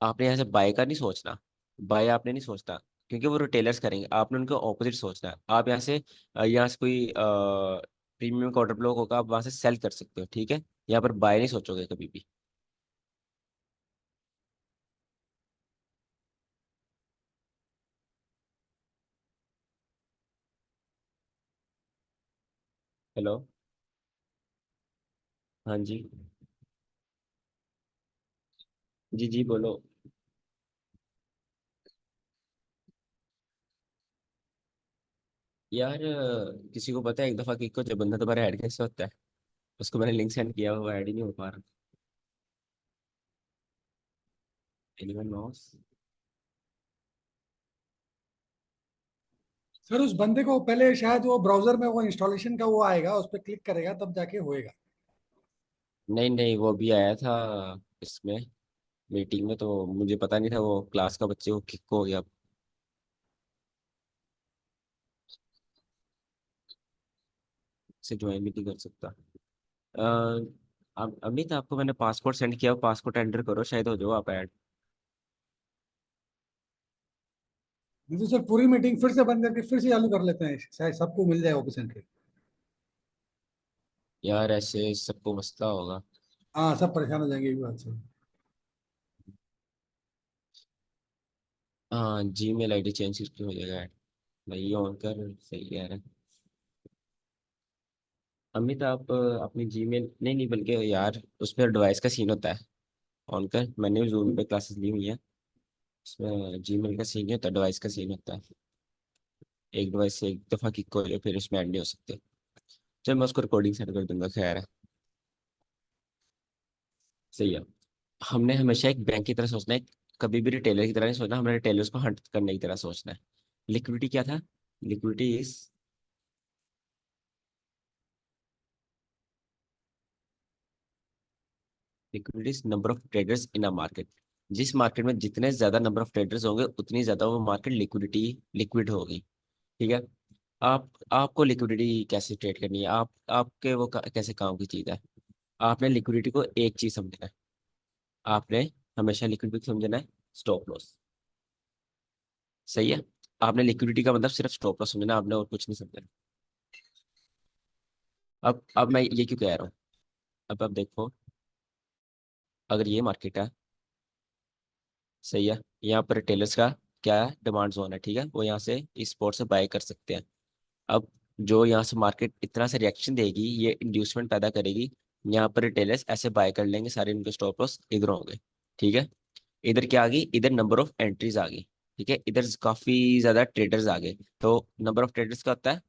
आपने यहाँ से बाय का नहीं सोचना, बाय आपने नहीं सोचना, क्योंकि वो रिटेलर्स करेंगे, आपने उनके ऑपोजिट सोचना है। आप यहाँ से कोई प्रीमियम का ऑर्डर ब्लॉक होगा, आप वहां से सेल कर सकते हो, ठीक है। यहाँ पर बाय नहीं सोचोगे कभी भी। हेलो। हाँ जी। जी जी बोलो। यार किसी को पता है एक दफा किक को जब बंदा तुम्हारा ऐड कैसे होता है? उसको मैंने लिंक सेंड किया, वो ऐड ही नहीं हो पा रहा। Anyone nose? सर उस बंदे को पहले शायद वो ब्राउजर में वो इंस्टॉलेशन का वो आएगा, उस पर क्लिक करेगा तब जाके होएगा। नहीं नहीं, वो भी आया था इसमें, मीटिंग में, तो मुझे पता नहीं था वो क्लास का बच्चे को किक हो गया, से ज्वाइन भी नहीं कर सकता। अमित, आपको मैंने पासपोर्ट सेंड किया, पासपोर्ट एंटर करो, शायद हो जाओ आप ऐड। नहीं तो सर पूरी मीटिंग फिर से बंद करके फिर से चालू कर लेते हैं, शायद सबको मिल जाए ऑप्शन के। यार ऐसे सबको मसला होगा। हाँ सब परेशान हो जाएंगे एक बात से। हाँ, जीमेल आईडी चेंज करके हो जाएगा ऐड। भाई ऑन कर, सही कह रहे हैं। अमित आप अपनी जीमेल, नहीं नहीं, बल्कि यार उसमें डिवाइस का सीन होता है। ऑन कर, मैंने भी जूम पे क्लासेस ली हुई है। उसमें जीमेल का सीन नहीं होता, डिवाइस का सीन होता है। एक डिवाइस से एक दफा किक हो जाए फिर उसमें ऐड नहीं हो सकते। चल मैं उसको रिकॉर्डिंग सेंड कर दूंगा, खैर है। सही है। हमने हमेशा एक बैंक की तरह सोचना है, कभी भी रिटेलर की तरह नहीं सोचना, हमने रिटेलर्स को हंट करने की तरह सोचना है। लिक्विडिटी क्या था? Liquidity is, liquidity is number of traders in a market. जिस मार्केट में जितने ज्यादा नंबर ऑफ ट्रेडर्स होंगे उतनी ज्यादा वो मार्केट लिक्विडिटी, लिक्विड होगी। ठीक है। आपको लिक्विडिटी कैसे ट्रेड करनी है, आपके वो कैसे काम की चीज है? आपने लिक्विडिटी को एक चीज समझना है, आपने हमेशा लिक्विडिटी समझना है, स्टॉप लॉस। सही है। आपने लिक्विडिटी का मतलब सिर्फ स्टॉप लॉस समझना, आपने और कुछ नहीं समझना। अब मैं ये क्यों कह रहा हूँ? अब देखो, अगर ये मार्केट है, सही है, यहाँ पर रिटेलर्स का क्या है, डिमांड जोन है, ठीक है, वो यहाँ से इस स्पॉट से बाय कर सकते हैं। अब जो यहाँ से मार्केट इतना से रिएक्शन देगी, ये इंड्यूसमेंट पैदा करेगी, यहाँ पर रिटेलर्स ऐसे बाय कर लेंगे, सारे इनके स्टॉप लॉस इधर होंगे। ठीक है। इधर क्या आ गई, इधर नंबर ऑफ एंट्रीज आ गई। ठीक है, इधर काफी ज्यादा ट्रेडर्स आ गए, तो नंबर ऑफ ट्रेडर्स का होता है,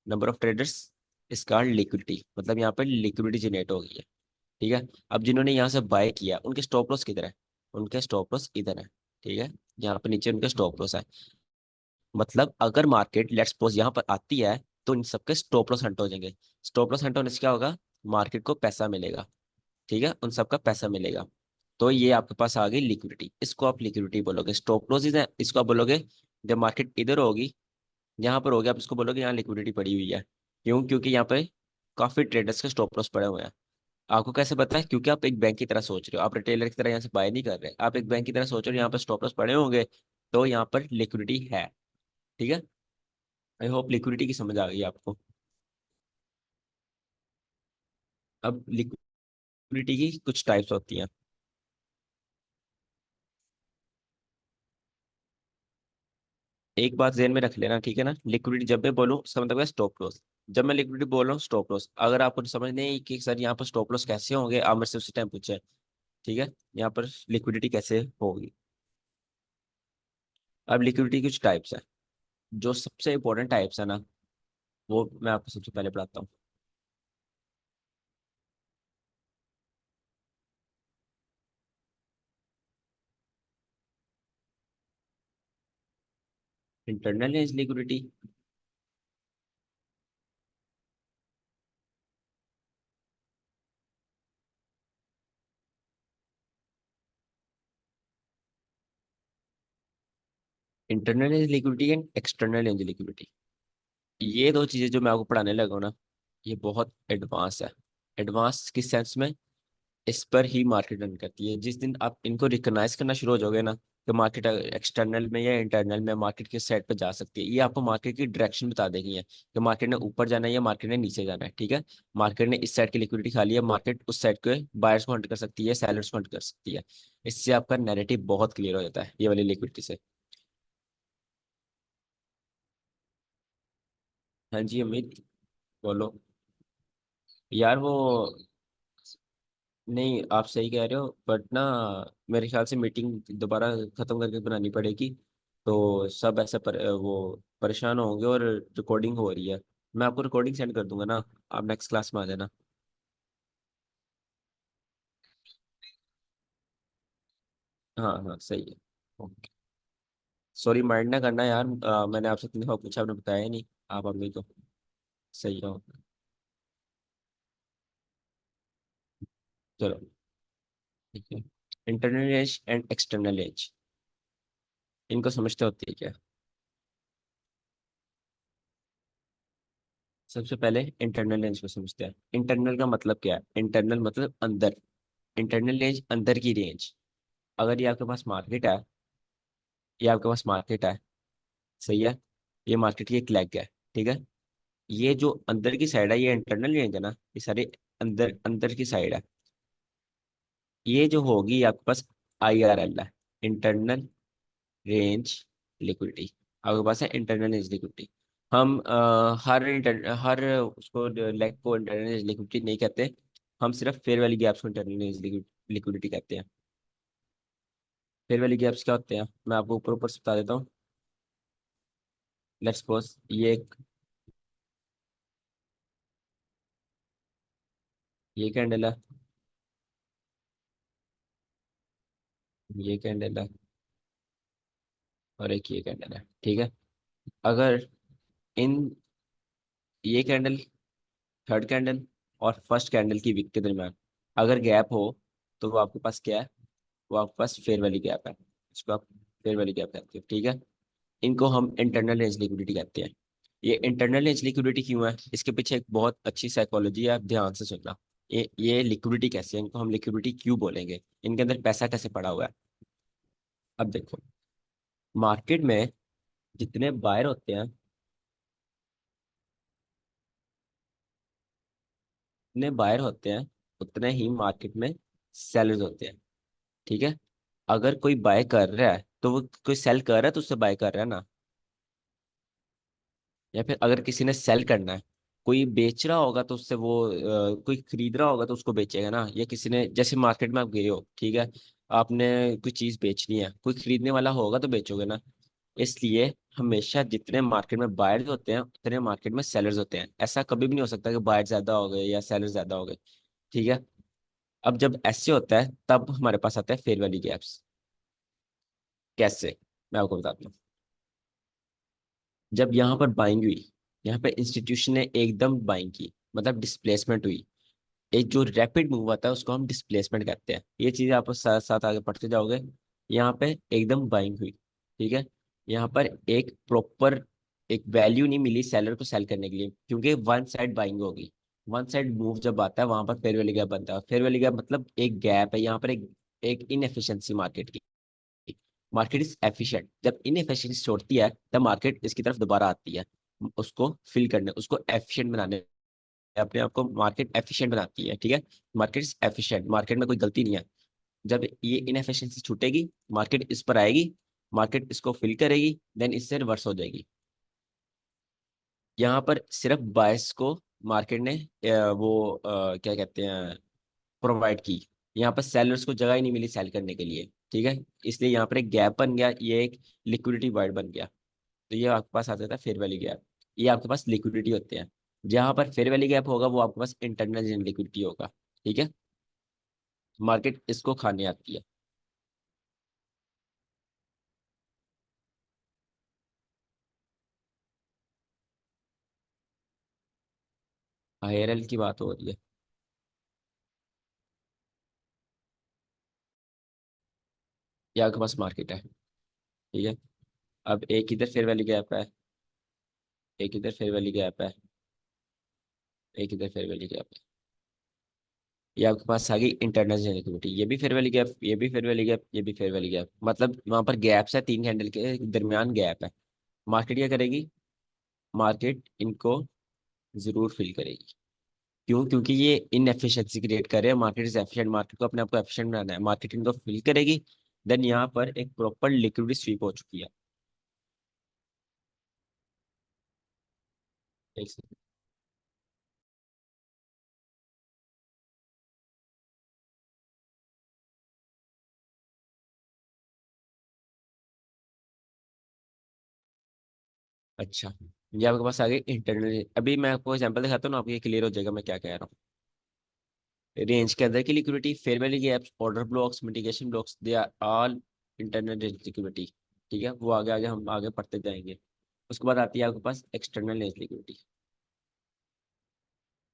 नंबर ऑफ ट्रेडर्स इसका लिक्विडिटी, मतलब यहाँ पर लिक्विडिटी जनरेट हो गई है। ठीक है। अब जिन्होंने यहाँ से बाय किया उनके स्टॉप लॉस किधर है? उनके स्टॉप लॉस इधर है। ठीक है। यहाँ पे नीचे उनके स्टॉप लॉस है। मतलब अगर मार्केट लेट्स सपोज यहाँ पर आती है, तो इन सबके स्टॉप लॉस हंट हो जाएंगे। स्टॉप लॉस हंट होने से क्या होगा? मार्केट को पैसा मिलेगा। ठीक है, उन सबका पैसा मिलेगा। तो ये आपके पास आ गई लिक्विडिटी, इसको आप लिक्विडिटी बोलोगे। स्टॉप लॉस है, इसको आप बोलोगे जब मार्केट इधर होगी, यहाँ पर होगी, आप इसको बोलोगे यहाँ लिक्विडिटी पड़ी हुई है। क्यों? क्योंकि यहाँ पे काफी ट्रेडर्स के स्टॉप लॉस पड़े हुए हैं। आपको कैसे पता है? क्योंकि आप एक बैंक की तरह सोच रहे हो, आप रिटेलर की तरह यहाँ से बाय नहीं कर रहे, आप एक बैंक की तरह सोच रहे हो, यहाँ पर स्टॉप लॉस पड़े होंगे, तो यहाँ पर लिक्विडिटी है। ठीक है। आई होप लिक्विडिटी की समझ आ गई आपको। अब लिक्विडिटी की कुछ टाइप्स होती हैं। एक बात ध्यान में रख लेना, ठीक है ना, लिक्विडिटी जब मैं बोलूँ उसका मतलब है स्टॉप लॉस। जब मैं लिक्विडिटी बोल रहा हूँ स्टॉप लॉस, अगर आपको समझ नहीं आई कि सर यहाँ पर स्टॉप लॉस कैसे होंगे, आप मेरे से उसी टाइम पूछे। ठीक है। यहाँ पर लिक्विडिटी कैसे होगी? अब लिक्विडिटी कुछ टाइप्स है, जो सबसे इंपॉर्टेंट टाइप्स है ना, वो मैं आपको सबसे पहले बताता हूँ। Internal edge liquidity. Internal edge liquidity and external edge liquidity, ये दो चीजें जो मैं आपको पढ़ाने लगा हूं ना, ये बहुत एडवांस है। एडवांस किस सेंस में? इस पर ही मार्केट रन करती है। जिस दिन आप इनको रिकॉग्नाइज करना शुरू हो जाओगे ना, कि मार्केट एक्सटर्नल में या इंटरनल में मार्केट किस साइड पर जा सकती है, ये आपको मार्केट की डायरेक्शन बता देगी है कि मार्केट ने ऊपर जाना है या मार्केट ने नीचे जाना है। ठीक है, मार्केट ने इस साइड की लिक्विडिटी खा ली है, मार्केट उस साइड के बायर्स को हंट कर सकती है, सेलर्स को हंट कर सकती है। इससे आपका नैरेटिव बहुत क्लियर हो जाता है ये वाली लिक्विडिटी से। हाँ जी अमित, बोलो। यार वो, नहीं आप सही कह रहे हो, बट ना मेरे ख्याल से मीटिंग दोबारा खत्म करके बनानी पड़ेगी। तो सब ऐसे वो परेशान होंगे, और रिकॉर्डिंग हो रही है। मैं आपको रिकॉर्डिंग सेंड कर दूंगा ना, आप नेक्स्ट क्लास में आ जाना। हाँ हाँ सही है। ओके। सॉरी माइंड ना करना यार, मैंने आपसे 3 दफा पूछा, आपने बताया ही नहीं। आप अभी तो सही हो। चलो ठीक है। Internal edge and external edge, इनको समझते होती है क्या? सबसे पहले इंटरनल रेंज को समझते हैं। इंटरनल का मतलब क्या है? इंटरनल मतलब अंदर। इंटरनल रेंज अंदर की रेंज। अगर ये आपके पास मार्केट है, ये आपके पास मार्केट है, सही है, ये मार्केट की एक लेग है, ठीक है। ये जो अंदर की साइड है ये इंटरनल रेंज है ना, ये सारे अंदर अंदर की साइड है। ये जो होगी ये आपके पास IRL है, इंटरनल रेंज लिक्विडिटी। आपके पास है इंटरनल रेंज लिक्विडिटी। हम हर उसको लेग को इंटरनल रेंज लिक्विडिटी नहीं कहते। हम सिर्फ फेयर वैल्यू गैप्स को इंटरनल रेंज लिक्विडिटी कहते हैं। फेयर वैल्यू गैप्स क्या होते हैं, मैं आपको ऊपर ऊपर से बता देता हूँ। लेट्स सपोज ये कैंडल है, ये कैंडल है, और एक ये कैंडल है, ठीक है। अगर इन ये कैंडल, थर्ड कैंडल और फर्स्ट कैंडल की विक के दरम्यान अगर गैप हो, तो वो आपके पास क्या है? वो आपके पास फेयर वैल्यू गैप है। इसको आप फेयर वैल्यू गैप कहते हो, ठीक है। इनको हम इंटरनल रेंज लिक्विडिटी कहते हैं। ये इंटरनल रेंज लिक्विडिटी क्यों है, इसके पीछे एक बहुत अच्छी साइकोलॉजी है, आप ध्यान से सुनना। ये लिक्विडिटी कैसे है, इनको हम लिक्विडिटी क्यों बोलेंगे, इनके अंदर पैसा कैसे पड़ा हुआ है। अब देखो, मार्केट में जितने बायर होते हैं, जितने बायर होते हैं, उतने ही मार्केट में सेलर्स होते हैं, ठीक है। अगर कोई बाय कर रहा है तो वो, कोई सेल कर रहा है तो उससे बाय कर रहा है ना। या फिर अगर किसी ने सेल करना है, कोई बेच रहा होगा तो उससे वो कोई खरीद रहा होगा तो उसको बेचेगा ना। या किसी ने, जैसे मार्केट में आप गए हो, ठीक है, आपने कोई चीज बेचनी है, कोई खरीदने वाला होगा तो बेचोगे ना। इसलिए हमेशा जितने मार्केट में बायर्स होते हैं उतने मार्केट में सेलर्स होते हैं। ऐसा कभी भी नहीं हो सकता कि बायर ज्यादा हो गए या सेलर ज्यादा हो गए, ठीक है। अब जब ऐसे होता है तब हमारे पास आता है फेयर वैल्यू गैप्स। कैसे, मैं आपको बताता हूँ। जब यहाँ पर बाइंग हुई, यहाँ पे इंस्टीट्यूशन ने एकदम बाइंग की, मतलब डिस्प्लेसमेंट हुई। एक जो रैपिड मूव आता है उसको हम डिस्प्लेसमेंट कहते हैं। ये चीज आप साथ साथ आगे पढ़ते जाओगे। यहाँ पे एकदम बाइंग हुई, ठीक है। यहाँ पर एक प्रॉपर एक वैल्यू नहीं मिली सेलर को सेल करने के लिए, क्योंकि वन साइड बाइंग होगी। वन साइड मूव जब आता है वहां पर फेयर वैल्यू गैप बनता है। फेयर वैल्यू गैप मतलब एक गैप है यहाँ पर, एक एक इनएफिशिएंसी मार्केट की। मार्केट इज एफिशिएंट, जब इनएफिशिएंसी छोड़ती है तब मार्केट इसकी तरफ दोबारा आती है, उसको फिल करने, उसको एफिशिएंट बनाने। अपने आप को मार्केट एफिशिएंट बनाती है, ठीक है। मार्केट इज एफिशिएंट, मार्केट में कोई गलती नहीं है। जब ये इनएफिशिएंसी छूटेगी, मार्केट इस पर आएगी, मार्केट इसको फिल करेगी, देन इससे रिवर्स हो जाएगी। यहाँ पर सिर्फ बायस को मार्केट ने क्या कहते हैं, प्रोवाइड की। यहाँ पर सेलर्स को जगह ही नहीं मिली सेल करने के लिए, ठीक है। इसलिए यहाँ पर एक गैप बन गया, ये एक लिक्विडिटी वाइड बन गया। तो ये आपके पास आ जाता है फेयर वैल्यू गैप। ये आपके पास लिक्विडिटी होते हैं। जहां पर फेयर वैल्यू गैप होगा वो आपके पास इंटरनल लिक्विडिटी होगा, ठीक है। मार्केट इसको खाने आती है। IRL की बात हो रही है। ये आपके पास मार्केट है, ठीक है। अब एक इधर फेयर वैल्यू गैप है, एक इधर फेयर वैल्यू गैप है, एक इधर फेयर वैल्यू गैप है। ये आपके पास आ गई इंटरनल लिक्विडिटी, ये भी फेयर वैल्यू गैप, ये भी फेयर वैल्यू गैप, ये भी फेयर वैल्यू गैप, मतलब वहां पर गैप्स है, तीन कैंडल के दरमियान गैप है। मार्केट क्या करेगी? मार्केट इनको जरूर फिल करेगी। क्यों? क्योंकि ये इनएफिशिएंसी क्रिएट कर रहे हैं, मार्केट इज एफिशिएंट, मार्केट को अपने आप को एफिशिएंट बनाना है, मार्केट इनको फिल करेगी। देन यहाँ पर एक प्रॉपर लिक्विडिटी स्वीप हो चुकी है। एक सेकंड। अच्छा, ये आपके पास आ गई इंटरनल। अभी मैं आपको एग्जांपल दिखाता हूँ ना, आपको ये क्लियर हो जाएगा मैं क्या कह रहा हूँ। रेंज के अंदर की liquidity, fair value gaps, order blocks, mitigation blocks, they are all internal liquidity. ठीक है, वो आगे आगे हम आगे पढ़ते जाएंगे। उसके बाद आती है आपके पास external range liquidity,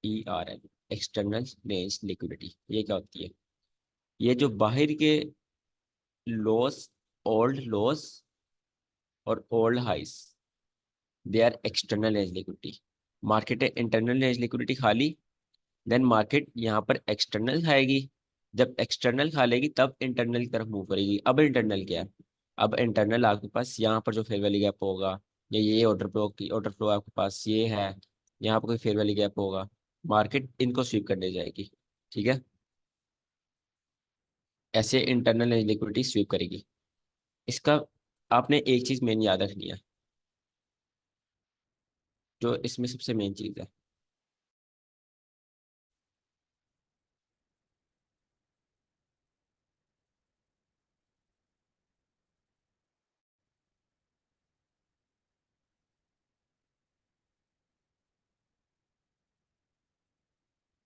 ERL, external range liquidity. ये क्या होती है? ये जो बाहर के लॉस, ओल्ड लॉस और old highs, they are external range liquidity. Market है इंटरनल रेंज लिक्विडिटी खाली, देन मार्केट यहाँ पर एक्सटर्नल खाएगी। जब एक्सटर्नल खा लेगी तब इंटरनल की तरफ मूव करेगी। अब इंटरनल क्या है? अब इंटरनल आपके पास यहाँ पर जो फेयर वैल्यू गैप होगा, या ये ऑर्डर फ्लो की ऑर्डर फ्लो आपके पास ये है, यहाँ पर कोई फेयर वैल्यू गैप होगा, मार्केट इनको स्वीप करने जाएगी। ठीक है, ऐसे इंटरनल लिक्विडिटी स्वीप करेगी। इसका आपने एक चीज मेन याद रखनी है, जो इसमें सबसे मेन चीज है।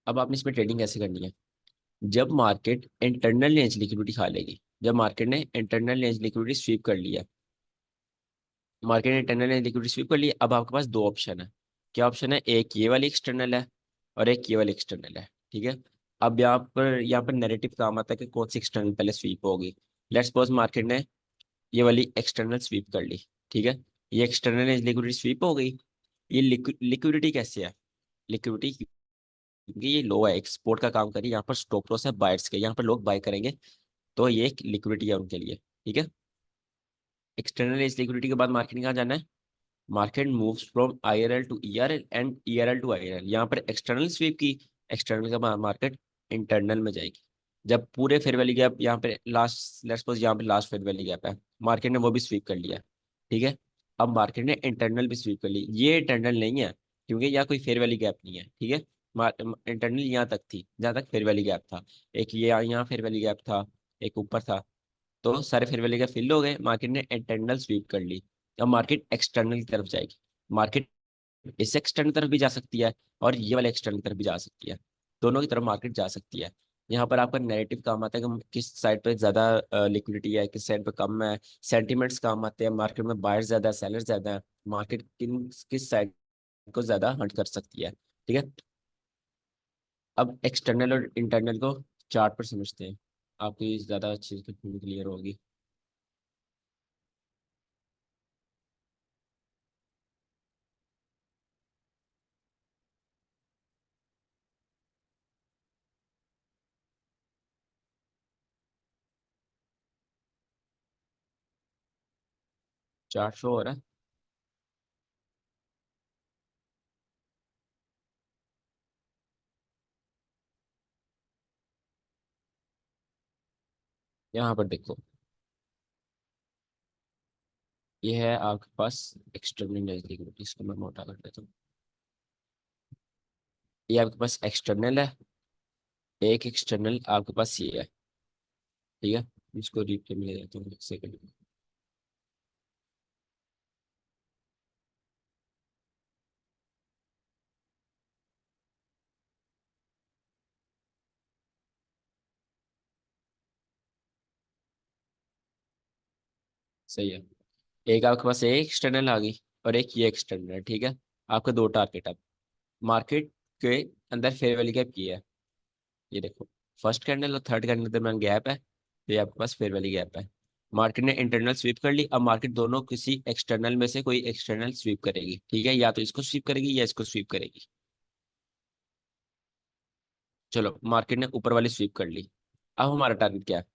अब आपने इसमें ट्रेडिंग कैसे करनी है? जब मार्केट इंटरनल रेंज लिक्विडिटी खा लेगी, जब मार्केट ने इंटरनल रेंज लिक्विडिटी स्वीप कर लिया, मार्केट ने इंटरनल रेंज लिक्विडिटी स्वीप कर लिया, अब आपके पास दो ऑप्शन है। क्या ऑप्शन है? एक ये वाली एक्सटर्नल है और एक ये वाली एक्सटर्नल है। ठीक है, अब यहाँ पर नैरेटिव काम आता है कि कौन सी एक्सटर्नल पहले स्वीप होगी। लेट्स सपोज मार्केट ने ये वाली एक्सटर्नल स्वीप कर ली। ठीक है, ये एक्सटर्नल रेंज लिक्विडिटी स्वीप हो गई। ये लिक्विडिटी कैसे है? लिक्विडिटी, क्योंकि ये लो है, एक्सपोर्ट का काम करिए, यहाँ पर स्टॉप लॉस है बायर्स के, यहाँ पर लोग बाय करेंगे, तो ये एक लिक्विडिटी है उनके लिए। ठीक है, एक्सटर्नल इस लिक्विडिटी के बाद मार्केट कहाँ जाना है? Market moves from IRL to ERL and ERL to IRL। यहाँ पर एक्सटर्नल स्वीप की, एक्सटर्नल के बाद मार्केट इंटरनल में जाएगी। जब पूरे फेयर वैल्यू गैप यहाँ पे लास्ट, लेट्स सपोज यहाँ पे लास्ट फेयर वैल्यू गैप है, मार्केट ने वो भी स्वीप कर लिया। ठीक है, अब मार्केट ने इंटरनल भी स्वीप कर ली। ये इंटरनल नहीं है, क्योंकि यहाँ कोई फेयर वैल्यू गैप नहीं है। ठीक है, इंटरनल यहाँ तक थी जहाँ तक फेयर वैल्यू गैप था। एक ये यहाँ फेयर वैल्यू गैप था, एक ऊपर था, तो सारे फेयर वैल्यू गैप फिल हो गए, मार्केट ने इंटरनल स्वीप कर ली। अब मार्केट एक्सटर्नल की तरफ जाएगी। मार्केट इस एक्सटर्नल तरफ भी जा सकती है और ये वाले एक्सटर्नल तरफ भी जा सकती है, दोनों की तरफ मार्केट जा सकती है। यहाँ पर आपका नैरेटिव काम आता है कि किस साइड पे ज्यादा लिक्विडिटी है, किस साइड पे कम है। सेंटिमेंट्स काम आते हैं, मार्केट में बायर्स ज्यादा है, सेलर्स ज्यादा है, मार्केट किस साइड को ज्यादा हंट कर सकती है। ठीक है, अब एक्सटर्नल और इंटरनल को चार्ट पर समझते हैं, आपकी ज्यादा अच्छी क्लियर होगी। 400 हो रहा है। यहाँ पर देखो, ये है आपके पास एक्सटर्नल लिक्विडिटी, इसको मैं मोटा कर देता हूँ। ये आपके पास एक्सटर्नल है, एक एक्सटर्नल आपके पास ये है। ठीक है, इसको रिप्ले में ले जाता हूँ एक सेकंड। सही है, एक आपके पास एक एक्सटर्नल आ गई और एक ये एक्सटर्नल है। ठीक है, आपके दो टारगेट। अब मार्केट के अंदर फेयर वैल्यू गैप की है, ये देखो, फर्स्ट कैंडल और थर्ड कैंडल के दरमियान गैप है, तो ये आपके पास फेयर वैल्यू गैप है। मार्केट ने इंटरनल स्वीप कर ली, अब मार्केट दोनों किसी एक्सटर्नल में से कोई एक्सटर्नल स्वीप करेगी। ठीक है, या तो इसको स्वीप करेगी या इसको स्वीप करेगी। चलो मार्केट ने ऊपर वाली स्वीप कर ली। अब हमारा टारगेट क्या है?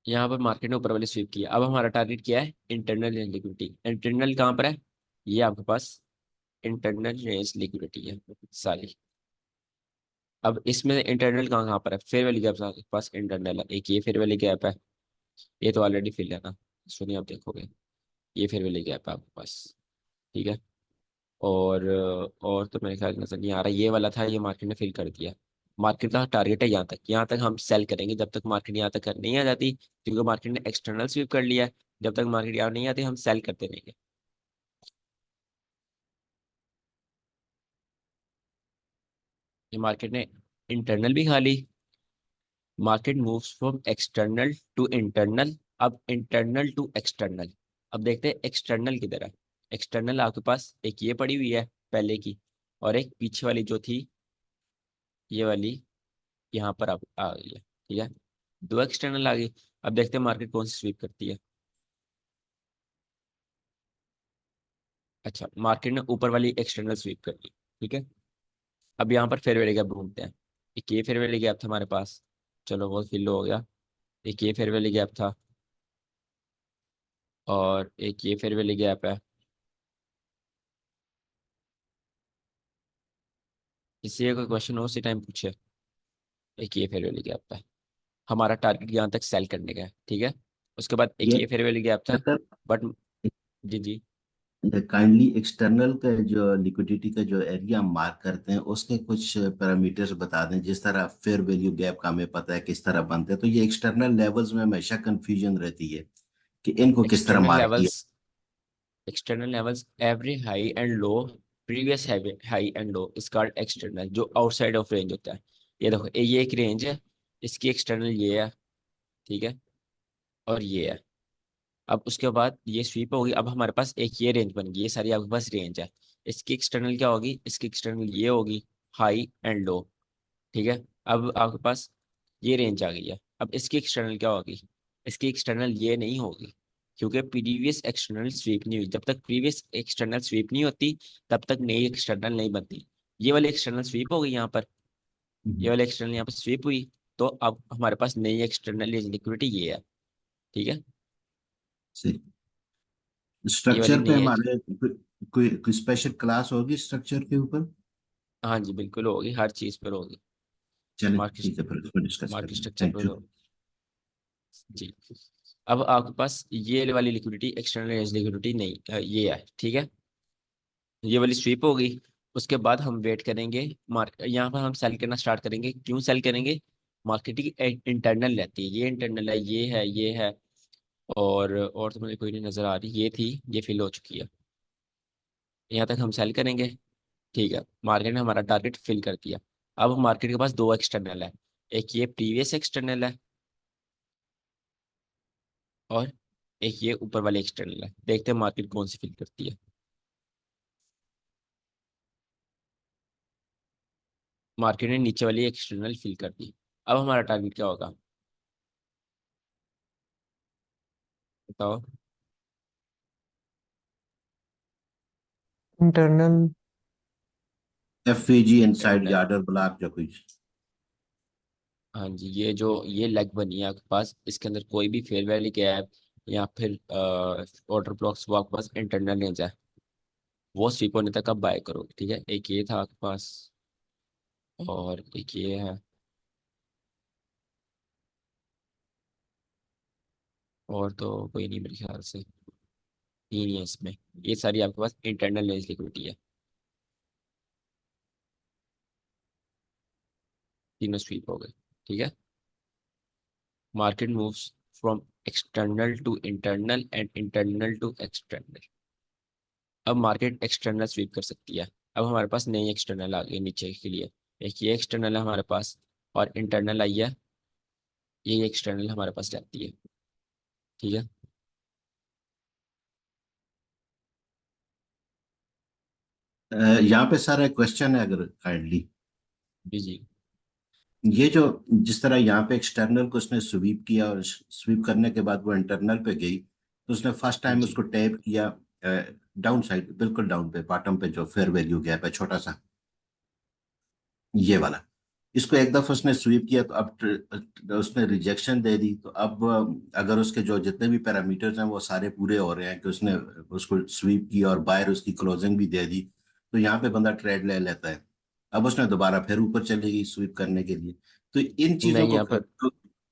यहाँ पर मार्केट ने ऊपर वाली स्वीप की है। अब हमारा टारगेट क्या है? Internal range liquidity. इंटरनल कहाँ पर है? ये आपके पास इंटरनल रेंज लिक्विडिटी है सारी। अब इसमें इंटरनल कहाँ कहाँ पर है? फेयर वैल्यू गैप आपके पास इंटरनल है। एक ये फेयर वैल्यू गैप है, ये तो ऑलरेडी फिल है ना, सुनिए आप देखोगे। ये फेयर वैल्यू गैप है आपके पास, ठीक है। और तो मेरे ख्याल नजर नहीं आ रहा, ये वाला था, ये मार्केट ने फिल कर दिया। मार्केट का टारगेट है यहाँ तक, यहाँ तक हम सेल करेंगे जब तक मार्केट यहाँ तक नहीं आ जाती, क्योंकि मार्केट ने एक्सटर्नल स्वीप कर लिया है। जब तक मार्केट यहाँ नहीं आती हम सेल करते रहेंगे। ये मार्केट ने इंटरनल भी खा ली। Market moves from external to internal. अब इंटरनल टू एक्सटर्नल। अब देखते हैं एक्सटर्नल किधर है। एक्सटर्नल आपके पास एक ये पड़ी हुई है पहले की, और एक पीछे वाली जो थी, ये वाली यहाँ पर अब आ गई है, ठीक है। दो एक्सटर्नल आ गई। अब देखते हैं मार्केट कौन सी स्वीप करती है। अच्छा, मार्केट ने ऊपर वाली एक्सटर्नल स्वीप कर ली, ठीक है। अब यहाँ पर फेयर वैल्यू गैप ढूंढते हैं। एक ये फेयर वैल्यू गैप था हमारे पास, चलो वो फिल हो गया। एक ये फेयर वैल्यू गैप था, और एक ये फेयर वैल्यू गैप है। किसी का कोई क्वेश्चन हो उसी टाइम पूछे। एक ये फेयर वैल्यू गैप था, हमारा टारगेट यहाँ तक सेल करने का है, ठीक है। उसके बाद एक ये ये फेयर वैल्यू गैप था, सर बट जी जी। काइंडली एक्सटर्नल का जो लिक्विडिटी का जो एरिया हम मार्क करते हैं उसके कुछ पैरामीटर्स बता दें। जिस तरह फेयर वैल्यू गैप का हमें पता है किस तरह बनते हैं, तो ये एक्सटर्नल लेवल्स में हमेशा कंफ्यूजन रहती है कि इनको किस तरह एक्सटर्नल मार्क किया। Levels, external levels every high and low, previous high and low is called external, जो आउटसाइड ऑफ रेंज होता है। ये देखो, ये एक रेंज है, इसकी एक्सटर्नल ये है, ठीक है, और ये है। अब उसके बाद ये स्वीप होगी, अब हमारे पास एक ये रेंज बन गई, ये सारी आपके पास रेंज है। इसकी एक्सटर्नल क्या होगी? इसकी एक्सटर्नल ये होगी, हाई एंड लो, ठीक है। अब आपके पास ये रेंज आ गई है। अब इसकी एक्सटर्नल क्या होगी? इसकी एक्सटर्नल ये नहीं होगी, क्योंकि प्रीवियस एक्सटर्नल स्वीप नहीं हुई। जब तक प्रीवियस एक्सटर्नल स्वीप नहीं होती तब तक नई एक्सटर्नल नहीं बनती। ये वाली एक्सटर्नल स्वीप हो गई यहाँ पर, ये हम्म, वाली एक्सटर्नल यहाँ पर स्वीप हुई, तो अब हमारे पास नई एक्सटर्नल लिक्विडिटी ये है, ठीक है। सही। ये वाली स्ट्रक्चर पे नई, हमारे कोई स्पेशल क्लास होगी स्ट्रक्चर के ऊपर? हाँ जी बिल्कुल होगी, हर चीज पर होगी। चले मार्केट, ठीक है, फिर उसको डिस्कस मार्केट करेंगे। स्ट्रक्चर थैंक पर यू। होगी जी। अब आपके पास ये वाली लिक्विडिटी एक्सटर्नल रेंज लिक्विडिटी नहीं ये है, ठीक है। ये वाली स्वीप होगी। उसके बाद हम वेट करेंगे, मार्केट यहाँ पर हम सेल करना स्टार्ट करेंगे। क्यों सेल करेंगे? मार्केट की इंटरनल रहती है, ये इंटरनल है, ये है, ये है। और तो मुझे कोई नहीं नजर आ रही, ये थी, ये फिल हो चुकी है। यहाँ तक हम सेल करेंगे, ठीक है। मार्केट ने हमारा टारगेट फिल कर दिया। अब मार्केट के पास दो एक्सटर्नल है, एक ये प्रीवियस एक्सटर्नल है, और एक ये ऊपर वाले एक्सटर्नल है। देखते हैं मार्केट कौन सी फिल करती है। मार्केट ने नीचे वाली एक्सटर्नल फिल कर दी। अब हमारा टारगेट क्या होगा बताओ? Internal FVG inside internal, order block जो कुछ। हाँ जी, ये जो ये लेग बनी है आपके पास, इसके अंदर कोई भी फेयर वैल्यू गैप या फिर ऑर्डर ब्लॉक्स, वो आपके पास इंटरनल रेंज है। वो स्वीप होने तक आप बाय करोगे, ठीक है। एक ये था आपके पास, और एक ये है, और तो कोई नहीं मेरे ख्याल से, तीन ही है इसमें। ये सारी आपके पास इंटरनल रेंज लिक्विडिटी है, तीनों स्वीप हो गए, ठीक है। Market moves from external to internal and internal to external. अब मार्केट एक्सटर्नल स्वीप कर सकती है। अब हमारे पास नई एक्सटर्नल आ गई नीचे के लिए। एक ये एक्सटर्नल है हमारे पास, और इंटरनल आई है, ये एक्सटर्नल हमारे पास रहती है, ठीक है। यहाँ पे सारा क्वेश्चन है, अगर काइंडली जी जी ये जो जिस तरह यहाँ पे एक्सटर्नल को उसने स्वीप किया और स्वीप करने के बाद वो इंटरनल पे गई, तो उसने फर्स्ट टाइम जी उसको टैप किया, डाउन साइड, बिल्कुल डाउन पे, बॉटम पे जो फेयर वैल्यू गैप है छोटा सा, ये वाला, इसको एक दफा उसने स्वीप किया तो अब उसने रिजेक्शन दे दी, तो अब अगर उसके जो जितने भी पैरामीटर्स हैं वो सारे पूरे हो रहे हैं कि उसने उसको स्वीप किया और बायर उसकी क्लोजिंग भी दे दी, तो यहाँ पे बंदा ट्रेड ले लेता है। अब उसने दोबारा फिर ऊपर चलेगी स्वीप करने के लिए, तो इन चीजों नहीं, को यहाँ पर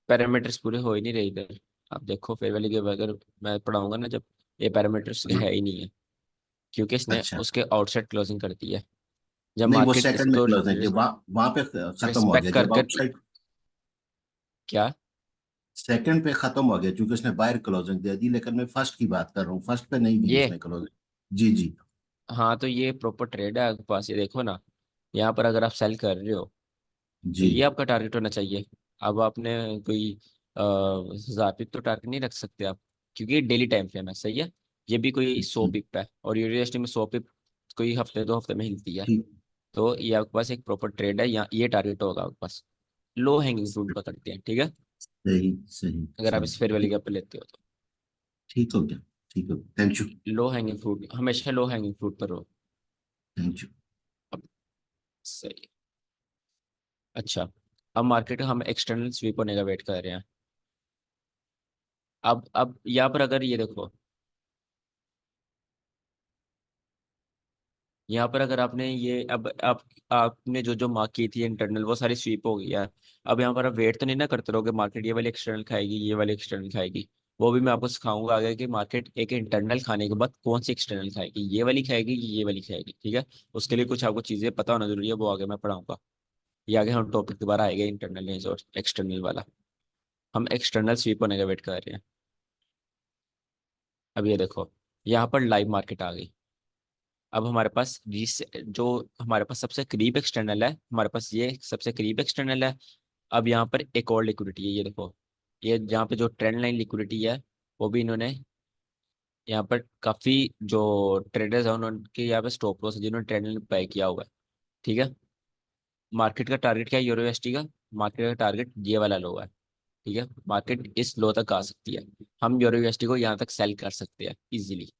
पैरामीटर्स पूरे हो ही नहीं रहे इधर। आप देखो फेयर वैल्यू के अगर मैं पढ़ाऊंगा ना जब, ये पैरामीटर्स है ही नहीं है, क्योंकि इसने अच्छा, उसके आउटसाइड क्लोजिंग कर दी है। जब नहीं वो मार्केट सेकंड में इसको क्लोज है कि वहां वहां पे खत्म हो रिस्पेक्ट गया कर जब कर आउटसाइड, क्या। सेकंड पे खत्म हो गया क्योंकि उसने बायर क्लोजिंग दे दी, लेकिन मैं फर्स्ट की बात कर रहा हूँ, फर्स्ट पे नहीं दी ये उसने क्लोजिंग। जी जी। हाँ, तो ये प्रॉपर ट्रेड है आपके पास, ये देखो ना। यहाँ पर अगर आप सेल कर रहे हो तो जी ये आपका टारगेट होना चाहिए। अब आपने कोई 1000 पिप तो टारगेट नहीं रख सकते आप, क्योंकि ये डेली टाइम फ्रेम है, सही है। ये भी कोई 100 पिप है, और यूनिवर्सिटी में 100 पिप कोई हफ्ते 2 हफ्ते में हिलती है। ठीक। तो ये आपके पास एक प्रॉपर ट्रेड है, यहाँ ये टारगेट होगा आपके पास। लो हैंगिंग फ्रूट पकड़ते हैं, ठीक है। सही सही अगर आप सही। इस फेयर वैल्यू ठीक, गैप पे लेते हो तो ठीक हो गया, ठीक हो गया, thank you. Low hanging fruit हमेशा लो हैंगिंग फ्रूट पर हो। Thank you. अब सही। अच्छा, अब मार्केट हम एक्सटर्नल स्वीप होने का वेट कर रहे हैं। अब यहाँ पर अगर ये देखो, यहाँ पर अगर आपने ये अब आप आपने जो जो मार्क की थी इंटरनल, वो सारी स्वीप हो गई है। अब यहाँ पर आप वेट तो नहीं ना करते रहोगे मार्केट ये वाली एक्सटर्नल खाएगी, ये वाली एक्सटर्नल खाएगी। वो भी मैं आपको सिखाऊंगा आगे कि मार्केट एक इंटरनल खाने के बाद कौन सी एक्सटर्नल खाएगी, ये वाली खाएगी ये वाली खाएगी, ठीक है। उसके लिए कुछ आपको चीजें पता होना जरूरी है, वो आगे मैं पढ़ाऊंगा। ये आगे हम टॉपिक दोबारा आएगा इंटरनल और एक्सटर्नल वाला। हम एक्सटर्नल स्वीप होने का वेट कर रहे हैं। अब ये देखो, यहाँ पर लाइव मार्केट आ गई। अब हमारे पास जो हमारे पास सबसे करीब एक्सटर्नल है, हमारे पास ये सबसे करीब एक्सटर्नल है। अब यहाँ पर एक और लिक्विडिटी है, ये देखो। ये यहाँ पे जो ट्रेंड लाइन लिक्विडिटी है, वो भी इन्होंने यहाँ पर काफी जो ट्रेडर्स हैं उनके यहाँ पे स्टॉप लॉस है जिन्होंने ट्रेंड लाइन बाय किया हुआ है, ठीक है। मार्केट का टारगेट क्या है यूरो एसटी का? मार्केट का टारगेट ये वाला लो है, ठीक है। मार्केट इस लो तक आ सकती है, हम यूरो एसटी को यहाँ तक सेल कर सकते हैं इजीली।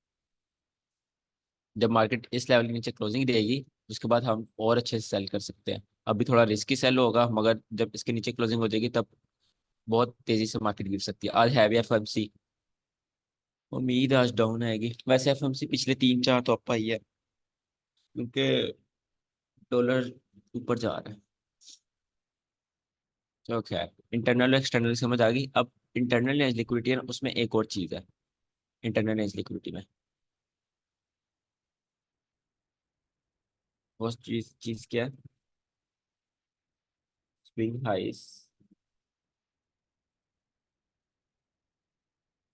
जब मार्केट इस लेवल के नीचे क्लोजिंग देगी, उसके बाद हम और अच्छे से सेल कर सकते हैं। अभी थोड़ा रिस्की सेल होगा, मगर जब इसके नीचे क्लोजिंग हो जाएगी तब बहुत तेजी से मार्केट गिर सकती है। आज हैवी एफएमसी, उम्मीद है आज डाउन आएगी। वैसे एफएमसी पिछले 3 4 तो अप आई है, क्योंकि डॉलर ऊपर जा रहा है। तो खैर, इंटरनल एक्सटर्नल समझ आ गई। अब इंटरनल एज लिक्विडिटी है ना, उसमें एक और चीज है। इंटरनल एज लिक्विडिटी में वो चीज चीज क्या है? Swing highs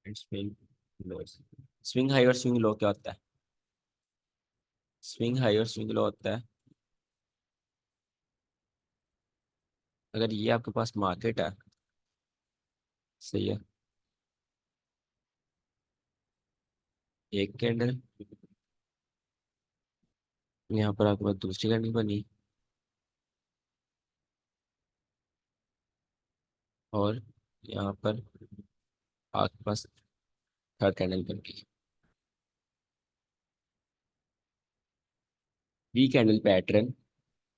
and swing lows. Swing high और स्विंग लो क्या होता है? स्विंग हाई और स्विंग लो होता है, अगर ये आपके पास मार्केट है, सही है, एक कैंडल, यहाँ पर आपके पास दूसरी कैंडल बनी, और यहाँ पर आपके पास थर्ड कैंडल बन गई। वी कैंडल पैटर्न,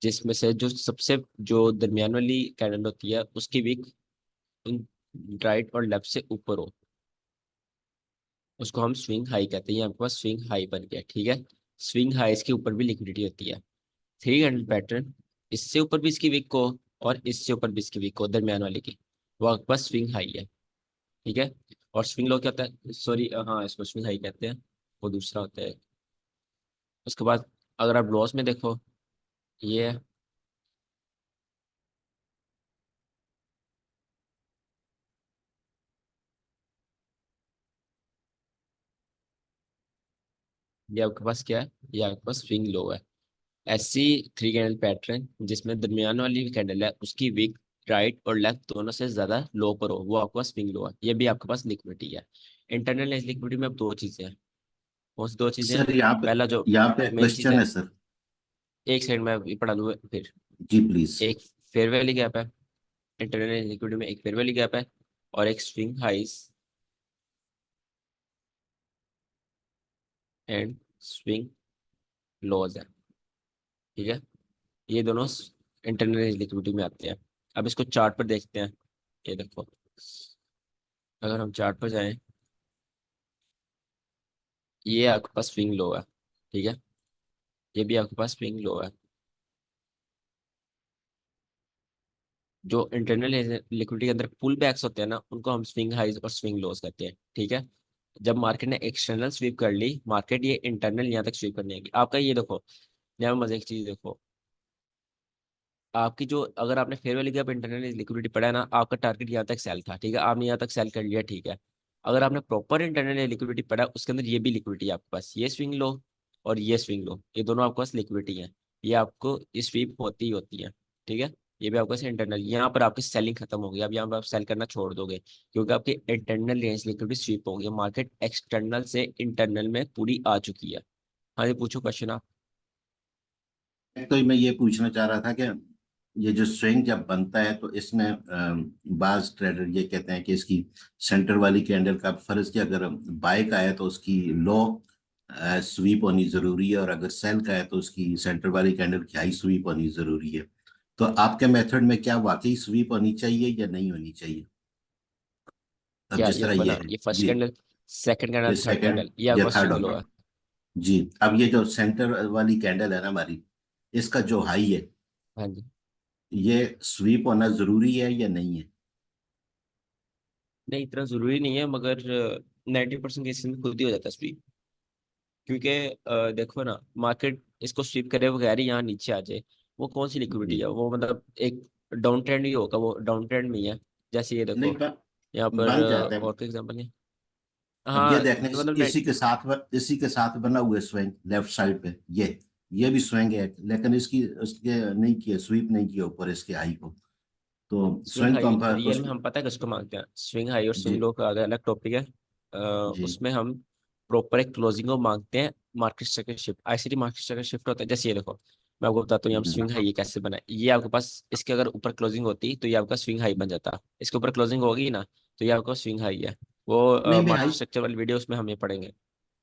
जिसमें से जो सबसे जो दरमियान वाली कैंडल होती है उसकी विक राइट और लेफ्ट से ऊपर हो, उसको हम स्विंग हाई कहते हैं। यहाँ आपके पास स्विंग हाई बन गया, ठीक है। स्विंग हाई के ऊपर भी लिक्विडिटी होती है। थ्री कैंडल पैटर्न, इससे ऊपर भी इसकी विक हो और इससे ऊपर भी इसकी विक हो, दरमियान वाले की, वो आपके पास स्विंग हाई है, ठीक है। और स्विंग लो क्या होता है? सॉरी, हाँ, इसको स्विंग हाई कहते हैं, वो दूसरा होता है। उसके बाद अगर आप लॉस में देखो, ये है, ये आपके पास क्या है? ये आपके पास स्विंग लो है। ऐसी थ्री कैंडल पैटर्न जिसमें दरमियान वाली कैंडल है उसकी विक राइट और लेफ्ट दोनों से ज्यादा लो पर हो, वो आपके पास स्विंग लो है। ये भी आपके पास लिक्विडिटी है। इंटरनल लिक्विडिटी में अब दो चीजें हैं। कौन सी दो चीजें? सर पहला जो यहाँ पे मेन चीज क्वेश्चन है, है सर। एक साइड में अभी पढ़ा दूंगा फिर। जी प्लीज। एक फेयर वैली गैप है, इंटरनल लिक्विडिटी में एक फेयर वैली गैप है, और एक स्विंग हाइस एंड स्विंग लोज है, ठीक है। ये दोनों इंटरनल लिक्विडिटी में आते हैं। अब इसको चार्ट पर देखते हैं। ये देखो, अगर हम चार्ट पर जाएं, ये आपके पास स्विंग लो है, ठीक है। ये भी आपके पास स्विंग लो है। जो इंटरनल लिक्विडिटी के अंदर पुल बैक्स होते हैं ना, उनको हम स्विंग हाइज और स्विंग लोज कहते हैं, ठीक है। जब मार्केट ने एक्सटर्नल स्वीप कर ली, मार्केट ये इंटरनल यहाँ तक स्वीप करने आएगी। आपका ये देखो, यहाँ मजे की चीज देखो, आपकी जो, अगर आपने fair value gap internal liquidity पढ़ा है ना, आपका टारगेट यहाँ तक सेल था, ठीक है। आपने यहाँ तक सेल कर लिया, ठीक है। अगर आपने प्रॉपर इंटरनल लिक्विडिटी पढ़ा, उसके अंदर ये भी लिक्विडिटी है आपके पास, ये स्विंग लो और ये स्विंग लो, ये दोनों आपके पास लिक्विडिटी है। ये आपको स्वीप होती ही होती है, ठीक है। ये भी आपके पास इंटरनल, यहाँ पर आपकी सेलिंग खत्म हो गई। अब यहाँ पर आप सेल करना छोड़ दोगे, क्योंकि आपकी इंटरनल रेंज लिक्विडिटी स्वीप हो गई, मार्केट एक्सटर्नल से इंटरनल में पूरी आ चुकी है। हाँ जी, पूछो क्वेश्चन आप। तो मैं ये पूछना चाह रहा था कि ये जो स्विंग जब बनता है तो इसमें बाज ट्रेडर ये कहते हैं कि इसकी सेंटर वाली कैंडल का फर्ज कि अगर बाय का है तो उसकी लो स्वीप होनी जरूरी है, और अगर सेल का है तो उसकी सेंटर वाली कैंडल की हाई स्वीप होनी जरूरी है। तो आपके मेथड में क्या वाकई स्वीप होनी चाहिए या नहीं होनी चाहिए? अब क्या जिस ये तरह देखो ये ना, है ये फर्स्ट जी, कैंडल, सेकंड ये कैंडल, थर्ड सेकंड कैंडल, ये या आपका थर्ड स्विंग लो होगा। है। जी, अब ये जो सेंटर वाली कैंडल है ना हमारी, इसका जो हाई है, हाँ जी। ये स्वीप होना जरूरी है या नहीं है? नहीं, इतना जरूरी नहीं है, मगर 90% केसेस में खुद ही हो जाता है स्वीप। क्योंकि देखो ना, मार्केट इसको स्वीप करे बगैर ही यहाँ नीचे आ जाए, वो कौन सी लिक्विडिटी जी, है वो, मतलब एक डाउन ट्रेंड ही होगा, वो डाउन ट्रेंड में ही है। जैसे ये नहीं देखो, यहाँ पर बन जाता है। और कोई एग्जाम्पल नहीं। अब ये हाँ देखने, तो मतलब इसी के साथ बना हुआ है स्विंग लेफ्ट साइड पे, ये भी स्विंग है, लेकिन इसकी उसके नहीं किया, स्वीप नहीं किया ऊपर इसके आई को। तो स्विंग स्विंग हाई कंपर रियल उस में हम पता है किसको मांगते हैं, स्विंग हाई और स्विंग जी, लो का अलग अलग टॉपिक है। जी, उसमें हम प्रॉपर एक क्लोजिंग को मांगते हैं। Market structure shift, ICT market structure shift होता है। जैसे ये देखो, मैं आपको बताता हूँ, यहाँ जी, स्विंग हाई ये कैसे बना है। ये आपके पास, इसके अगर ऊपर क्लोजिंग होती तो ये आपका स्विंग हाई बन जाता। इसके ऊपर क्लोजिंग होगी ना, तो ये आपका स्विंग हाई है। नहीं वो मैं मार्केट आई, स्ट्रक्चर वाली वीडियो, उसमें हम ये पढ़ेंगे।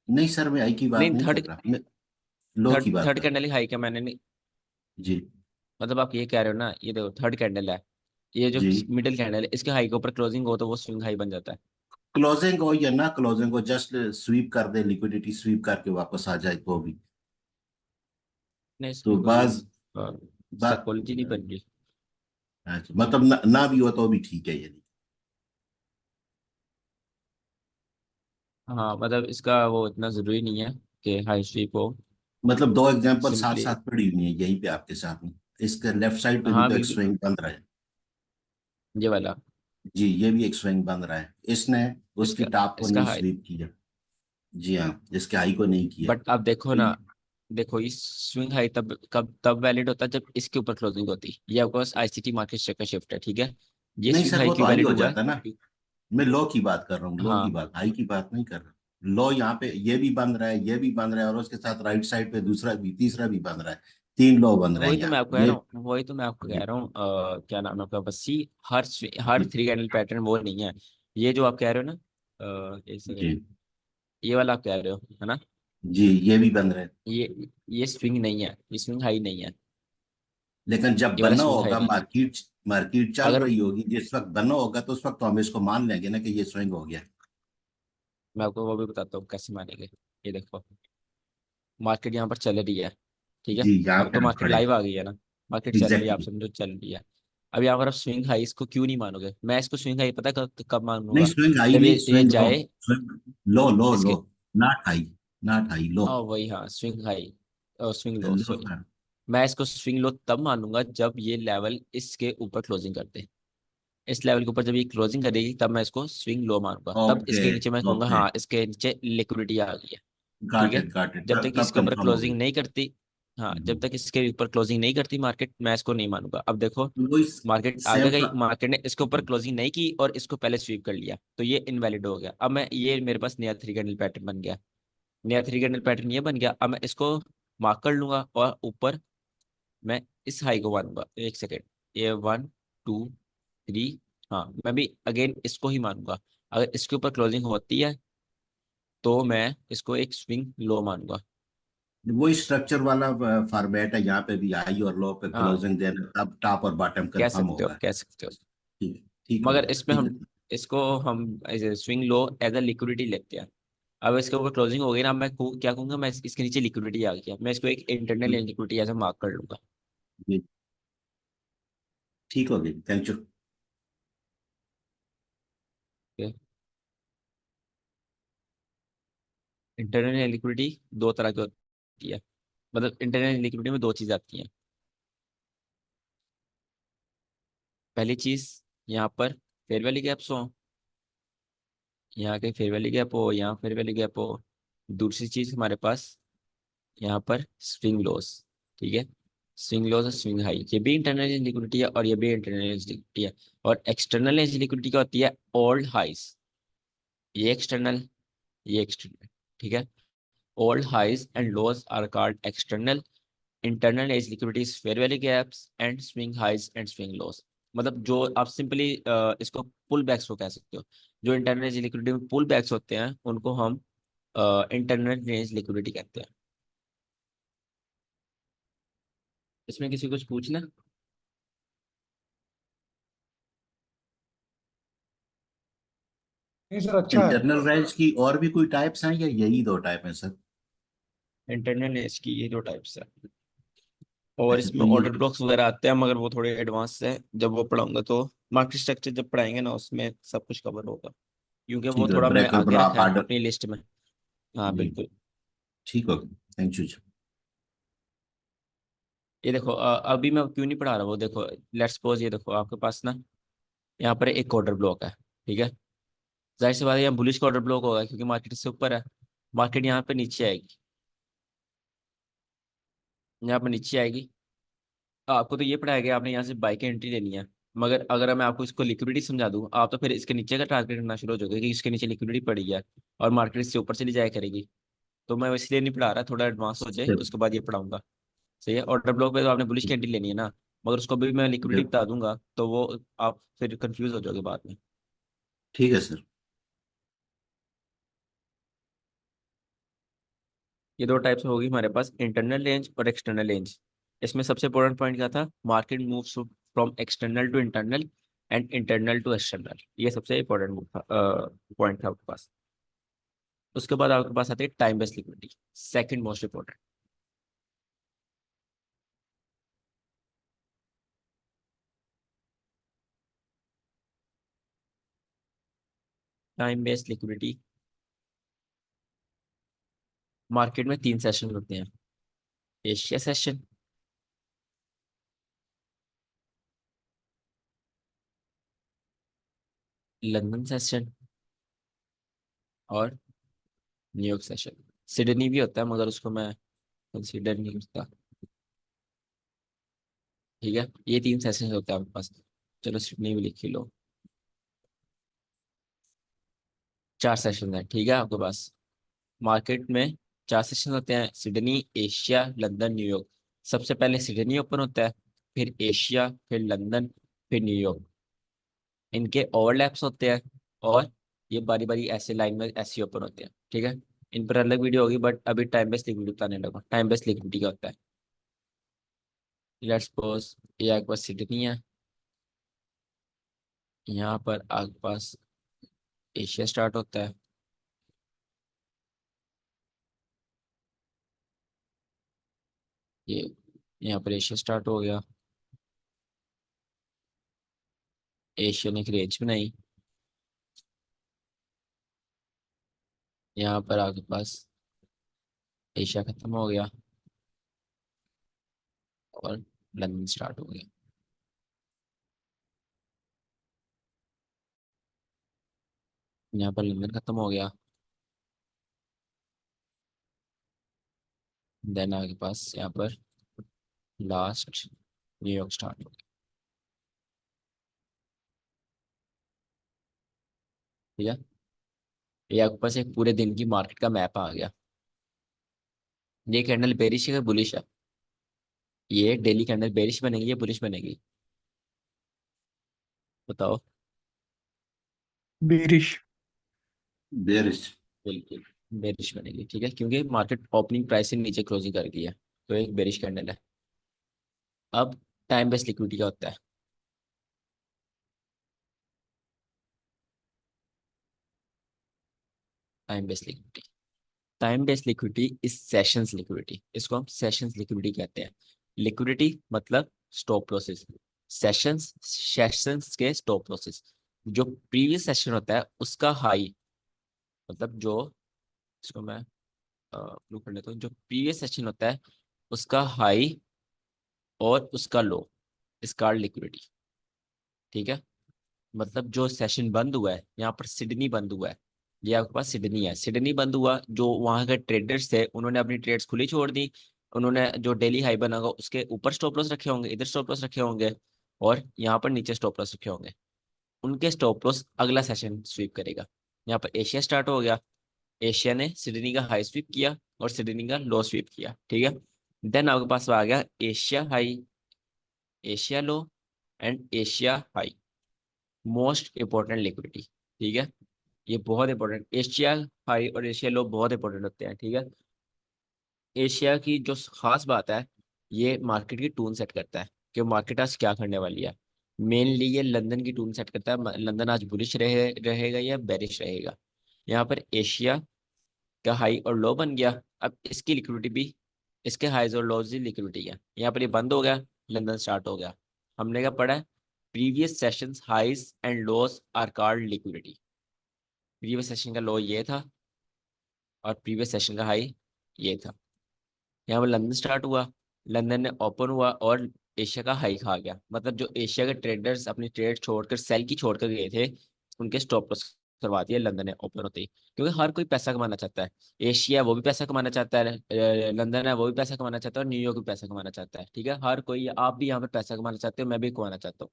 नहीं सर मैं आई की बात नहीं, नहीं कर थर्ड रहा, मैं लो की थर्ड बात थर्ड कर रहा कैंडल ही हाई क्या मैंने नहीं, हूँ। जी, मतलब आप ये कह रहे हो ना, ये देखो थर्ड कैंडल है, ये जो जी, मिडिल कैंडल है, इसके हाई के ऊपर क्लोजिंग हो तो वो स्विंग हाई बन जाता है। क्लोजिंग हो या ना क्लोजिंग हो, जस्ट स्वीप कर दे, लिक्विडिटी स्वीप करके वापस आ जाए तो भी, नहीं, तो इसमें कोई बाज बा, साइकोलॉजी नहीं बन रही। अच्छा, मतलब ना भी हो तो भी ठीक है, यानी हाँ मतलब इसका वो इतना जरूरी नहीं है कि हाई स्वीप हो। मतलब दो एग्जांपल साथ सिंपली, साथ पड़ी हुई है यहीं पे आपके साथ में। इसके लेफ्ट साइड पे भी हाँ तो एक बिल्कुल, स्विंग बन रहा है। ये वाला, जी, ये भी एक स्विंग बन रहा है, इसने उसकी इसका टॉप को इसका नहीं हाई। स्वीप किया। जी हाँ, इसके हाई को नहीं किया। बट आप देखो तो ना, देखो इस स्विंग हाई तब वैलिड होता है जब इसके ऊपर क्लोजिंग होती है। ये आपके पास आईसीटी मार्केट स्ट्रक्चर शिफ्ट है, ठीक है। ये नहीं स्विंग सर, हाई वो तो क्यों हाई वैलिड हो हुआ है? जाता है ना। मैं लो की बात कर रहा हूँ, लो की हाँ बात, हाई की बात नहीं कर रहा। लो यहाँ पे ये भी बन रहा है, ये भी बन रहा है, और उसके साथ राइट साइड पे दूसरा भी, तीसरा भी बन रहा है। तीन लो बन रहे हैं वही तो मैं यहाँ आपको कह ये। रहा हूँ, वही तो मैं आपको कह जी, रहा हूँ, क्या नाम है आपका, बस हर जी, थ्री कैंडल पैटर्न वो नहीं है। ये जो आप कह रहे हो ना, एक जी, सेकंड, ये वाला आप कह रहे हो है ना, जी, ये भी बन रहे हैं। ये स्विंग नहीं है, ये स्विंग हाई नहीं है। लेकिन जब ये वाला बना स्विंग हाई होगा, नहीं है। मार्केट मार्केट चल अगर रही होगी, जिस वक्त बना होगा तो उस वक्त तो हम इसको मान लेंगे ना कि ये स्विंग हो गया। मैं आपको वो भी बताता हूँ कैसे मानेंगे। ये देखो, मार्केट यहाँ पर चल रही है, ठीक है। जी, यहाँ अब पे तो हम मार्केट खड़े लाइव आ गई है ना, मार्केट चल रही है, आप एग्जैक्टली। समझो चल रही है। अब यहाँ पर आप स्विंग हाई इसको क्यों नहीं मानोगे? मैं इसको स्विंग हाई पता कब नहीं मानूंगा, स्विंग हाई जब नहीं, ये स्विंग लो, जाए स्विंग लो, लो, लो, इसके, नॉट हाई, नॉट हाई, लो, वही हाँ, स्विंग हाई और स्विंग लो, लो सॉरी। सर। मैं इसको स्विंग लो तब मानूंगा जब ये लेवल इसके ऊपर क्लोजिंग करते हैं। इस लेवल के ऊपर जब ये क्लोजिंग करेगी, तब मैं इसको स्विंग लो मानूंगा। तब ओके, इसके नीचे मैं कहूंगा ओके, हाँ, इसके नीचे लिक्विडिटी आ गई है, ठीक गॉट है। इट, गॉट इट, जब तब तक तब इसके ऊपर कंफर्म हो क्लोजिंग गया। नहीं करती, हाँ, जब हम्म। तक इसके ऊपर क्लोजिंग नहीं करती मार्केट, मैं इसको नहीं मानूंगा। अब देखो, तो वही मार्केट आगे सेम गई, मार्केट ने इसके ऊपर क्लोजिंग नहीं की और इसको पहले स्वीप कर लिया, तो ये इनवैलिड हो गया। अब मैं, ये मेरे पास नया थ्री कैंडल पैटर्न बन गया, नया थ्री कैंडल पैटर्न ये बन गया। अब मैं इसको मार्क कर लूंगा और ऊपर मैं इस हाई को मानूंगा। एक सेकेंड, ये 1 2 3, हाँ मैं भी अगेन इसको ही मानूंगा। अगर इसके ऊपर क्लोजिंग होती है, तो मैं इसको एक स्विंग लो मानूंगा। वही स्ट्रक्चर वाला फॉर्मेट है, यहाँ पे भी हाई और लो पे हाँ, क्लोजिंग देना, तब टॉप और बॉटम कह कंफर्म सकते हो, होगा। कह सकते हो। ठीक, ठीक हो मगर गया, इसमें ठीक हम है। इसको हम swing low edge uh liquidity लेते हैं। अब इसके ऊपर क्लोजिंग हो गई ना, क्या कहूंगा मैं, इसके नीचे लिक्विडिटी आ गया, मैं इसको एक इंटरनल लिक्विडिटी ऐसा मार्क कर लूंगा। जी, ठीक हो गई, थैंक यू। इंटरनल लिक्विडिटी दो तरह की होती है, मतलब इंटरनल लिक्विडिटी में दो चीज आती हैं। पहली चीज, यहाँ पर फेयर वैल्यू गैप्स हो, यहाँ के फेयर वैल्यू गैप हो, यहाँ फेयर वैल्यू गैप हो। दूसरी चीज हमारे पास यहाँ पर स्विंग लॉस। ठीक है, स्विंग लॉस और स्विंग हाई, ये भी इंटरनल लिक्विडिटी है और ये भी इंटरनल लिक्विडिटी है। और एक्सटर्नल लिक्विडिटी क्या होती है, ओल्ड हाइस। ये एक्सटर्नल, ये एक्सटर्नल। ठीक है, old highs and lows are called external. Internal edge liquidities fair value gaps and swing highs and swing lows. मतलब जो आप सिंपली इसको पुल बैक्स को कह सकते हो। जो इंटरनल एज लिक्विडिटी में पुल बैक्स होते हैं उनको हम इंटरनल एज लिक्विडिटी कहते हैं। इसमें किसी को कुछ पूछना? नहीं सर, अच्छा है। इंटरनल रेंज की और भी कोई टाइप्स हैं या यही दो टाइप हैं सर? इंटरनल एज की ये दो टाइप्स है, और अच्छा, तो इसमें ये ऑर्डर ब्लॉक्स वगैरह आते हैं, मगर वो थोड़े एडवांस है। जब वो पढ़ाऊंगा तो मार्केट स्ट्रक्चर जब पढ़ाएंगे ना, उसमें सब कुछ कवर होगा, क्योंकि वो ठीक है, थोड़ा मैंने ब्रेकर आगे ब्लॉक रखा है आर्डर। अपनी लिस्ट में। हाँ जी, बिल्कुल। ठीक हो गया, थैंक यू। ये देखो अभी मैं क्यों नहीं पढ़ा रहा, वो देखो, लेट्स सपोज ये देखो आपके पास ना, यहाँ पर एक ऑर्डर ब्लॉक है। ठीक है, जाहिर सी बात है यहाँ बुलिश का ऑर्डर ब्लॉक होगा, क्योंकि मार्केट इससे ऊपर है। मार्केट यहाँ पे नीचे आएगी, यहाँ पर नीचे आएगी। आपको तो ये पढ़ाया गया, आपने यहाँ से बाई की एंट्री लेनी है। मगर अगर मैं आपको इसको लिक्विडिटी समझा दूँ, आप तो फिर इसके नीचे का टारगेट करना शुरू हो जाओगे कि इसके नीचे लिक्विडिटी पड़ी है और मार्केट इससे ऊपर चली जाया करेगी। तो मैं इसलिए नहीं पढ़ा रहा, थोड़ा एडवांस हो जाए उसके बाद ये पढ़ाऊंगा। सही है, ऑर्डर ब्लॉक पे तो आपने बुलिश की एंट्री लेनी है ना, मगर उसको भी मैं लिक्विडिटी बता दूंगा तो वो आप फिर कंफ्यूज हो जाओगे बाद में। ठीक है सर। ये दो टाइप्स होगी हमारे पास, इंटरनल रेंज और एक्सटर्नल रेंज। इसमें सबसे इंपॉर्टेंट पॉइंट क्या था, market moves from external to internal and internal to external. ये सबसे इंपॉर्टेंट था, पॉइंट था आपके पास। उसके बाद आपके पास आती है time based liquidity, second most important. Time based liquidity, market में तीन सेशन होते हैं, एशिया सेशन, लंदन सेशन और न्यूयॉर्क सेशन। सिडनी भी होता है मगर उसको मैं कंसीडर नहीं करता। ठीक है, ये तीन सेशन होते हैं आपके पास। चलो सिडनी भी लिख ही लो। चार सेशन है, ठीक है आपके पास मार्केट में। चार सेशन होते हैं, सिडनी, एशिया, लंदन, न्यूयॉर्क। सबसे पहले सिडनी ओपन होता है, फिर एशिया, फिर लंदन, फिर न्यूयॉर्क। इनके ओवरलैप्स होते हैं और ये बारी बारी ऐसे लाइन में ऐसे ओपन होते हैं। ठीक है, इन पर अलग वीडियो होगी, बट अभी टाइम बेस्ड लिक्विडिटी बताने लगा। टाइम बेस्ड लिक्विडिटी क्या होता है, लेट्स सपोज ये आपके पास सिडनी है, यहाँ पर आपके पास एशिया स्टार्ट होता है, ये यहाँ पर एशिया स्टार्ट हो गया। एशिया ने एक रेंज बनाई, यहाँ पर आपके पास एशिया खत्म हो गया और लंदन स्टार्ट हो गया। यहाँ पर लंदन खत्म हो गया, देन आपके पास यहाँ पर लास्ट न्यूयॉर्क स्टार्ट हो गया। ठीक है, ये आपके पास एक पूरे दिन की मार्केट का मैप आ गया। ये कैंडल बेरिश है बुलिश है, ये डेली कैंडल बेरिश बनेगी या बुलिश बनेगी, बताओ। बेरिश। बेरिश। बिल्कुल, बेरिश बनेगी, ठीक है, क्योंकि मार्केट ओपनिंग प्राइस से नीचे क्लोजिंग कर गई है, तो एक बेरिश कैंडल है। अब टाइम बेस्ड लिक्विडिटी क्या होता है? Time based liquidity, time based liquidity is sessions liquidity, इसको हम सेशंस लिक्विडिटी कहते हैं। लिक्विडिटी मतलब स्टॉप लॉसेस, सेशंस सेशंस के स्टॉप लॉसेस। जो प्रीवियस सेशन होता है उसका हाई, मतलब जो, इसको मैं प्रूव कर लेता हूँ, जो प्रीवियस सेशन होता है उसका हाई और उसका लो, इसका लिक्विडिटी, ठीक है। मतलब जो सेशन बंद हुआ है, यहाँ पर सिडनी बंद हुआ है, ये आपके पास सिडनी है, सिडनी बंद हुआ, जो वहां के ट्रेडर्स थे उन्होंने अपनी ट्रेड्स खुली छोड़ दी, उन्होंने जो डेली हाई बना होगा उसके ऊपर स्टॉप लॉस रखे होंगे, इधर स्टॉप लॉस रखे होंगे, और यहाँ पर नीचे स्टॉप लॉस रखे होंगे। उनके स्टॉप लॉस अगला सेशन स्वीप करेगा। यहाँ पर एशिया स्टार्ट हो गया, एशिया ने सिडनी का हाई स्वीप किया और सिडनी का लो स्वीप किया, ठीक है। देन आपके पास आ गया Asia high, Asia low and Asia high, most important liquidity, ठीक है। ये बहुत इंपॉर्टेंट, एशिया हाई और एशिया लो बहुत इंपॉर्टेंट होते हैं, ठीक है। एशिया की जो खास बात है, ये मार्केट की टून सेट करता है कि मार्केट आज क्या करने वाली है। मेनली ये लंदन की टून सेट करता है, लंदन आज बुलिश रहेगा या बेरिश रहेगा। यहाँ पर एशिया का हाई और लो बन गया, अब इसकी लिक्विडिटी भी, इसके हाईज और लोज की लिक्विडिटी है, यहाँ पर ये बंद हो गया, लंदन स्टार्ट हो गया। हमने क्या पढ़ा है? Previous sessions highs and lows are called liquidity. Previous session का लो ये था और प्रीवियस सेशन का हाई ये था। यहाँ पर लंदन स्टार्ट हुआ, लंदन ने ओपन हुआ और एशिया का हाई खा गया, मतलब जो एशिया के ट्रेडर्स अपनी ट्रेड छोड़कर सेल की छोड़कर गए थे, उनके स्टॉप लॉस करवा दिया लंदन ने ओपन होते ही, क्योंकि हर कोई पैसा कमाना चाहता है। एशिया वो भी पैसा कमाना चाहता है, लंदन है वो भी पैसा कमाना चाहता है, और न्यूयॉर्क भी पैसा कमाना चाहता है, ठीक है। हर कोई, आप भी यहाँ पर पैसा कमाना चाहते हो, मैं भी कमाना चाहता हूँ।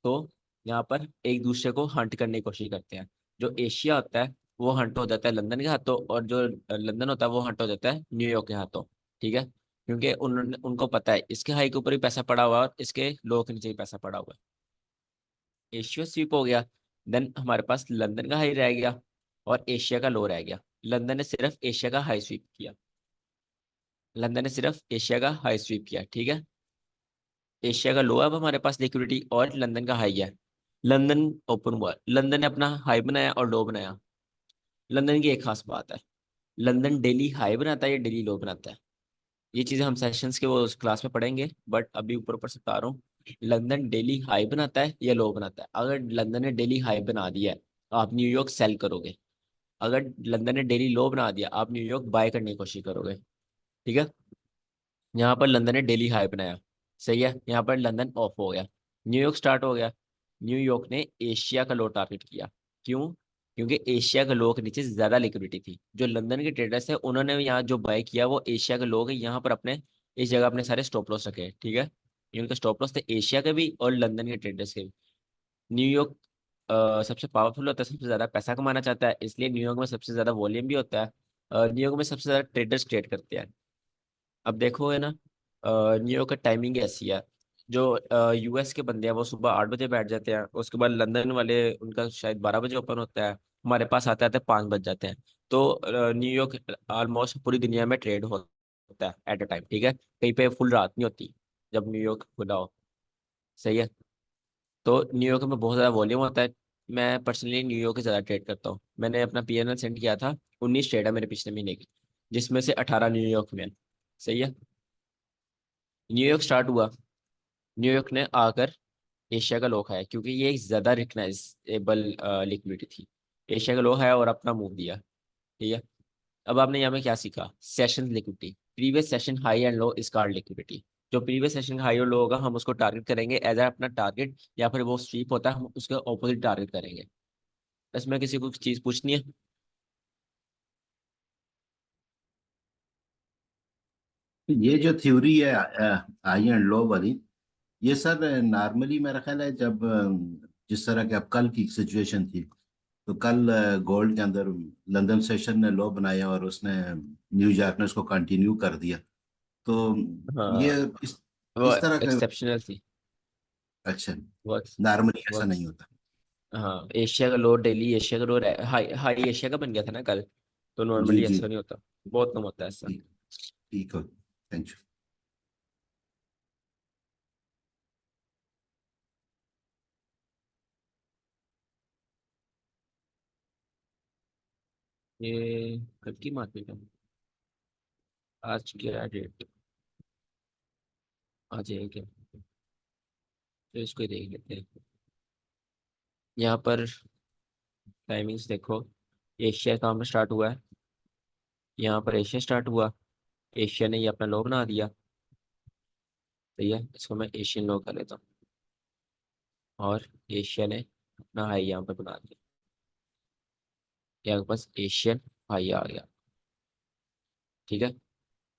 तो यहाँ पर एक दूसरे को हंट करने की कोशिश करते हैं। जो एशिया होता है वो हंट हो जाता है लंदन के हाथों, और जो लंदन होता है वो हंट हो जाता है न्यूयॉर्क के हाथों, ठीक है। क्योंकि उन्होंने, उनको पता है इसके हाई के ऊपर भी पैसा पड़ा हुआ है और इसके लो के नीचे भी पैसा पड़ा हुआ है। एशिया स्वीप हो गया, देन हमारे पास लंदन का हाई रह गया और एशिया का लो रह गया। लंदन ने सिर्फ एशिया का हाई स्वीप किया, लंदन ने सिर्फ एशिया का हाई स्वीप किया, ठीक है। एशिया का लो अब हमारे पास लिक्विडिटी और लंदन का हाई है। लंदन ओपन हुआ, लंदन ने अपना हाई बनाया और लो बनाया। लंदन की एक खास बात है, लंदन डेली हाई बनाता है या डेली लो बनाता है, ये चीजें हम सेशंस के वो उस क्लास में पढ़ेंगे, बट अभी ऊपर ऊपर से बता रहा हूँ। लंदन डेली हाई बनाता है या लो बनाता है? अगर लंदन ने डेली हाई बना दिया है तो आप न्यूयॉर्क सेल करोगे, अगर लंदन ने डेली लो बना दिया आप न्यूयॉर्क बाय करने की कोशिश करोगे, ठीक है। यहाँ पर लंदन ने डेली हाई बनाया, सही है, यहाँ पर लंदन ऑफ हो गया, न्यूयॉर्क स्टार्ट हो गया। न्यूयॉर्क ने एशिया का लो टारगेट किया, क्यों? क्योंकि एशिया के लो के नीचे ज्यादा लिक्विडिटी थी, जो लंदन के ट्रेडर्स है उन्होंने यहाँ जो बाय किया वो एशिया के लो के यहाँ पर अपने, इस जगह अपने सारे स्टॉप लॉस रखे, ठीक है। ये उनके स्टॉप लॉस थे एशिया के भी और लंदन के ट्रेडर्स के भी। न्यूयॉर्क सबसे पावरफुल होता है, सबसे ज्यादा पैसा कमाना चाहता है, इसलिए न्यूयॉर्क में सबसे ज्यादा वॉल्यूम भी होता है, न्यूयॉर्क में सबसे ज्यादा ट्रेडर्स ट्रेड करते हैं। अब देखो है ना, न्यूयॉर्क का टाइमिंग ऐसी है, जो यूएस के बंदे हैं वो सुबह 8 बजे बैठ जाते हैं, उसके बाद लंदन वाले उनका शायद 12 बजे ओपन होता है, हमारे पास आते आते 5 बज जाते हैं। तो न्यूयॉर्क ऑलमोस्ट पूरी दुनिया में ट्रेड होता है एट अ टाइम, ठीक है, कहीं पे फुल रात नहीं होती जब न्यूयॉर्क खुला हो, सही है। तो न्यूयॉर्क में बहुत ज़्यादा वॉल्यूम होता है। मैं पर्सनली न्यूयॉर्क से ज़्यादा ट्रेड करता हूँ, मैंने अपना पीएनएल सेंड किया था, 19 ट्रेड है मेरे पिछले महीने की, जिसमें से 18 न्यूयॉर्क में है, सही है। न्यूयॉर्क स्टार्ट हुआ, न्यूयॉर्क ने आकर एशिया का लो खाया, क्योंकि ये एक ज्यादा रिकग्नाइजेबल लिक्विडिटी थी। एशिया का लो खाया और अपना मूव दिया, ठीक है। अब आपने यहाँ में क्या सीखा? Session liquidity, previous session high and low is called liquidity. जो प्रीवियस सेशन का हाई और लो होगा हम उसको टारगेट करेंगे एज अपना टारगेट, या फिर वो स्वीप होता है हम उसके ऑपोजिट टारगेट करेंगे। इसमें किसी को कुछ चीज पूछनी है? ये जो थ्योरी है आई एंड लो वाली, ये सर नॉर्मली मेरा ख्याल है जब जिस तरह की अब कल की सिचुएशन थी, तो कल गोल्ड के अंदर लंदन सेशन ने लो बनाया और उसने न्यूयॉर्क ने उसको कंटिन्यू कर दिया। तो ये हाँ, इस वो इस तरह का, एक्सेप्शनल थी, अच्छा, वो नॉर्मली ऐसा वो नहीं होता। हाँ, एशिया का लो डेली, एशिया का लो हाई हाई एशिया का बन गया था ना कल, तो जी नॉर्मली जी। ऐसा नहीं होता, बहुत कम होता है ऐसा। ठीक। ठीक है। Thank you. ये कल की मार्केट है, आज क्या डेट, आज है क्या, तो इसको ही देख लेते हैं। यहाँ पर टाइमिंग्स देखो, एशिया काम स्टार्ट हुआ है, यहाँ पर एशिया स्टार्ट हुआ, एशिया ने ये अपना लो बना दिया। सही है, इसको मैं एशियन लो कर लेता हूँ, और एशिया ने अपना हाई यहाँ पर बना दिया, यहाँ के पास एशियन हाई आ गया। ठीक है,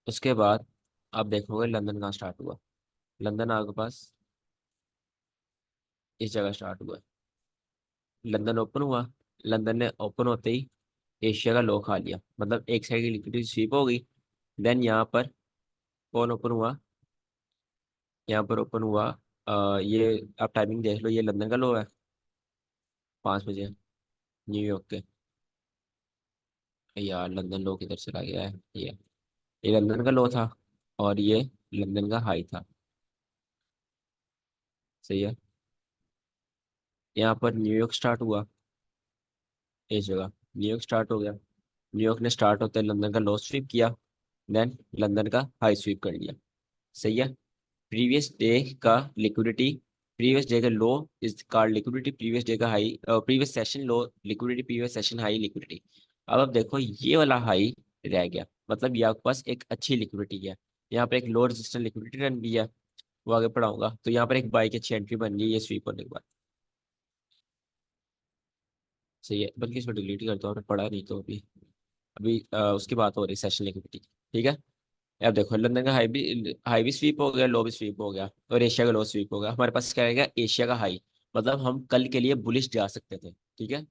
उसके बाद आप देखोगे लंदन कहाँ स्टार्ट हुआ, लंदन आपके पास इस जगह स्टार्ट हुआ है। लंदन ओपन हुआ, लंदन ने ओपन होते ही एशिया का लो खा लिया, मतलब एक साइड की लिक्विडिटी स्वीप हो गई। देन यहाँ पर कौन ओपन हुआ, यहाँ पर ओपन हुआ, ये आप टाइमिंग देख लो, ये लंदन का लो है 5 बजे न्यूयॉर्क के। यार लंदन लो किधर चला गया है, ये लंदन का लो था, और ये लंदन का हाई था। सही है, यहाँ पर न्यूयॉर्क स्टार्ट हुआ, इस जगह न्यूयॉर्क स्टार्ट हो गया, न्यूयॉर्क ने स्टार्ट होते लंदन का लो स्वीप किया, देन लंदन का हाई स्वीप कर लिया। सही है, प्रीवियस डे का लिक्विडिटी, प्रीवियस डे का low is called liquidity, previous day का high, previous session low liquidity, previous session high liquidity. अब आप देखो ये वाला हाई रह गया, मतलब ये आपके पास एक अच्छी लिक्विडिटी है। यहाँ पर एक लो रेजिस्टेंस लिक्विडिटी रन भी है, वो आगे पढ़ाऊंगा। तो यहाँ पर एक बाई की अच्छी एंट्री बन गई ये स्वीप होने के बाद। सही है, बल्कि इसको डिलीट करता हूँ, मैंने पढ़ा नहीं तो अभी, उसकी बात हो रही सेशन लिक्विडिटी। ठीक है, अब देखो लंदन का हाई भी स्वीप हो गया, लो भी स्वीप हो गया, और एशिया का लो स्वीप हो गया। हमारे पास क्या रहेगा, एशिया का हाई, मतलब हम कल के लिए बुलिश जा सकते थे। ठीक है,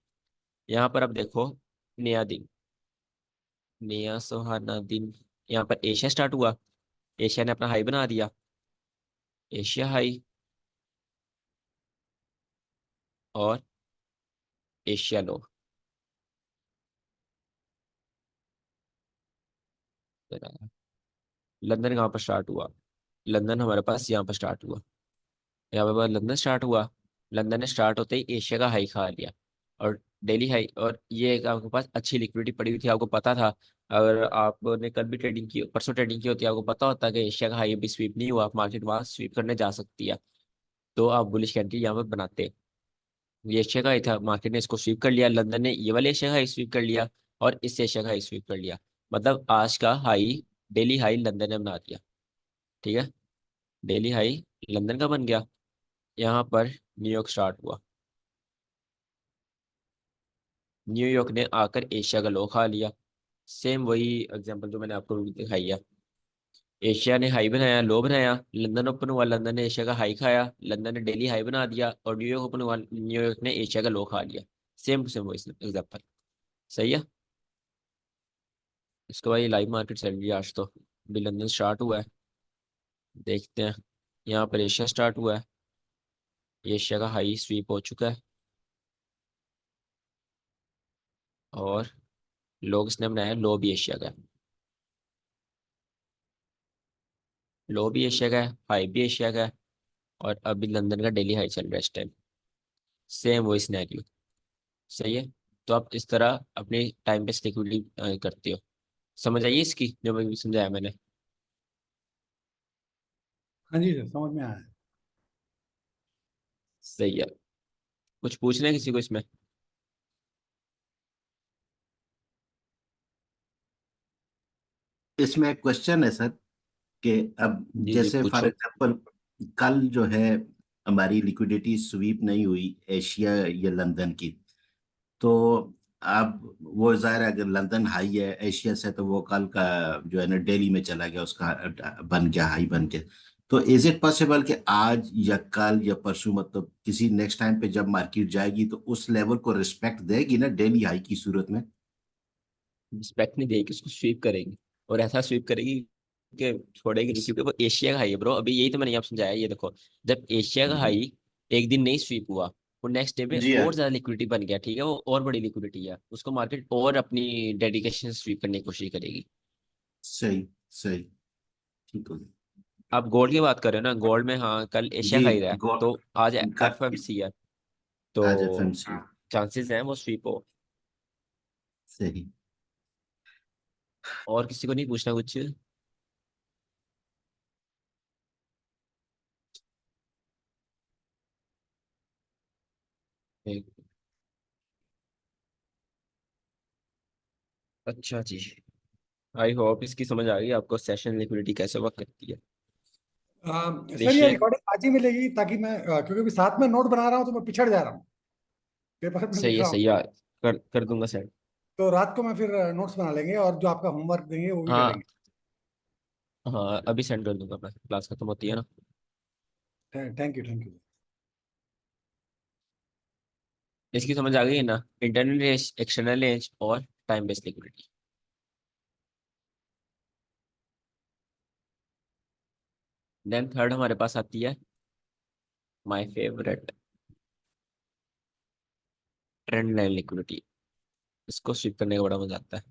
यहाँ पर अब देखो नया दिन, नया सुहाना दिन, यहाँ पर एशिया स्टार्ट हुआ, एशिया ने अपना हाई बना दिया, एशिया हाई और एशिया लो। लंदन कहाँ पर स्टार्ट हुआ, लंदन हमारे पास यहाँ पर स्टार्ट हुआ, यहाँ पे बाद लंदन स्टार्ट हुआ, लंदन ने स्टार्ट होते ही एशिया का हाई खा लिया, और डेली हाई, और ये एक आपके पास अच्छी लिक्विडिटी पड़ी हुई थी, आपको पता था। अगर आपने कल भी ट्रेडिंग की, परसों ट्रेडिंग की होती है, आपको पता होता कि एशिया का हाई अभी स्वीप नहीं हुआ, मार्केट वहां स्वीप करने जा सकती है, तो आप बुलिश कैंडल यहाँ पर बनाते। ये एशिया का हाई था, मार्केट ने इसको स्वीप कर लिया, लंदन ने ये वाले एशिया का हाई स्वीप कर लिया, और इस एशिया का हाई स्वीप कर लिया, मतलब आज का हाई, डेली हाई लंदन ने बना दिया। ठीक है, डेली हाई लंदन का बन गया, यहाँ पर न्यूयॉर्क स्टार्ट हुआ, न्यूयॉर्क ने आकर एशिया का लो खा लिया। सेम वही एग्जांपल जो मैंने आपको दिखाई है, एशिया ने हाई बनाया, लो बनाया, लंदन ओपन हुआ, लंदन ने एशिया का हाई खाया, लंदन ने डेली हाई बना दिया, और न्यूयॉर्क ओपन हुआ, न्यूयॉर्क ने एशिया का लो खा लिया। सेम टू सेम वही एग्जांपल। सही है, इसके बाद ये लाइव मार्केट चल रही है आज तो, अभी लंदन स्टार्ट हुआ है, देखते हैं। यहाँ पर एशिया स्टार्ट हुआ है, एशिया का हाई स्वीप हो चुका है, और लोग इसने बनाया, लो भी एशिया का है, लो भी एशिया का है, हाई भी एशिया का है, और अभी लंदन का डेली हाई चल रहा है इस टाइम। सेम वही सिनेरियो। सही है, तो आप इस तरह अपनी टाइम पे सिक्योरिटी करते हो। समझ आइए इसकी जो मैं समझाया मैंने। हाँ जी सर, समझ में आया है। सही है, कुछ पूछना है किसी को इसमें। इसमें एक क्वेश्चन है सर, कि अब जी जी जैसे फॉर पूछो। एग्जांपल कल जो है हमारी लिक्विडिटी स्वीप नहीं हुई एशिया या लंदन की, तो अब वो जाहिर है अगर लंदन हाई है एशिया से, तो वो कल का जो है ना दिल्ली में चला गया, उसका बन गया हाई बन गया। तो इज इट पॉसिबल कि आज या कल या परसों, मतलब किसी नेक्स्ट टाइम पे जब मार्केट जाएगी तो उस लेवल को रिस्पेक्ट देगी ना डेली हाई की सूरत में? रिस्पेक्ट नहीं देगी, उसको स्वीप करेगी, और ऐसा स्वीप करेगी कि छोड़ेगी नहीं, क्योंकि वो एशिया का हाई है ब्रो। अभी यही तो मैंने यहाँ समझाया, ये देखो, जब एशिया का हाई एक दिन नहीं स्वीप हुआ, वो नेक्स्ट डे में जी हाँ। और ज्यादा लिक्विडिटी बन गया, ठीक है, वो और बड़ी लिक्विडिटी है, उसको मार्केट और अपनी डेडिकेशन स्वीप करने की कोशिश करेगी। सही सही। ठीक हो गया। आप गोल्ड की बात कर रहे हो ना, गोल्ड में हाँ कल एशिया जी। खरीदा है, गो तो आज का एफएमसी है, आज तो एफएमसी। चांसेस हैं वो स्वीप हो। सही। और किसी को नहीं पूछना कुछ? एक- अच्छा जी, आई होप इसकी समझ आ गई आपको सेशन लिक्विडिटी कैसे वर्क करती है। सर ये एशियन, रिकॉर्डिंग आज ही मिलेगी, ताकि मैं क्योंकि अभी साथ में नोट बना रहा हूँ तो मैं पिछड़ जा रहा हूँ, पेपर में लिख रहा हूँ। सही है, कर दूंगा सेंड। तो रात को मैं फिर नोट्स बना लेंगे, और जो आपका होमवर्क देंगे वो भी हाँ करेंगे। हाँ, अभी सेंड कर दूंगा मैं, क्लास खत्म होती है ना। Thank you, thank you. इसकी समझ आ गई है ना, इंटरनल रेंज, एक्सटर्नल रेंज और time based liquidity. Then third हमारे पास आती है my favourite, trend line liquidity. इसको स्विप करने का बड़ा मजा आता है।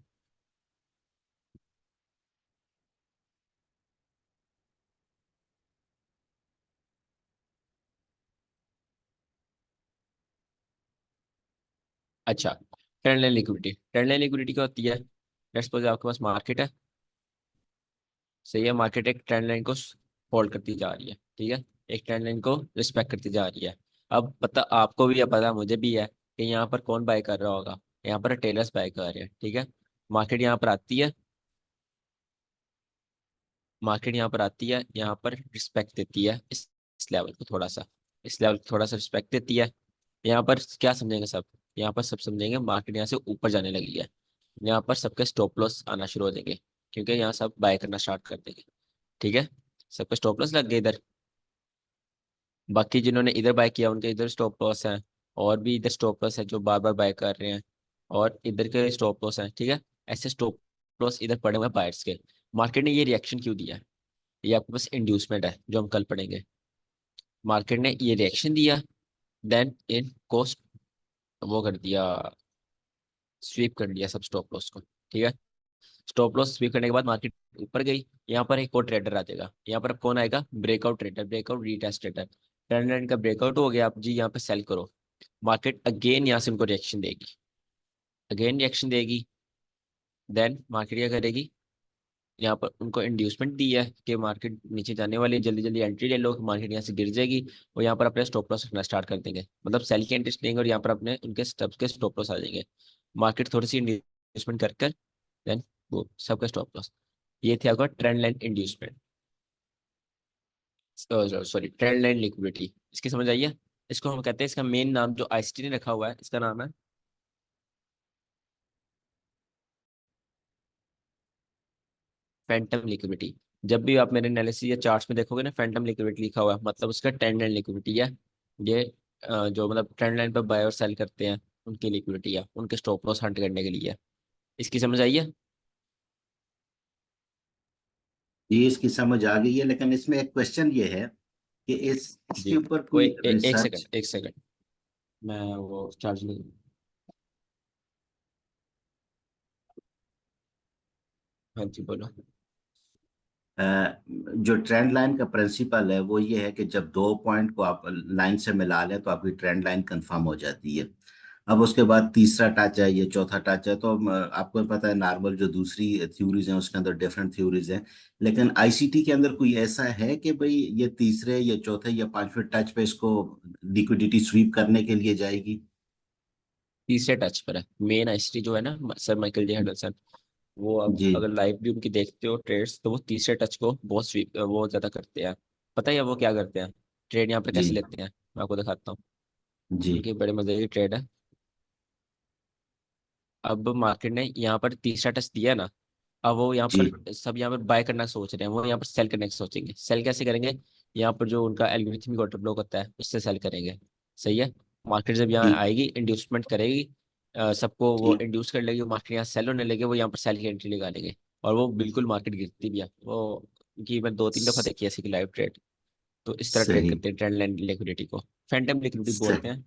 अच्छा, ट्रेंड लाइन लिक्विडिटी क्या होती है? लेट्स सपोज आपके पास मार्केट है, सही है, मार्केट एक ट्रेंड लाइन को होल्ड करती जा रही है, ठीक है, एक ट्रेंड लाइन को रिस्पेक्ट करती जा रही है। अब पता आपको भी है, पता मुझे भी है कि यहाँ पर कौन बाय कर रहा होगा, यहाँ पर टेलर्स बाय कर रहे हैं, ठीक है। मार्केट यहाँ पर आती है, मार्केट यहाँ पर आती है, यहाँ पर रिस्पेक्ट देती है इस लेवल को थोड़ा सा, इस लेवल को थोड़ा सा रिस्पेक्ट देती है। यहाँ पर क्या समझेंगे सब? यहाँ पर सब समझेंगे मार्केट यहाँ से ऊपर जाने लगी है, यहाँ पर सबके स्टॉप लॉस आना शुरू हो जाएंगे, क्योंकि यहाँ सब बाय करना स्टार्ट कर देंगे, ठीक है। सबके स्टॉप लॉस लग गए इधर, बाकी जिन्होंने इधर बाय किया उनके इधर स्टॉप लॉस हैं, और भी इधर स्टॉप लॉस है जो बार बार बाय कर रहे हैं, और इधर के स्टॉप लॉस हैं, ठीक है। ऐसे स्टॉप लॉस इधर पड़े हुए हैं बायर्स के। मार्केट ने ये रिएक्शन क्यों दिया है? ये आपके पास इंड्यूसमेंट है जो हम कल पढ़ेंगे। मार्केट ने ये रिएक्शन दिया, देन इन कोस्ट वो कर दिया, स्वीप कर दिया सब स्टॉप लॉस को, ठीक है। स्टॉप लॉस स्वीप करने के बाद मार्केट ऊपर गई, यहाँ पर एक और ट्रेडर आ जाएगा, यहाँ पर अब कौन आएगा? Breakout trader, breakout retest trader. Trend line का ब्रेकआउट हो गया, आप जी यहाँ पे सेल करो। मार्केट अगेन यहाँ से उनको रिएक्शन देगी, अगेन रिएक्शन देगी, देन मार्केट क्या करेगी? यहाँ पर उनको इंड्यूसमेंट दी है कि मार्केट नीचे जाने वाली है, जल्दी जल्दी एंट्री ले लो, मार्केट यहाँ से गिर जाएगी, और यहाँ पर अपने स्टॉप लॉस रखना स्टार्ट कर देंगे, मतलब सेल की एंट्री लेंगे और यहाँ पर अपने उनके स्टॉप के स्टॉप लॉस आ जाएंगे। मार्केट थोड़ी सी इंड्यूसमेंट कर कर देन वो सबका स्टॉप लॉस। ये थे आपका trend line inducement, sorry trend line liquidity. इसकी समझ आई है? इसको हम कहते हैं, इसका मेन नाम जो आईसीटी ने रखा हुआ है, इसका नाम है फैंटम लिक्विडिटी। जब भी आप मेरे एनालिसिस या चार्ट्स में देखोगे ना फैंटम लिक्विडिटी लिखा हुआ है, मतलब उसका ट्रेंड लाइन लिक्विडिटी है। ये जो मतलब ट्रेंड लाइन पर बाय और सेल करते हैं उनकी लिक्विडिटी है, उनके स्टॉप लॉस हंट करने के लिए है। इसकी समझ आई है? ये इसकी समझ आ गई है, लेकिन इसमें एक क्वेश्चन ये है कि जी, इसके ऊपर वो कोई एक रिसर्च। सेकंड, एक सेकंड, मैं वो चार्ज नहीं। हाँ जी बोलो। जो ट्रेंड लाइन का प्रिंसिपल है वो ये है कि जब दो पॉइंट को आप लाइन से मिला लें तो आपकी ट्रेंड लाइन कंफर्म हो जाती है। अब उसके बाद तीसरा टच है, ये चौथा टच है, तो आपको पता है नॉर्मल जो दूसरी थ्योरीज हैं उसके अंदर डिफरेंट थ्योरीज हैं, लेकिन आईसीटी के अंदर कोई ऐसा है कि भाई ये तीसरे या चौथे या पांचवें टच पे इसको लिक्विडिटी स्वीप करने के लिए जाएगी? तीसरे टच पर है मेन हिस्ट्री जो है ना, सर माइकल जे हेडलसन, वो अब जी अगर लाइव भी उनकी देखते हो ट्रेड्स, तो वो तीसरे टच को बहुत स्वीप वो ज्यादा करते हैं। पता है वो क्या करते हैं? ट्रेड यहाँ पर जी कैसे लेते हैं, मैं आपको दिखाता हूँ। जी उनकी बड़े मजे की ट्रेड है। अब मार्केट ने यहाँ पर तीसरा टच दिया ना, अब वो यहाँ जी पर सब यहाँ पर बाय करना सोच रहे हैं, वो यहाँ पर सेल करने की सोचेंगे। सेल कैसे करेंगे? यहाँ पर जो उनका एल्गोरिथमिक ऑर्डर ब्लॉक होता है उससे सेल करेंगे, सही है। मार्केट जब यहाँ ठीक आएगी इंड्यूसमेंट करेगी, सबको वो ठीक। इंड्यूस कर लेगी, मार्केट यहाँ सेल होने लगे, वो यहाँ पर सेल की एंट्री लगा लेंगे, और वो बिल्कुल मार्केट गिरती भी है वो, कि मैं दो तीन दफा स- देखी है ऐसी लाइव ट्रेड। तो इस तरह ट्रेड सही करते हैं ट्रेंड लाइन लिक्विडिटी को, फैंटम लिक्विडिटी सही। बोलते हैं।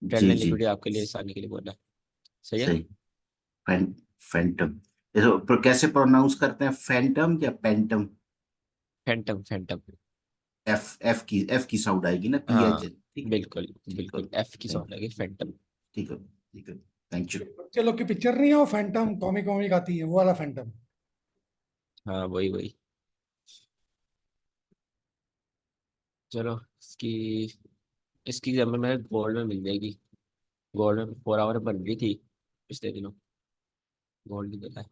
ट्रेंड जी लाइन जी, लिक्विडिटी आपके लिए आसानी के लिए बोला है। सही है। सही। फैंटम, कैसे प्रोनाउंस करते हैं, फैंटम या पेंटम? Phantom Phantom. एफ की साउंड आएगी ना, पी एच। हाँ ठीक है। बिल्कुल ठीक है। बिल्कुल, एफ की थैंक साउंड लगी, फैंटम। ठीक है, ठीक है। Thank you. बच्चे लोग की पिक्चर नहीं है वो, फैंटम कॉमिक कॉमिक आती है वो वाला फैंटम। हाँ वही वही। चलो इसकी इसकी एग्जाम्पल में गोल्ड में मिल जाएगी। गोल्ड में 4 आवर बन रही थी पिछले दिनों। गोल्ड नहीं देता है।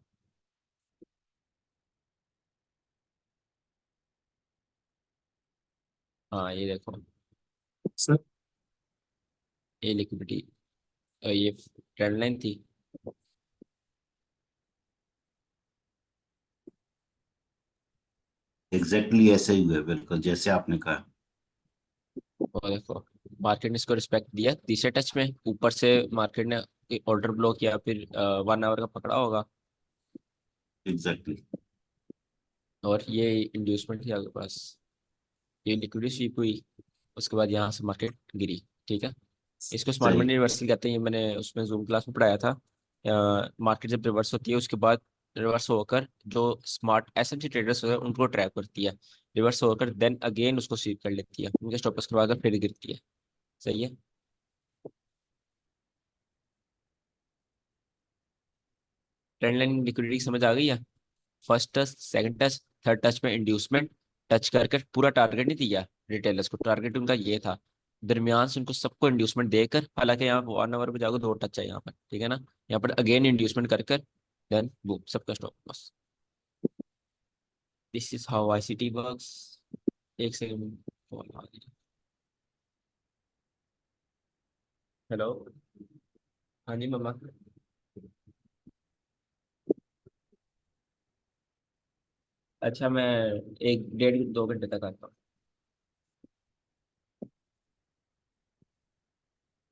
हाँ ये देखो, सर, ये लिक्विडिटी, ये ट्रेंड लाइन थी। एग्जैक्टली ऐसे ही हुआ, बिल्कुल जैसे आपने कहा। और देखो, मार्केट ने इसको रिस्पेक्ट दिया तीसरे टच में, ऊपर से मार्केट ने ऑर्डर ब्लॉक या फिर 1 आवर का पकड़ा होगा। एग्जैक्टली। और ये इंड्यूसमेंट थी आपके पास, ये लिक्विडिटी स्वीप हुई, उसके बाद यहाँ से मार्केट गिरी। ठीक है। इसको स्मार्ट सही। मनी रिवर्सल कहते हैं, ये मैंने उसमें जूम क्लास में पढ़ाया था। मार्केट जब रिवर्स होती है उसके बाद रिवर्स होकर जो स्मार्ट एसएमसी ट्रेडर्स होते हैं उनको ट्रैप करती है। रिवर्स होकर देन अगेन उसको स्वीप कर लेती है, उनके स्टॉप लॉस करवा कर फिर गिरती है। सही है। ट्रेंड लाइन लिक्विडिटी समझ आ गई है। First touch, second touch, third touch में इंड्यूसमेंट, टच कर कर पूरा टारगेट नहीं दिया रिटेलर्स को, टारगेट उनका ये था। दरमियान से उनको सबको इंड्यूसमेंट देकर, हालांकि यहाँ 1 आवर पे जाकर 2 टच है यहाँ पर, ठीक है ना। यहाँ पर अगेन इंड्यूसमेंट कर कर देन बूम सबका stop loss. This is how ICT works. एक सेकंड, कॉल आ गई। हेलो। हाँ जी मम्मा। अच्छा मैं 1 1.5 2 घंटे तक आता हूँ।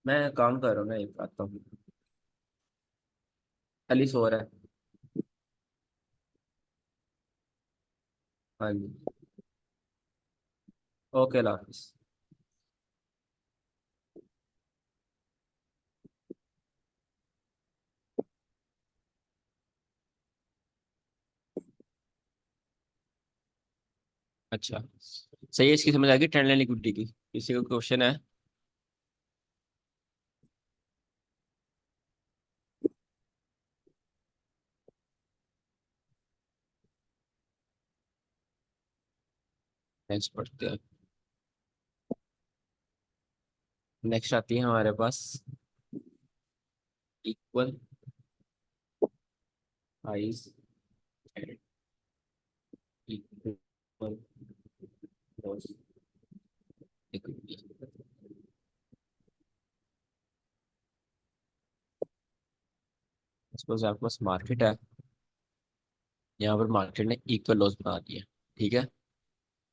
मैं काम कर रहा हूँ ना, एक आता हूँ। अली सो रहा है। हाँ जी। ओके अल्लाह हाफिज़। अच्छा सही है, इसकी समझ आ गई ट्रेंड लाइन लिक्विडिटी की। किसी को क्वेश्चन है? नेक्स्ट पढ़ते हैं। नेक्स्ट आती है हमारे पास equal highs and equal lows liquidity. Suppose आपके पास मार्केट है, यहाँ पर मार्केट ने इक्वल लॉस बना दिया। ठीक है।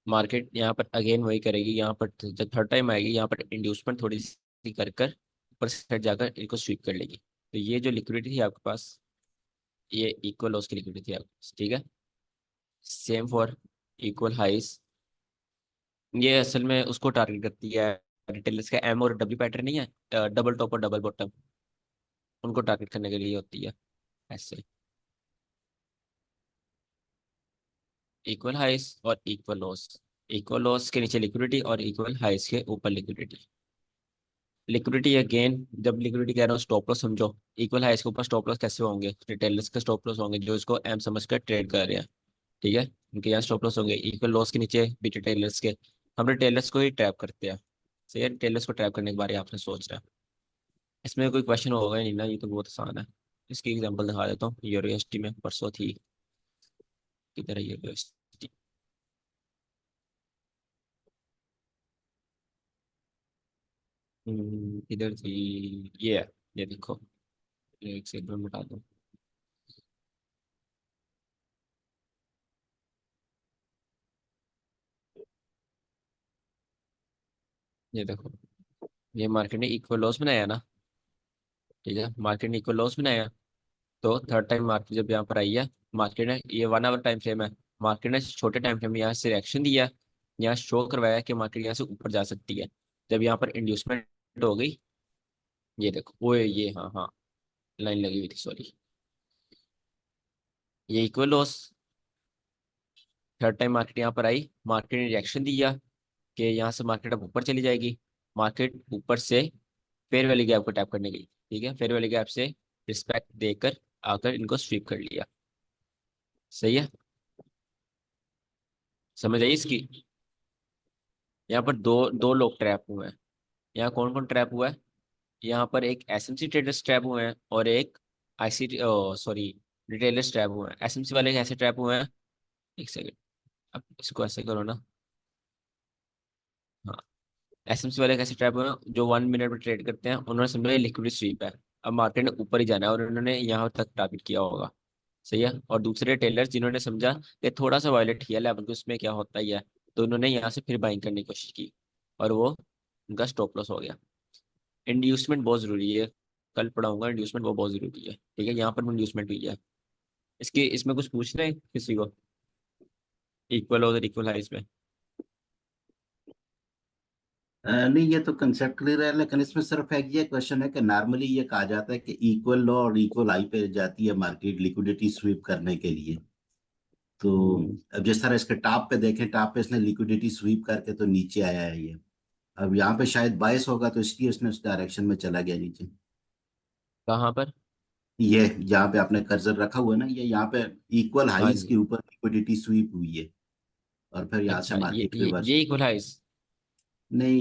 मार्केट यहाँ पर अगेन वही करेगी, यहाँ पर जब थर्ड टाइम आएगी यहाँ पर इंड्यूसमेंट थोड़ी सी कर कर ऊपर से जाकर इनको स्वीप कर लेगी। तो ये जो लिक्विडिटी थी आपके पास, ये इक्वल लॉस की लिक्विडिटी थी आपके पास। ठीक है। सेम फॉर इक्वल हाइस, ये असल में उसको टारगेट करती है। रिटेलर्स का एम और डब्ल्यू पैटर्न नहीं है, डबल टॉप और डबल बॉटम, उनको टारगेट करने के लिए होती है ऐसे। इक्वल हाइस और इक्वल लॉस, इक्वल लॉस के नीचे लिक्विडिटी और इक्वल हाइस के ऊपर लिक्विडिटी। लिक्विडिटी अगेन, जब लिक्विडिटी कह रहा हूँ स्टॉप लॉस समझो। इक्वल हाइस के ऊपर स्टॉप लॉस कैसे होंगे? रिटेलर्स के स्टॉप लॉस होंगे जो इसको एम समझ कर ट्रेड कर रहे हैं। ठीक है। उनके यहाँ स्टॉप लॉस होंगे इक्वल लॉस के नीचे भी रिटेलर्स के। हम रिटेलर्स को ही ट्रैप करते हैं। सही है, रिटेलर्स को ट्रैप करने के बारे में आपने सोच रहा है। इसमें कोई क्वेश्चन होगा ही नहीं ना, ये तो बहुत आसान है। इसकी एग्जांपल दिखा देता हूँ, यूनिवर्सिटी में परसों थी। किधर है यूनिवर्सिटी? किधर थी? ये है, ये देखो। एक सेकंड बता दो। ये देखो, ये मार्केट ने इक्वल लॉस बनाया ना। ठीक है, मार्केट ने इक्वल लॉस बनाया। तो थर्ड टाइम मार्केट जब यहाँ पर आई है, मार्केट ने, ये 1 आवर टाइम फ्रेम है, मार्केट ने छोटे टाइम फ्रेम में यहाँ से रिएक्शन दिया। यहाँ शो करवाया कि मार्केट यहाँ से ऊपर जा सकती है। जब यहाँ पर इंड्यूसमेंट हो गई, ये देखो वो ये, हाँ हाँ, लाइन लगी हुई थी, सॉरी। ये equal loss. Third time market यहाँ पर आई, मार्केट ने रिएक्शन दिया कि यहाँ से मार्केट अब ऊपर चली जाएगी। मार्केट ऊपर से फेयर वैल्यू गैप को टैप करने गई, ठीक है, फेयर वैल्यू गैप से रिस्पेक्ट देकर आकर इनको स्वीप कर लिया। सही है, समझ आई इसकी। यहाँ पर दो दो लोग ट्रैप हुए हैं। यहाँ कौन कौन ट्रैप हुआ है? यहाँ पर एक एसएमसी ट्रेडर्स ट्रैप हुए हैं और एक आईसी, सॉरी, रिटेलर्स ट्रैप हुए हैं। एसएमसी वाले कैसे ट्रैप हुए हैं? एक सेकंड, अब इसको ऐसे करो ना। हाँ, एसएमसी वाले कैसे ट्रैप हुए हैं? जो 1 मिनट में ट्रेड करते हैं, उन्होंने समझा ये लिक्विडिटी स्वीप है, अब मार्केट ने ऊपर ही जाना है, और उन्होंने यहाँ तक टारगेट किया होगा। सही है। और दूसरे टेलर्स जिन्होंने समझा कि थोड़ा सा वायलेट किया लेवल को, उसमें क्या होता ही है, तो उन्होंने यहाँ से फिर बाइंग करने की कोशिश की, और वो उनका स्टॉप लॉस हो गया। इंड्यूसमेंट बहुत जरूरी है, कल पढ़ाऊंगा, इंड्यूसमेंट वो बहुत जरूरी है, ठीक है। यहाँ पर इंड्यूसमेंट हुई है। इसके इसमें कुछ पूछ रहे हैं किसी को? इक्वल और इक्वल हाइस में। नहीं, ये तो कंसेप्ट क्लियर है, लेकिन इसमें सिर्फ एक ये क्वेश्चन है कि नॉर्मली ये कहा जाता है कि इक्वल लो और इक्वल हाई पे जाती है मार्केट लिक्विडिटी स्वीप करने के लिए। तो अब जिस तरह इसके टॉप पे देखें, टॉप पे इसने लिक्विडिटी स्वीप करके तो नीचे आया है ये। अब यहाँ पे शायद बायस होगा, तो इसलिए उसने उस डायरेक्शन में चला गया नीचे। कहाँ पर? ये जहाँ पे आपने कर्सर रखा हुआ है ना, ये यहाँ पे इक्वल हाँ हाईज जी। के ऊपर लिक्विडिटी स्वीप हुई है, और फिर यहाँ से अच्छा, ये मार्केट ये रिवर्स। ये इक्वल हाइस, नहीं,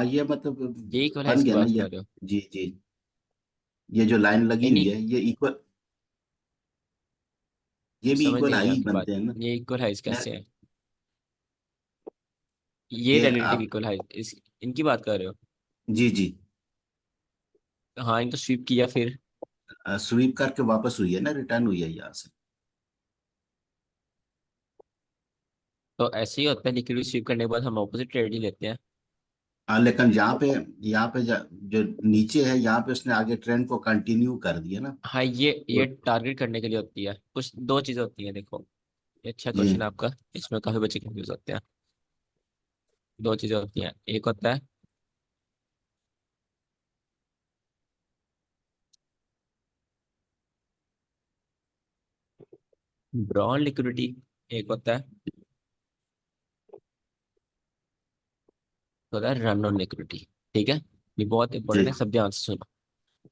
ये मतलब ये इक्वल बन हाइस की गया ना बात ये। कर रहे हो? जी जी, ये जो लाइन लगी नहीं हुई नहीं, है ये इक्वल, ये भी समझ इक्वल नहीं हाई है ही आपकी बात। बनते हैं ना। ये इक्वल हाइस मैं कैसे है? ये ये रिलेटिव आप, इक्वल हाइस इस इनकी बात कर रहे हो? जी जी, हाँ, इनको स्वीप किया फिर। स्वीप करके वापस हुई है ना, रिटर्न हुई है यहाँ से। तो ऐसे ही होता है, लिक्विडिटी स्वीप करने के बाद हम ऑपोजिट ट्रेड ही लेते हैं। हाँ, लेकिन यहाँ पे जो नीचे है, यहाँ पे उसने आगे ट्रेंड को कंटिन्यू कर दिया ना। हाँ, ये तो टारगेट करने के लिए होती है। कुछ दो चीजें होती हैं, देखो, ये अच्छा जी क्वेश्चन है आपका। इसमें काफी बच्चे कंफ्यूज होते हैं। दो चीजें होती हैं, एक होता है ड्रॉन लिक्विडिटी, एक होता है रन ऑन लिक्विडिटी। ठीक है, ये बहुत जी इंपॉर्टेंट है, सब ध्यान से सुनो।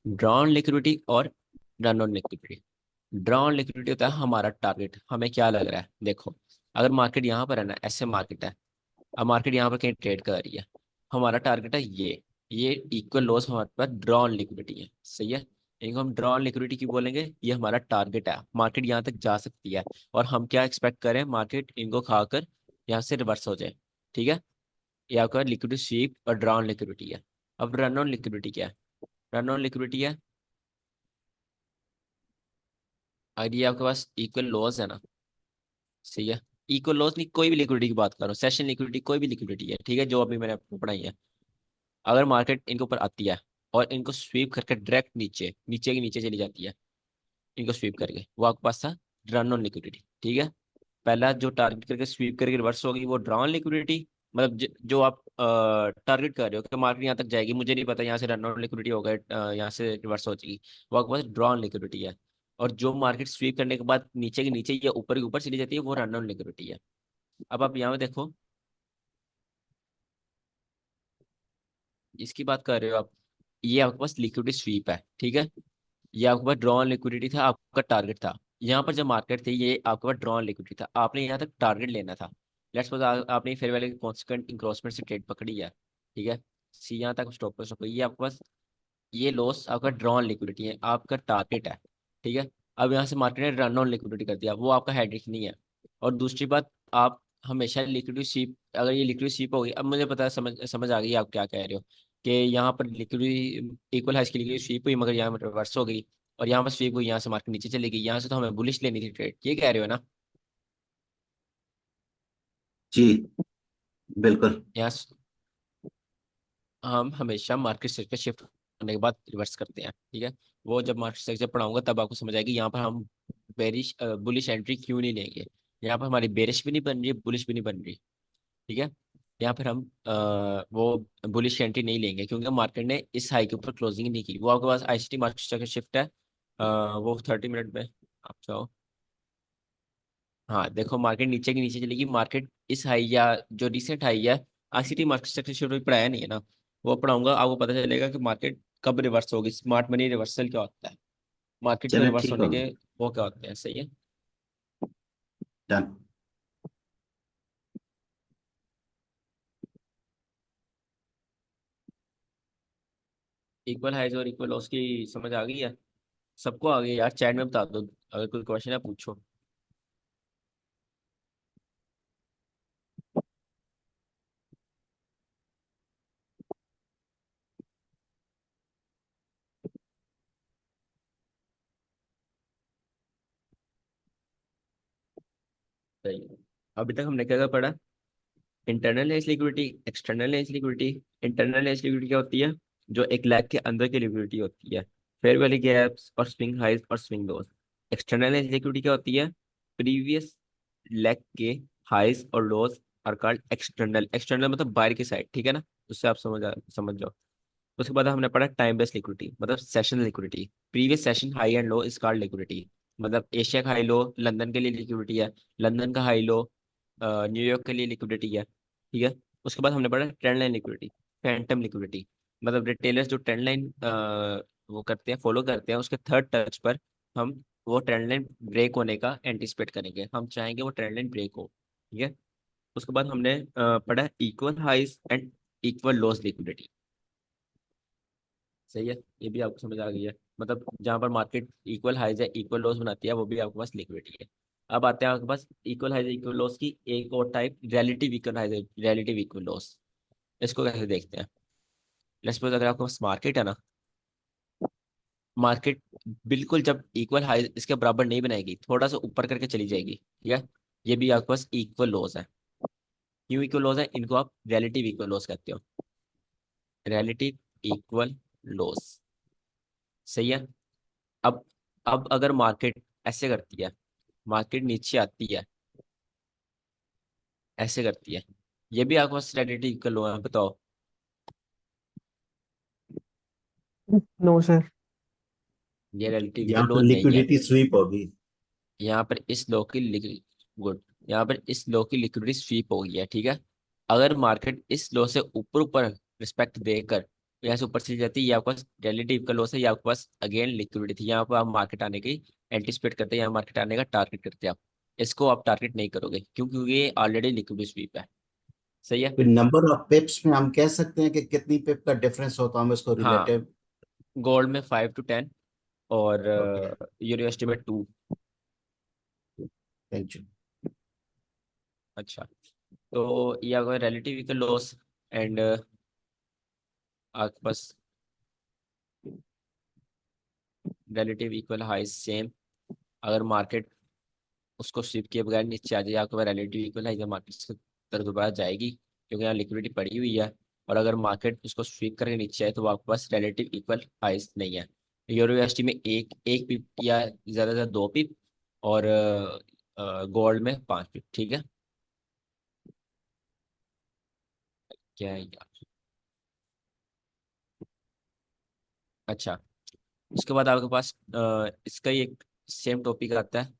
ड्रॉन लिक्विडिटी और run on liquidity. Drawn liquidity होता है हमारा टारगेट, हमें क्या लग रहा है, देखो, अगर मार्केट यहाँ पर है ना, ऐसे मार्केट है, अब मार्केट यहाँ पर कहीं ट्रेड कर रही है, हमारा टारगेट है ये इक्वल लॉस हमारे पास ड्रॉन लिक्विडिटी है। सही है, इनको हम ड्रॉन लिक्विडिटी की बोलेंगे, ये हमारा टारगेट है, मार्केट यहाँ तक जा सकती है, और हम क्या एक्सपेक्ट करें, मार्केट इनको खाकर यहाँ से रिवर्स हो जाए। ठीक है, ये आपका लिक्विडिटी स्वीप और ड्रॉन लिक्विडिटी है। अब रन ऑन लिक्विडिटी क्या है? रन ऑन लिक्विडिटी है, अगर ये आपके पास इक्वल लॉस है ना, सही है, इक्वल लॉस नहीं, कोई भी लिक्विडिटी की बात करो, सेशन लिक्विडिटी, कोई भी लिक्विडिटी है, ठीक है, जो अभी मैंने आपको पढ़ाई है। अगर मार्केट इनके ऊपर आती है और इनको स्वीप करके डायरेक्ट नीचे नीचे के नीचे चली जाती है, इनको स्वीप करके, वो आपके पास था रन ऑन लिक्विडिटी। ठीक है, पहला जो टारगेट करके स्वीप करके रिवर्स होगी वो ड्रॉन लिक्विडिटी, मतलब जो आप टारगेट कर रहे हो कि मार्केट यहाँ तक जाएगी, मुझे नहीं पता, यहाँ से रन ऑन लिक्विडिटी होगा, यहाँ से रिवर्स हो जाएगी, वो आपके पास ड्रॉन लिक्विडिटी है। और जो मार्केट स्वीप करने के बाद नीचे के नीचे या ऊपर के ऊपर चली जाती है, वो रन ऑन लिक्विडिटी है। अब आप यहाँ पे देखो, इसकी बात कर रहे हो आप, ये आपके पास लिक्विडिटी स्वीप है, ठीक है, ये आपके पास ड्रॉन लिक्विडिटी था, आपका टारगेट था। यहाँ पर जब मार्केट थी, ये आपके पास ड्रॉन लिक्विडिटी था, आपने यहाँ तक टारगेट लेना था। लेट्स सपोज आपने फेयर वैल्यू की कॉन्सिक्वेंट इंक्रोचमेंट से ट्रेड पकड़ी है, ठीक है, सी यहाँ तक स्टॉप लॉस, ये आपके पास, ये लॉस आपका ड्रॉन लिक्विडिटी है, आपका टारगेट है। ठीक है, अब यहाँ से मार्केट ने रन ऑन लिक्विडिटी कर दिया, वो आपका हेडेक नहीं है। और दूसरी बात, आप हमेशा लिक्विडिटी स्वीप, अगर ये लिक्विडिटी स्वीप होगी, अब मुझे पता है, समझ समझ आ गई आप क्या कह रहे हो, कि यहाँ पर लिक्विडिटी इक्वल हाइस की लिक्विडिटी स्वीप हुई, मगर यहाँ पर रिवर्स हो गई, और यहाँ पर स्वीप हुई, यहाँ से मार्केट नीचे चली गई, यहाँ से तो हमें बुलिश लेनी थी ट्रेड, ये कह रहे हो ना? जी, बिल्कुल। यहाँ हम हमेशा मार्केट सेक्टर शिफ्ट होने के बाद रिवर्स करते हैं, ठीक है। वो जब मार्केट सेक्टर पढ़ाऊंगा तब आपको समझ आएगी, यहाँ पर हम बेरिश बुलिश एंट्री क्यों नहीं लेंगे, यहाँ पर हमारी बेरिश भी नहीं बन रही, बुलिश भी नहीं बन रही। ठीक है, यहाँ पर हम वो बुलिश एंट्री नहीं लेंगे क्योंकि मार्केट ने इस हाई के ऊपर क्लोजिंग नहीं की। वो आपके पास आईसीटी मार्केट स्ट्रक्चर शिफ्ट है, वो 30 मिनट में आप चाहो। हाँ देखो, मार्केट नीचे की नीचे चलेगी। मार्केट इस हाई या जो रिसेंट हाई है, आईसीटी मार्केट स्ट्रक्चर शिफ्ट भी पढ़ाया नहीं है ना, वो पढ़ाऊंगा, आपको पता चलेगा कि मार्केट कब रिवर्स होगी। स्मार्ट मनी रिवर्सल क्या होता है, मार्केट के चले रिवर्स ठीक होने होगा। के वो क्या होते हैं, सही है। डन। इक्वल हाइज और इक्वल लॉस की समझ आ गई है सबको? आ गई यार, चैट में बता दो, अगर कोई क्वेश्चन है पूछो। सही है। अभी तक हमने क्या क्या पढ़ा? Internal edge liquidity, external edge liquidity. Internal edge liquidity क्या होती है? जो एक लाख के अंदर की लिक्विडिटी होती है, फेयर वैल्यू गैप्स और स्विंग हाइज और स्विंग लोज। एक्सटर्नल एज लिक्विडिटी क्या होती है? प्रीवियस लेग के हाइज और लोज आर कॉल्ड एक्सटर्नल। एक्सटर्नल मतलब बाहर की साइड, ठीक है ना? उससे आप समझ जाओ। उसके बाद हमने पढ़ा टाइम बेस्ड लिक्विडिटी, मतलब session liquidity. Previous session high and low is called liquidity. मतलब एशिया का हाई लो लंदन के लिए लिक्विडिटी है, लंदन का हाई लो न्यूयॉर्क के लिए लिक्विडिटी है, ठीक है। उसके बाद हमने पढ़ा trend line liquidity, Phantom liquidity. मतलब रिटेलर्स जो ट्रेंड लाइन वो करते हैं, फॉलो करते हैं, उसके थर्ड टच पर हम वो ट्रेंड लाइन ब्रेक होने का एंटिसिपेट करेंगे, हम चाहेंगे वो ट्रेंड लाइन ब्रेक हो, ठीक है। उसके बाद हमने पढ़ा equal highs and equal lows liquidity. सही है, ये भी आपको समझ आ गई है। मतलब जहां पर मार्केट इक्वल हाइज है इक्वल लॉस बनाती है, वो भी आपके पास लिक्विडिटी है। अब आते हैं आपके पास इक्वल हाइज इक्वल लॉस की एक और type, relative equal highs relative equal lows. इसको कैसे देखते हैं? लेट्स सपोज अगर आपके पास मार्केट है ना, मार्केट बिल्कुल जब इक्वल हाइज इसके बराबर नहीं बनाएगी, थोड़ा सा ऊपर करके चली जाएगी, ठीक है, ये भी आपके पास इक्वल लॉस है। क्यों इक्वल लॉस है? इनको आप रिलेटिव इक्वल लॉस कहते हो, रिलेटिव इक्वल लॉस। सही है। अब अब अगर मार्केट ऐसे करती है, मार्केट नीचे आती है, ऐसे करती है, ये भी आपके पास रिलेटिव इक्वल लो है, बताओ। No sir. ये रिलेटिव इक्वल यहाँ लो पर नहीं है। लिक्विडिटी स्वीप होगी। यहाँ पर इस लो की गुड, यहाँ पर इस लो की लिक्विडिटी स्वीप हो गई है, ठीक है। अगर मार्केट इस लो से ऊपर ऊपर रिस्पेक्ट देकर यहाँ से ऊपर चली जाती है, ये आपके पास रिलेटिव इक्वल लो से, ये आपके पास अगेन लिक्विडिटी थी। यहाँ पर आप मार्केट आने की एंटिसिपेट करते हैं, यहाँ मार्केट आने का टारगेट करते हैं आप। इसको आप टारगेट नहीं करोगे क्योंकि ये ऑलरेडी लिक्विडिटी स्वीप है। सही है। फिर नंबर ऑफ पिप्स में हम कह सकते हैं कि कितनी पिप का डिफरेंस होता है, हम इसको हाँ, रिलेटिव। गोल्ड में 5 to 10 और ओके, यूनिवर्सिटी में 2। Thank you. अच्छा, तो ये आपका रिलेटिव इक्वल लॉस एंड आपके पास रिलेटिव इक्वल हाई सेम। अगर मार्केट उसको स्विप किए बगैर नीचे आ जाए, आपके पास रिलेटिव इक्वल हाई, मार्केट की तरफ दोबारा जाएगी क्योंकि यहाँ लिक्विडिटी पड़ी हुई है। और अगर मार्केट उसको स्वीप करके नीचे आए तो वो आपके पास रिलेटिव इक्वल हाइस नहीं है। यूनिवर्सिटी में एक एक पिप या ज़्यादा से ज़्यादा 2 पिप, और गोल्ड में 5 पिप, ठीक है। क्या है यार? अच्छा, उसके बाद आपके पास इसका ही एक सेम टॉपिक आता है,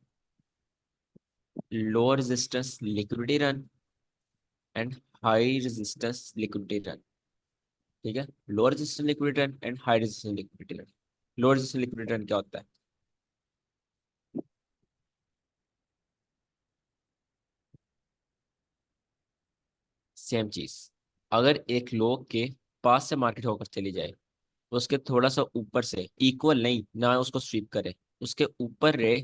low resistance liquidity run and high resistance liquidity run, ठीक है। Low resistance liquidity run and high resistance liquidity run. Low resistance liquidity run क्या होता है? सेम चीज। अगर एक लो के पास से मार्केट होकर चली जाए, उसके थोड़ा सा ऊपर से, इक्वल नहीं ना उसको स्वीप करे, उसके ऊपर रहे,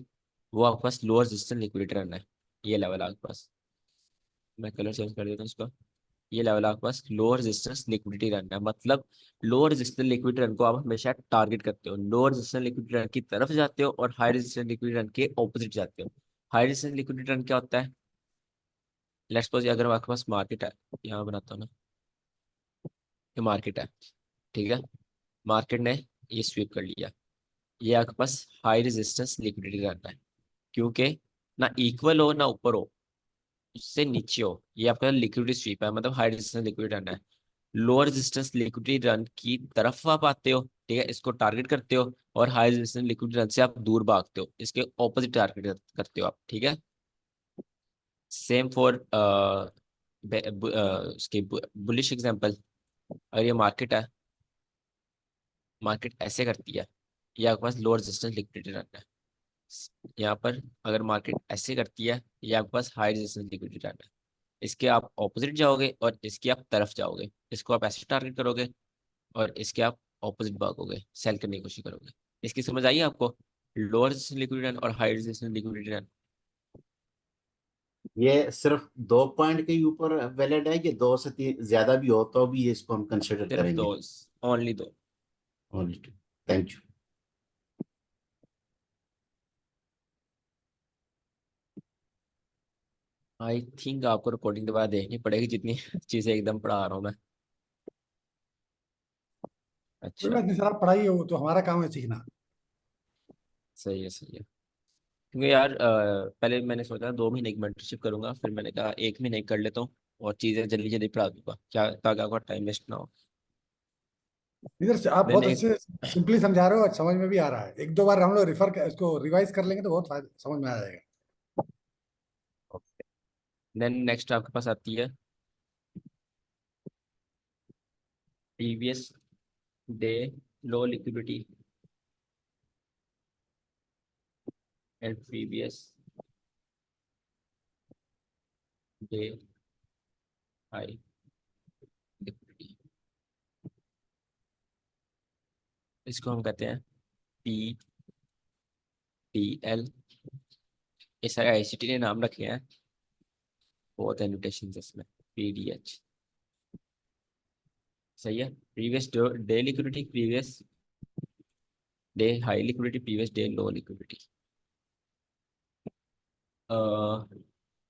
वो आपके पास लोअर रेजिस्टेंस लिक्विडिटी रन है। ये लेवल आपके पास, मैं कलर चेंज कर देता हूँ इसका। ये लेवल आपके पास लोअर रेजिस्टेंस लिक्विडिटी रन है। मतलब लोअर रेजिस्टेंस लिक्विडिटी रन को आप हमेशा टारगेट करते हो, लोअर रेजिस्टेंस लिक्विडिटी रन की तरफ जाते हो और हाई रेजिस्टेंस लिक्विडिटी रन के ऑपोजिट जाते हो। हाई रेजिस्टेंस लिक्विडिटी रन क्या होता है? लेट्स सपोज अगर आपके पास मार्केट है, यहाँ बनाता हूँ ना, ये मार्केट है, ठीक है। मार्केट ने ये स्वीप कर लिया, ये आपके पास हाई रेजिस्टेंस लिक्विडिटी रन है, क्योंकि ना इक्वल हो ना ऊपर हो, उससे नीचे हो, ये आपका लिक्विडिटी स्वीप है, मतलब हाई रेजिस्टेंस लिक्विडिटी रन है। लोअर रेजिस्टेंस लिक्विडिटी रन की तरफ आप आते हो, ठीक है, इसको टारगेट करते हो, और हाई रेजिस्टेंस लिक्विडिटी रन से आप दूर भागते हो, इसके ऑपोजिट टारगेट करते हो आप, ठीक है। सेम फॉर उसके बुलिश एग्जांपल, अगर ये मार्केट है, मार्केट ऐसे करती है, ये आपके पास लोअर रेजिस्टेंस लिक्विडिटी रन है। यहाँ पर अगर मार्केट ऐसे करती है, ये आपके पास हाई रेजिस्टेंस लिक्विडिटी रन है। इसके आप ऑपोजिट जाओगे और इसकी आप तरफ जाओगे, इसको आप ऐसे टारगेट करोगे और इसके आप ऑपोजिट भागोगे, सेल करने की कोशिश करोगे। इसकी समझ आई आपको, लोअर रेजिस्टेंस लिक्विडिटी रन और हाई रेजिस्टेंस लिक्विडिटी रन। ये सिर्फ 2 पॉइंट के ऊपर वैलिड है कि 2 से 3 ज्यादा भी हो तो भी इसको हम कंसिडर सिर्फ दो, करेंगे? ओनली दो। Only 2। Thank you. I think आपको रिकॉर्डिंग दोबारा देखनी पड़ेगी, जितनी चीजें एकदम पढ़ा रहा हूँ मैं। कोई अच्छा, बात नहीं सर, आप पढ़ाई हो तो हमारा काम है सीखना। सही है सही है। क्योंकि यार पहले मैंने सोचा 2 महीने की मेंटरशिप करूंगा, फिर मैंने कहा 1 महीने की कर लेता हूँ और चीजें जल्दी जल्दी पढ़ा दूंगा, क्या, ताकि आपका टाइम वेस्ट ना हो। इधर से आप बहुत मैंने अच्छे सिंपली समझा रहे हो और समझ में भी आ रहा है। एक दो बार हम लोग इसको रिवाइज कर लेंगे तो बहुत फायदा समझ में आ जाएगा। देन नेक्स्ट आपके पास आती है previous day low liquidity and previous day high liquidity. इसको हम कहते हैं पी टी एल। ये सारे आईसीटी ने नाम रखे हैं, बहुत एनोटेशन इसमें। पी डी एच, सही है। Previous day liquidity, previous day high liquidity, previous day low liquidity.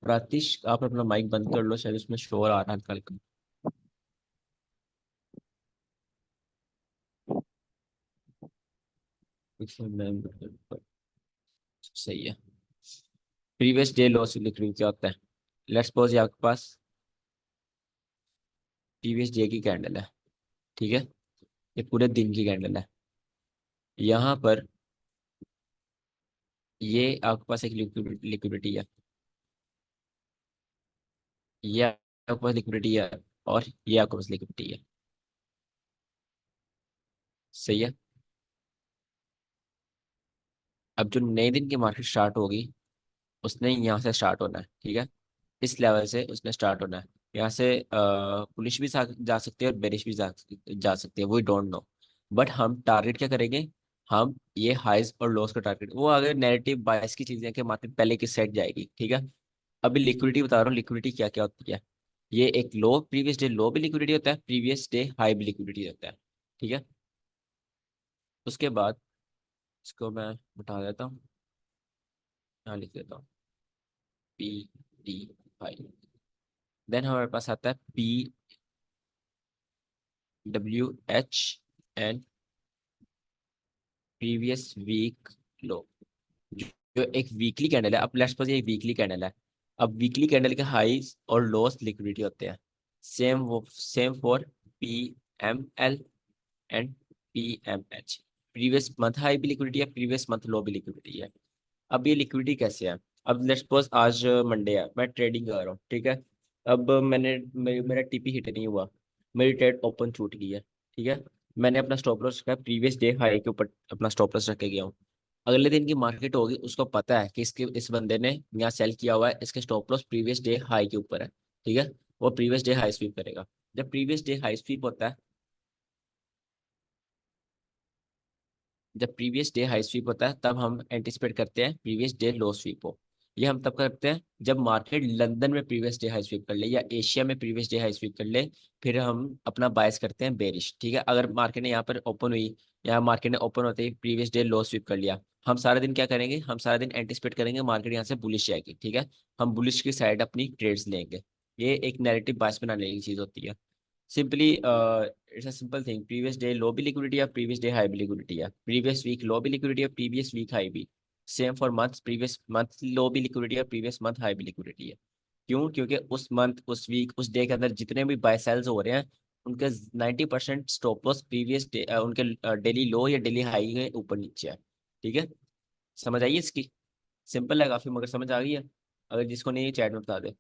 Pratish, आप अपना माइक बंद कर लो, शायद उसमें शोर आ रहा है कल का। सही है। प्रीवियस डे लॉस लिक्विडिटी क्या होता है? लेट्स सपोज ये आपके पास प्रीवियस डे की कैंडल है, ठीक है, ये पूरे दिन की कैंडल है। यहाँ पर ये आपके पास एक लिक्विडिटी है, ये आपके पास लिक्विडिटी है, और ये आपके पास लिक्विडिटी है, सही है। अब जो नए दिन की मार्केट स्टार्ट होगी, उसने यहाँ से स्टार्ट होना है, ठीक है, इस लेवल से उसने स्टार्ट होना है। यहाँ से पुलिश भी जा सकती है और बेरिश भी जा सकती है, वी डोंट नो। बट हम टारगेट क्या करेंगे, हम ये हाइज और लोस का टारगेट, वो अगर नेगेटिव बायस की चीजें कि मार्केट पहले किस साइड जाएगी, ठीक है। अभी लिक्विडिटी बता रहा हूँ, लिक्विडिटी क्या क्या होती है। ये एक लो, प्रीवियस डे लो भी लिक्विडिटी होता है, प्रीवियस डे हाई भी लिक्विडिटी होता है, ठीक है। उसके बाद इसको मैं बता देता हूँ, यहाँ लिख देता हूँ पी डी हाई। देन हमारे पास आता है P W H and previous week low. जो जो एक वीकली कैंडल है, अब लेट्स सपोज ये एक वीकली कैंडल है। अब वीकली कैंडल के हाईज और लोस लिक्विडिटी होते हैं, same for P M L and P M H. Previous month high भी लिक्विडिटी है, प्रीवियस मंथ लो भी लिक्विडिटी है। अब ये लिक्विडिटी कैसे है? अब लेट्स सपोज आज मंडे है, मैं ट्रेडिंग कर रहा हूँ, ठीक है। अब मेरा टीपी हिट नहीं हुआ, मेरी ट्रेड ओपन छूट गई है, ठीक है। मैंने अपना स्टॉप लॉस रखा है, प्रीवियस डे हाई के ऊपर अपना स्टॉप लॉस रख के गया हूँ। अगले दिन की मार्केट होगी, उसको पता है कि इस बंदे ने यहाँ सेल किया हुआ है, इसके stop loss previous day high के ऊपर है, ठीक है। वो प्रीवियस डे हाई स्वीप करेगा। जब प्रीवियस डे हाई स्वीप होता है, जब प्रीवियस डे हाई स्वीप होता है, तब हम एंटिसिपेट करते हैं प्रीवियस डे लो स्वीप हो। ये हम तब करते हैं जब मार्केट लंदन में प्रीवियस डे हाई स्वीप कर ले या एशिया में प्रीवियस डे हाई स्वीप कर ले, फिर हम अपना बायस करते हैं बेरिश, ठीक है। अगर मार्केट ने यहाँ पर ओपन हुई, या मार्केट ने ओपन होते ही प्रीवियस डे लो स्वीप कर लिया, हम सारा दिन क्या करेंगे, हम सारा दिन एंटिसिपेट करेंगे मार्केट यहाँ से बुलिश जाएगी, ठीक है। हम बुलिश की साइड अपनी ट्रेड्स लेंगे। ये एक नैरेटिव बायस बनाने की चीज होती है। Simply it's a simple thing, previous day low भी लिक्विडिटी है, प्रीवियस डे हाई भी लिक्विडिटी है, प्रीवियस वीक लो भी लिक्विडिटी है, प्रीवियस वीक हाई भी। Same for months, previous month low भी लिक्विडिटी है, प्रीवियस मंथ हाई भी लिक्विडिटी है। क्यों? क्योंकि उस मंथ, उस वीक, उस डे के अंदर जितने भी बाय सेल्स हो रहे हैं, उनके 90% स्टॉप लॉस प्रीवियस डे, उनके डेली लो या डेली हाई के ऊपर नीचे है। ठीक है, समझ आई इसकी? सिंपल है काफी, मगर समझ आ गई है? अगर जिसको नहीं, चैट में बता दे।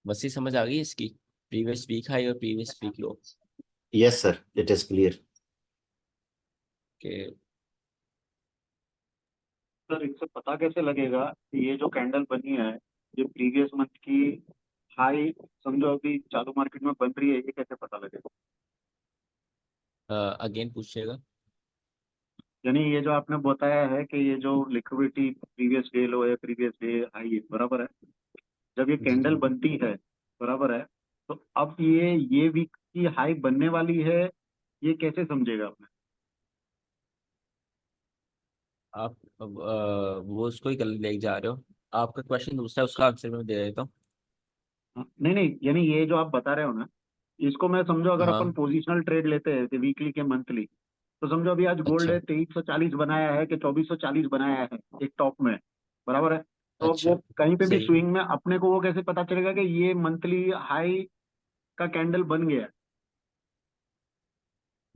बस ही समझ आ गई इसकी, प्रीवियस वीक हाई और previous week low yes sir, it is clear. Okay. Sir इससे पता कैसे लगेगा कि ये जो कैंडल बनी है ये प्रीवियस मंथ की हाई समझो अभी चालू मार्केट में बन रही है, ये कैसे पता लगेगा? अगेन पूछिएगा। यानी ये जो आपने बताया है कि ये जो लिक्विडिटी प्रीवियस डे लो है, प्रीवियस डे हाई है, बराबर है, जब ये जी कैंडल जी। बनती है, बराबर है, तो अब ये वीक की हाई बनने वाली है, ये कैसे समझेगा आपने? आप अब वो उसको ही गलत ले जा रहे हो। आपका क्वेश्चन दूसरा है, उसका आंसर मैं दे देता हूँ। हाँ, नहीं नहीं, यानी ये जो आप बता रहे हो ना, इसको मैं समझो अगर अपन हाँ। पोजिशनल ट्रेड लेते हैं वीकली के मंथली, तो समझो अभी आज गोल्ड अच्छा है 2340 बनाया है कि 2440 बनाया है एक टॉप में, बराबर है, तो अब अच्छा। वो कहीं पे भी सही। स्विंग में अपने को वो कैसे पता चलेगा कि ये मंथली हाई का कैंडल बन गया है?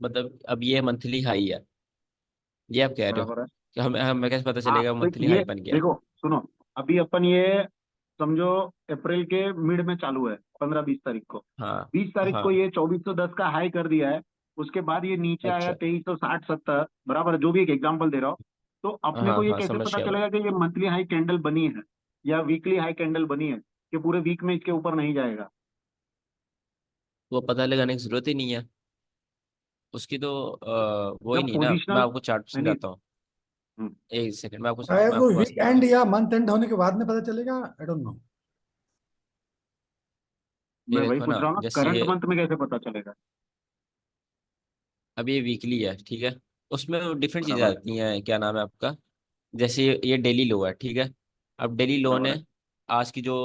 मतलब अब ये मंथली हाई है, ये आप कह रहे हो? बराबर है। कि हमें कैसे पता हाँ चलेगा तो मंथली हाई ये बन गया? देखो, सुनो, अभी अपन ये समझो अप्रैल के मिड में चालू है, 15-20 तारीख को, हाँ 20 तारीख को हाँ। ये 2410 का हाई कर दिया है, उसके बाद ये नीचे आया अच्छा। 2360-70, बराबर है, जो भी एक एग्जांपल दे रहा हूँ, तो अपने को हाँ ये हाँ, कैसे समझ पता गया मैं। चलेगा कि ये मंथली हाई कैंडल बनी है या वीकली हाई कैंडल बनी है, कि पूरे वीक में इसके ऊपर नहीं जाएगा? वो पता लगाने की जरूरत ही नहीं है उसकी तो, वो ही जब नहीं ना, मैं पोजिशनल, आपको चार्ट नहीं, समझाता हूँ। हम्म, एक सेकंड, शायद मैं वो आपको बात वीक समझाता एंड हूँ। या मंथ एंड होने के बाद में पता चलेगा, आई डोंट नो। ये मैं वही देखो पूछ ना, रहा हूँ ना, जैसे करंट ये, मंथ में कैसे पता चलेगा? अब ये वीकली है, ठीक है, उसमें डिफरेंट चीजें बराबर है। आती हैं। क्या नाम है आपका? जैसे ये डेली लो है, ठीक है। अब डेली लो ने, बराबर है। आज की जो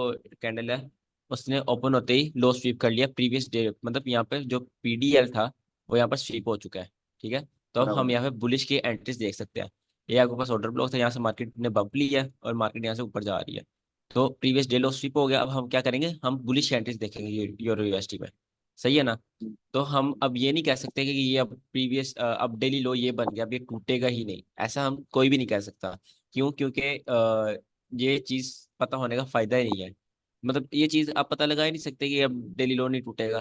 कैंडल है, उसने ओपन होते ही लो स्वीप कर लिया प्रीवियस डे, मतलब यहाँ पे जो पीडीएल था वो यहाँ पर स्वीप हो चुका है। ठीक है, तो अब बराबर हम है। यहाँ पे बुलिश की एंट्रीज देख सकते हैं। ये आपके पास ऑर्डर ब्लॉक था, यहाँ से मार्केट ने बम्प ली है और मार्केट यहाँ से ऊपर जा रही है। तो प्रीवियस डे लो स्वीप हो गया, अब हम क्या करेंगे, हम बुलिश एंट्रीज देखेंगे यूरो यूएसडी में। सही है ना? तो हम अब ये नहीं कह सकते कि ये अब प्रीवियस, अब डेली लो ये बन गया, अब ये टूटेगा ही नहीं, ऐसा हम कोई भी नहीं कह सकता। क्यों? क्योंकि ये चीज पता होने का फायदा ही नहीं है। मतलब ये चीज आप पता लगा ही नहीं सकते कि अब डेली लो नहीं टूटेगा,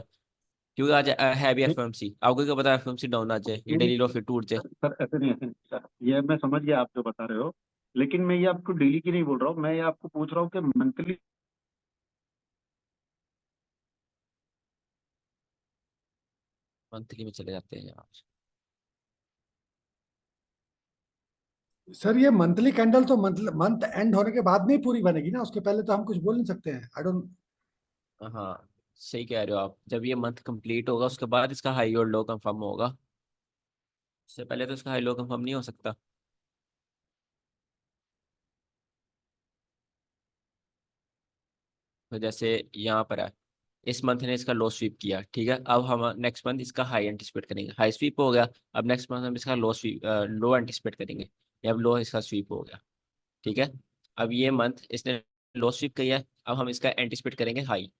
क्योंकि आज है भी नहीं एफएमसी, आपको क्या पता एफएमसी डाउन आ जाए, ये नहीं नहीं, डेली लो फिर टूट जाए। सर ऐसे नहीं, ऐसे नहीं सर, ये मैं समझ गया आप जो बता रहे हो, लेकिन मैं ये आपको डेली की नहीं बोल रहा हूँ, मैं ये आपको पूछ रहा हूँ कि मंथली। मंथली में चले जाते हैं यार। सर ये मंथली कैंडल तो मंथ मंथ एंड होने के बाद में ही पूरी बनेगी ना, उसके पहले तो हम कुछ बोल नहीं सकते हैं, आई डोंट। हाँ, सही कह रहे हो आप, जब ये मंथ कंप्लीट होगा उसके बाद इसका हाई और लो कंफर्म होगा, उससे पहले तो इसका हाई लो कंफर्म नहीं हो सकता। तो जैसे यहाँ पर है, इस मंथ ने इसका लो स्वीप किया, ठीक है, अब हम नेक्स्ट मंथ इसका हाई एंटिसिपेट करेंगे, हाई स्वीप हो गया। अब नेक्स्ट मंथ हम इसका लो स्वीप, लो एंटिसिपेट करेंगे, या अब लो इसका स्वीप हो गया। ठीक है, अब ये मंथ इसने लो स्वीप किया है, अब हम इसका एंटिसिपेट करेंगे हाई।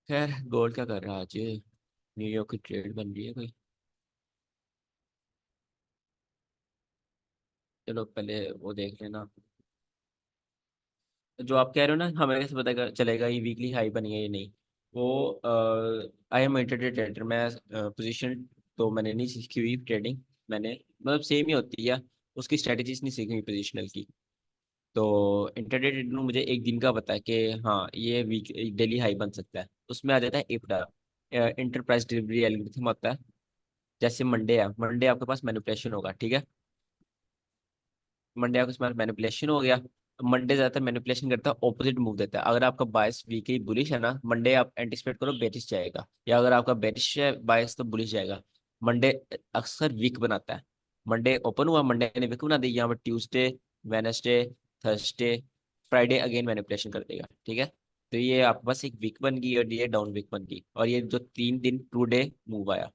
खैर, गोल्ड क्या कर रहा है आज? न्यूयॉर्क की ट्रेड बन रही है कोई? चलो पहले वो देख लेना। जो आप कह रहे हो ना, हमें कैसे पता चलेगा ये वीकली हाई बनी है या नहीं? वो आई एम इंटरडे ट्रेडर, मैं पोजीशन तो मैंने नहीं सीखी हुई ट्रेडिंग। मैंने मतलब सेम ही होती है, उसकी स्ट्रेटेजीज नहीं सीखी हुई पोजिशनल की। तो इंटरडे ट्रेडर मुझे एक दिन का पता है कि हाँ ये वीक डेली हाई बन सकता है, उसमें आ जाता है इपडा, इंटरप्राइज डिलीवरी एल्गोरिथम होता है। जैसे मंडे है, मंडे आपके पास मैनिपुलेशन होगा, ठीक है, मंडे आपके पास मैनिपुलेशन हो गया। मंडे ज्यादातर मैनिपुलेशन करता है, ऑपोजिट मूव देता है। अगर आपका बायस वीकली बुलिश है ना, मंडे आप एंटिसिपेट करो बेरिश जाएगा, या अगर आपका बेरिश है बायस तो बुलिश जाएगा। मंडे अक्सर वीक बनाता है। मंडे ओपन हुआ, मंडे ने वीक बना दी, यहाँ पर Tuesday, Wednesday, Thursday, Friday again manipulation कर देगा, ठीक है। तो ये आपके पास एक वीक बन गई और ये डाउन वीक बन गई, और ये जो 3 दिन 2 डे मूव आया,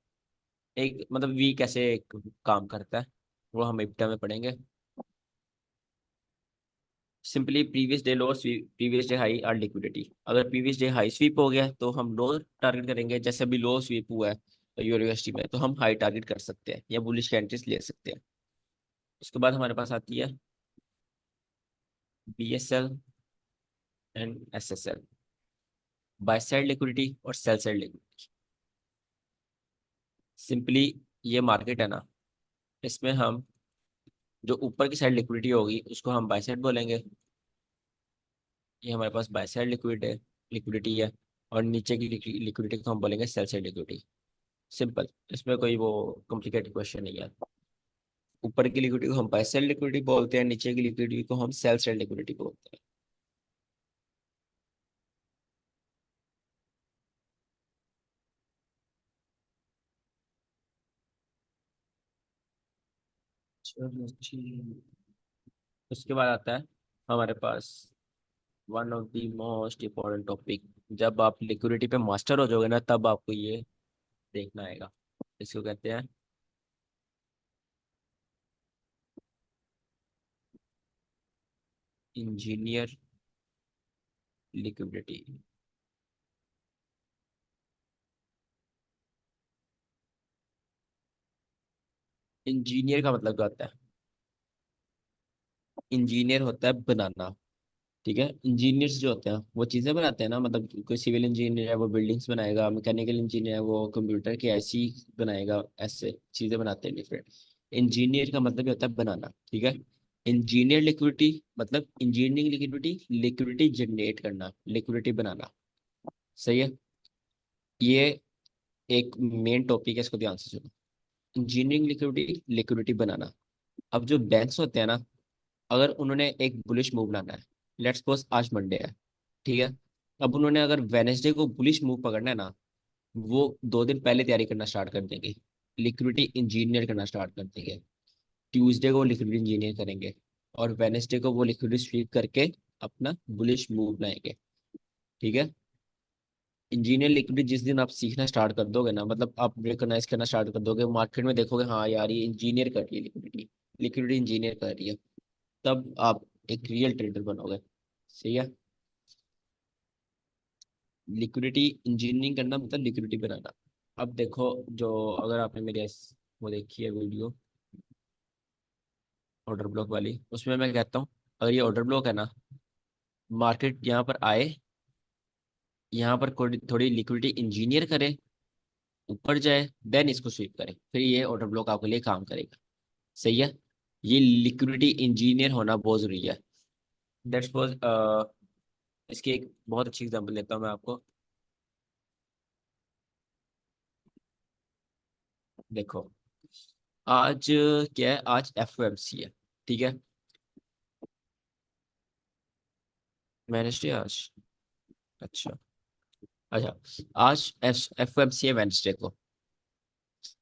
एक मतलब वीक ऐसे एक काम करता है, वो हम इब्टा में पढ़ेंगे। सिंपली प्रीवियस डे लो, प्रीवियस डे हाई और लिक्विडिटी। अगर प्रीवियस डे हाई स्वीप हो गया तो हम लो टारगेट करेंगे, जैसे अभी लो स्वीप हुआ है यूनिवर्सिटी में, तो हम हाई टारगेट कर सकते हैं या बुलिश कैंडल्स ले सकते हैं। उसके बाद हमारे पास आती है BSL and SSL, bye side liquidity और सेल साइड लिक्विडिटी। सिंपली ये मार्केट है ना, इसमें हम जो ऊपर की साइड लिक्विडिटी होगी उसको हम बाय साइड बोलेंगे, ये हमारे पास बाय साइड लिक्विडिटी है, और नीचे की लिक्विडिटी को हम बोलेंगे सेल साइड लिक्विडिटी। सिंपल, इसमें कोई वो कॉम्प्लिकेटेड क्वेश्चन नहीं है। ऊपर की लिक्विडिटी को हम बाय साइड लिक्विडिटी बोलते हैं, नीचे की लिक्विडिटी को हम सेल साइड लिक्विडिटी बोलते हैं। चलो ठीक। उसके बाद आता है हमारे पास one of the most important topic. जब आप लिक्विडिटी पे मास्टर हो जाओगे ना, तब आपको ये देखना आएगा। इसको कहते हैं इंजीनियर लिक्विडिटी। इंजीनियर का मतलब क्या होता है? इंजीनियर होता है बनाना, ठीक है। इंजीनियर्स जो होते हैं वो चीज़ें बनाते हैं ना, मतलब कोई सिविल इंजीनियर है वो बिल्डिंग्स बनाएगा, मैकेनिकल इंजीनियर है वो कंप्यूटर की ऐसी बनाएगा, ऐसे चीज़ें बनाते हैं डिफरेंट। इंजीनियर का मतलब ये होता है बनाना, ठीक है। इंजीनियर लिक्विडिटी मतलब इंजीनियरिंग लिक्विडिटी, लिक्विडिटी जनरेट करना, लिक्विडिटी बनाना, सही है। ये एक मेन टॉपिक है, इसको ध्यान से सुनो। इंजीनियरिंग लिक्विडिटी, लिक्विडिटी बनाना। अब जो बैंक्स होते हैं ना, अगर उन्होंने एक बुलिश मूव लाना है, लेट्स सपोज आज मंडे है, ठीक है। अब उन्होंने अगर वेनेसडे को बुलिश मूव पकड़ना है ना, वो 2 दिन पहले तैयारी करना स्टार्ट कर देंगे, लिक्विडिटी इंजीनियर करना स्टार्ट कर देंगे। ट्यूसडे को लिक्विडिटी इंजीनियर करेंगे, और वेनेसडे को वो लिक्विडिटी स्वीप करके अपना बुलिश मूव लाएंगे, ठीक है। इंजीनियर लिक्विडिटी जिस दिन आप सीखना स्टार्ट कर दोगे ना, मतलब आप रिकॉग्नाइज करना स्टार्ट कर दोगे मार्केट में, देखोगे हाँ यार ये इंजीनियर कर रही है लिक्विडिटी, लिक्विडिटी इंजीनियर कर रही है, तब आप एक रियल ट्रेडर बनोगे, सही है। लिक्विडिटी इंजीनियरिंग करना मतलब लिक्विडिटी बनाना। अब देखो, जो अगर आपने मेरी वो देखी है वीडियो ऑर्डर ब्लॉक वाली, उसमें मैं कहता हूँ अगर ये ऑर्डर ब्लॉक है ना, मार्केट यहाँ पर आए, यहाँ पर थोड़ी लिक्विडिटी इंजीनियर करे, ऊपर जाए, देन इसको स्वीप करे, फिर ये ऑर्डर ब्लॉक आपके लिए काम करेगा, सही है। ये लिक्विडिटी इंजीनियर होना बहुत जरूरी है। दैट्स वाज इसकी एक बहुत अच्छी एग्जांपल देता हूँ मैं आपको। देखो, आज क्या है, आज FOMC है, ठीक है। वेडनेसडे आज, अच्छा, अच्छा, आज FOMC है वेडनेसडे को।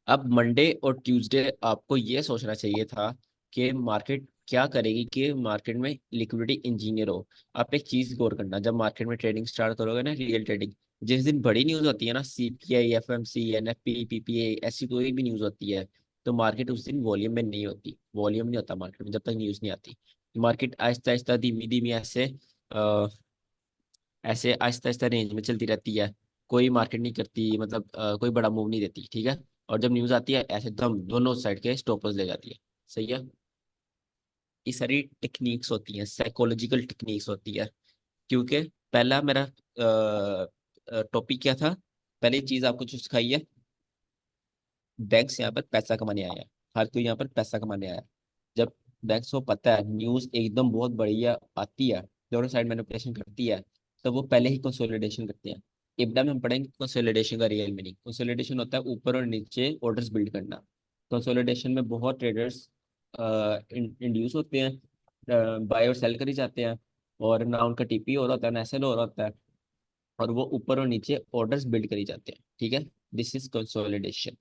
अब मंडे और ट्यूसडे आपको ये सोचना चाहिए था कि मार्केट क्या करेगी, कि मार्केट में लिक्विडिटी इंजीनियर हो। आप एक चीज गौर करना, जब मार्केट में ट्रेडिंग स्टार्ट करोगे ना, रियल ट्रेडिंग, जिस दिन बड़ी न्यूज होती है ना, CPI, FMC, NFP, PPA, ऐसी कोई भी न्यूज होती है, तो मार्केट उस दिन वॉल्यूम में नहीं होती, वॉल्यूम नहीं होता मार्केट में जब तक न्यूज नहीं आती। मार्केट आहिस्ता आहिस्ता धीमी धीमी ऐसे ऐसे आहिस्ता आहिस्ता रेंज में चलती रहती है, कोई मार्केट नहीं करती, मतलब कोई बड़ा मूव नहीं देती, ठीक है। और जब न्यूज आती है ऐसे दम दोनों साइड के स्टॉपर्स ले जाती है, सही है। ये सारी टेक्निक्स होती हैं, साइकोलॉजिकल टेक्निक्स होती है। क्योंकि पहला मेरा टॉपिक क्या था, पहली चीज आपको जो सिखाई है, बैंक्स यहाँ पर पैसा कमाने आया है, हर कोई यहाँ पर पैसा कमाने आया है। जब बैंक्स को पता है न्यूज एकदम बहुत बढ़िया आती है, दोनों साइड मैनिपुलेशन करती है, तो वो पहले ही कंसोलिडेशन करते हैं। इब्दा में हम पढ़ेंगे कंसोलिडेशन का रियल मीनिंग। कंसोलिडेशन होता है ऊपर और नीचे ऑर्डर्स बिल्ड करना। कंसोलिडेशन में बहुत ट्रेडर्स इंड्यूस होते हैं, बाय और सेल करी जाते हैं, और ना उनका TP हो रहा होता है ना SL हो रहा होता है, और वो ऊपर और नीचे ऑर्डर्स बिल्ड करी जाते हैं, ठीक है। This is consolidation.